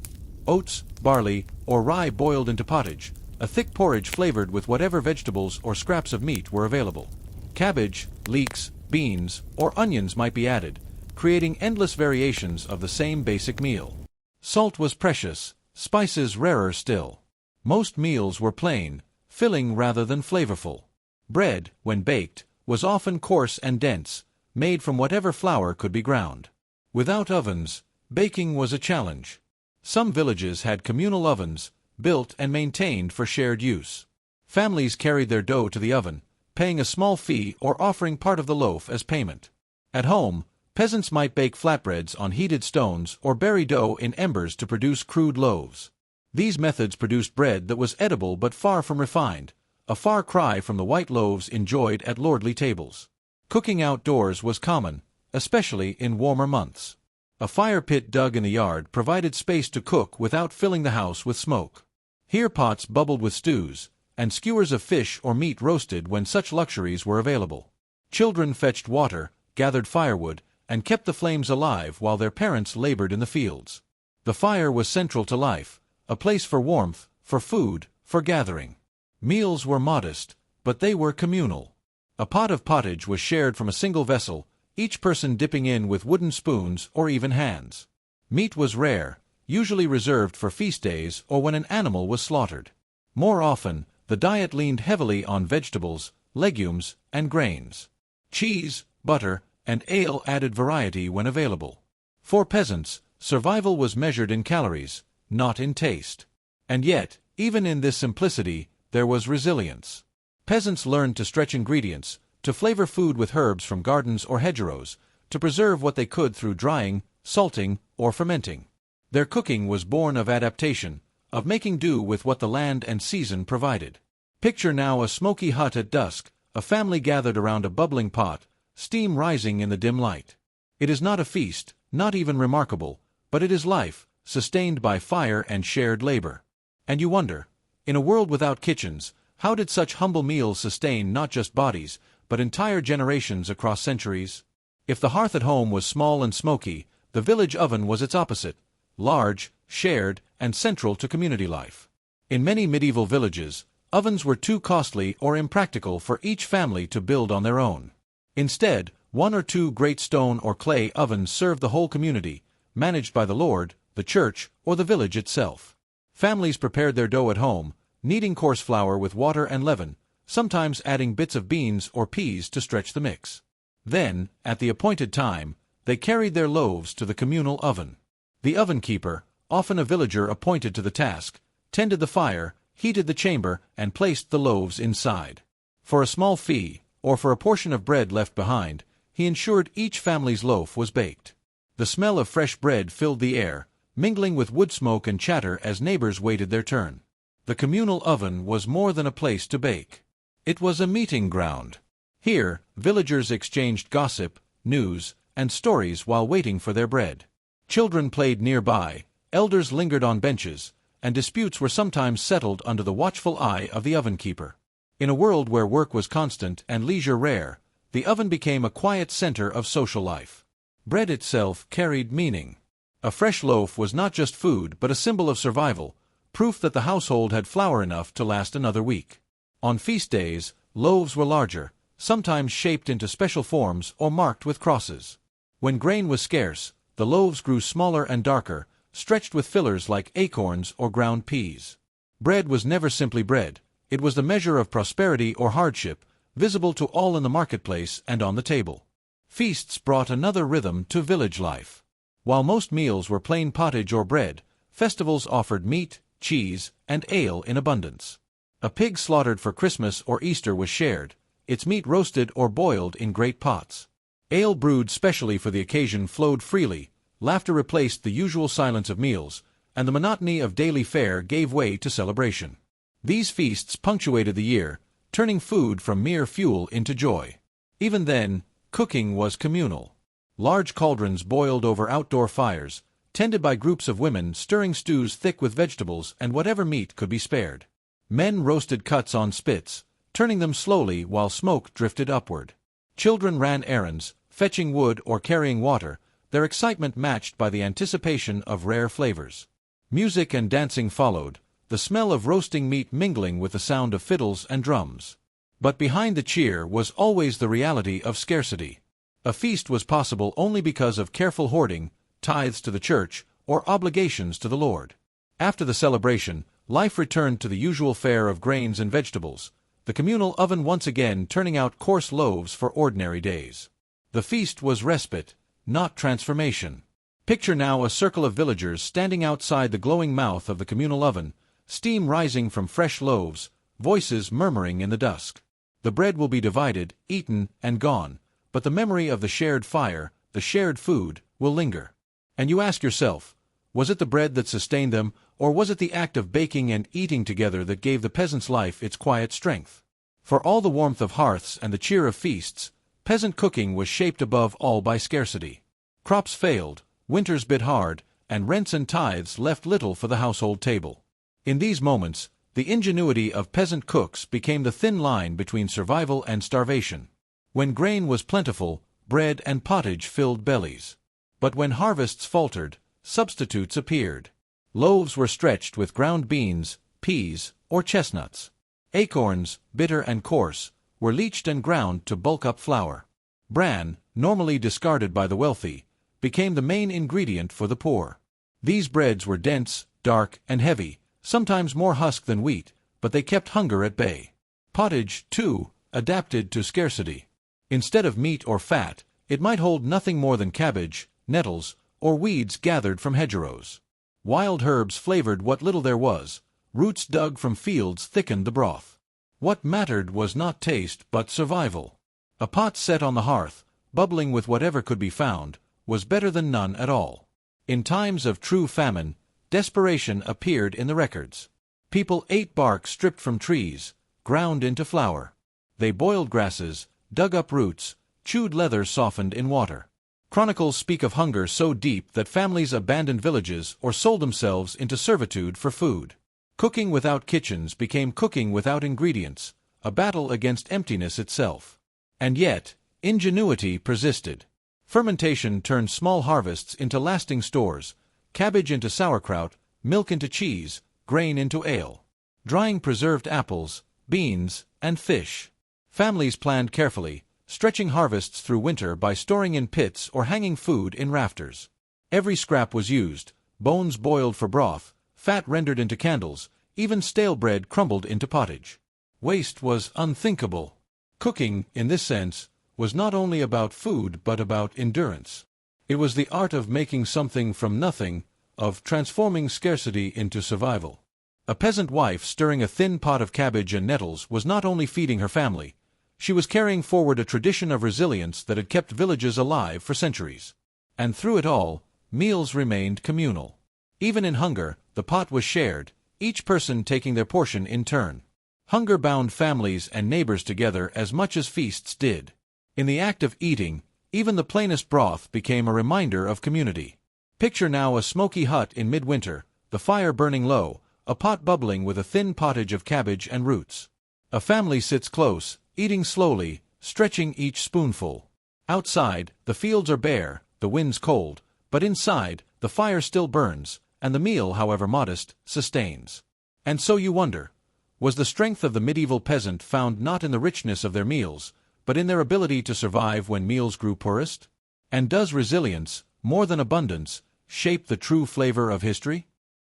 Oats, barley, or rye boiled into pottage, a thick porridge flavored with whatever vegetables or scraps of meat were available. Cabbage, leeks, beans, or onions might be added, creating endless variations of the same basic meal. Salt was precious, spices rarer still. Most meals were plain, filling rather than flavorful. Bread, when baked, was often coarse and dense, made from whatever flour could be ground. Without ovens, baking was a challenge. Some villages had communal ovens, built and maintained for shared use. Families carried their dough to the oven, paying a small fee or offering part of the loaf as payment. At home, peasants might bake flatbreads on heated stones or bury dough in embers to produce crude loaves. These methods produced bread that was edible but far from refined, a far cry from the white loaves enjoyed at lordly tables. Cooking outdoors was common, especially in warmer months. A fire pit dug in the yard provided space to cook without filling the house with smoke. Here pots bubbled with stews, and skewers of fish or meat roasted when such luxuries were available. Children fetched water, gathered firewood, and kept the flames alive while their parents labored in the fields. The fire was central to life, a place for warmth, for food, for gathering. Meals were modest, but they were communal. A pot of pottage was shared from a single vessel, each person dipping in with wooden spoons or even hands. Meat was rare, usually reserved for feast days or when an animal was slaughtered. More often, the diet leaned heavily on vegetables, legumes, and grains. Cheese, butter, and ale added variety when available. For peasants, survival was measured in calories, not in taste. And yet, even in this simplicity, there was resilience. Peasants learned to stretch ingredients, to flavor food with herbs from gardens or hedgerows, to preserve what they could through drying, salting, or fermenting. Their cooking was born of adaptation, of making do with what the land and season provided. Picture now a smoky hut at dusk, a family gathered around a bubbling pot, steam rising in the dim light. It is not a feast, not even remarkable, but it is life, sustained by fire and shared labor. And you wonder, in a world without kitchens, how did such humble meals sustain not just bodies, but entire generations across centuries? If the hearth at home was small and smoky, the village oven was its opposite, large, shared, and central to community life. In many medieval villages, ovens were too costly or impractical for each family to build on their own. Instead, one or two great stone or clay ovens served the whole community, managed by the lord, the church, or the village itself. Families prepared their dough at home, kneading coarse flour with water and leaven, sometimes adding bits of beans or peas to stretch the mix. Then, at the appointed time, they carried their loaves to the communal oven. The oven keeper, often a villager appointed to the task, tended the fire, heated the chamber, and placed the loaves inside. For a small fee, or for a portion of bread left behind, he ensured each family's loaf was baked. The smell of fresh bread filled the air, mingling with wood smoke and chatter as neighbors waited their turn. The communal oven was more than a place to bake. It was a meeting ground. Here, villagers exchanged gossip, news, and stories while waiting for their bread. Children played nearby, elders lingered on benches, and disputes were sometimes settled under the watchful eye of the oven keeper. In a world where work was constant and leisure rare, the oven became a quiet center of social life. Bread itself carried meaning. A fresh loaf was not just food but a symbol of survival, proof that the household had flour enough to last another week. On feast days, loaves were larger, sometimes shaped into special forms or marked with crosses. When grain was scarce, the loaves grew smaller and darker, stretched with fillers like acorns or ground peas. Bread was never simply bread. It was the measure of prosperity or hardship, visible to all in the marketplace and on the table. Feasts brought another rhythm to village life. While most meals were plain pottage or bread, festivals offered meat, cheese, and ale in abundance. A pig slaughtered for Christmas or Easter was shared, its meat roasted or boiled in great pots. Ale brewed specially for the occasion flowed freely, laughter replaced the usual silence of meals, and the monotony of daily fare gave way to celebration. These feasts punctuated the year, turning food from mere fuel into joy. Even then, cooking was communal. Large cauldrons boiled over outdoor fires, tended by groups of women stirring stews thick with vegetables and whatever meat could be spared. Men roasted cuts on spits, turning them slowly while smoke drifted upward. Children ran errands, fetching wood or carrying water, their excitement matched by the anticipation of rare flavors. Music and dancing followed, the smell of roasting meat mingling with the sound of fiddles and drums. But behind the cheer was always the reality of scarcity. A feast was possible only because of careful hoarding, tithes to the church, or obligations to the Lord. After the celebration, life returned to the usual fare of grains and vegetables, the communal oven once again turning out coarse loaves for ordinary days. The feast was respite, not transformation. Picture now a circle of villagers standing outside the glowing mouth of the communal oven, steam rising from fresh loaves, voices murmuring in the dusk. The bread will be divided, eaten, and gone, but the memory of the shared fire, the shared food, will linger. And you ask yourself, was it the bread that sustained them, or was it the act of baking and eating together that gave the peasant's life its quiet strength? For all the warmth of hearths and the cheer of feasts, peasant cooking was shaped above all by scarcity. Crops failed, winters bit hard, and rents and tithes left little for the household table. In these moments, the ingenuity of peasant cooks became the thin line between survival and starvation. When grain was plentiful, bread and pottage filled bellies. But when harvests faltered, substitutes appeared. Loaves were stretched with ground beans, peas, or chestnuts. Acorns, bitter and coarse, were leached and ground to bulk up flour. Bran, normally discarded by the wealthy, became the main ingredient for the poor. These breads were dense, dark, and heavy, sometimes more husk than wheat, but they kept hunger at bay. Pottage, too, adapted to scarcity. Instead of meat or fat, it might hold nothing more than cabbage, nettles, or weeds gathered from hedgerows. Wild herbs flavored what little there was, roots dug from fields thickened the broth. What mattered was not taste but survival. A pot set on the hearth, bubbling with whatever could be found, was better than none at all. In times of true famine, desperation appeared in the records. People ate bark stripped from trees, ground into flour. They boiled grasses, dug up roots, chewed leather softened in water. Chronicles speak of hunger so deep that families abandoned villages or sold themselves into servitude for food. Cooking without kitchens became cooking without ingredients, a battle against emptiness itself. And yet, ingenuity persisted. Fermentation turned small harvests into lasting stores, cabbage into sauerkraut, milk into cheese, grain into ale. Drying preserved apples, beans, and fish. Families planned carefully, stretching harvests through winter by storing in pits or hanging food in rafters. Every scrap was used, bones boiled for broth, fat rendered into candles, even stale bread crumbled into pottage. Waste was unthinkable. Cooking, in this sense, was not only about food but about endurance. It was the art of making something from nothing, of transforming scarcity into survival. A peasant wife stirring a thin pot of cabbage and nettles was not only feeding her family, she was carrying forward a tradition of resilience that had kept villages alive for centuries. And through it all, meals remained communal. Even in hunger, the pot was shared, each person taking their portion in turn. Hunger bound families and neighbors together as much as feasts did. In the act of eating, even the plainest broth became a reminder of community. Picture now a smoky hut in midwinter, the fire burning low, a pot bubbling with a thin pottage of cabbage and roots. A family sits close, eating slowly, stretching each spoonful. Outside, the fields are bare, the wind's cold, but inside, the fire still burns, and the meal, however modest, sustains. And so you wonder, was the strength of the medieval peasant found not in the richness of their meals, but in their ability to survive when meals grew poorest? And does resilience, more than abundance, shape the true flavor of history?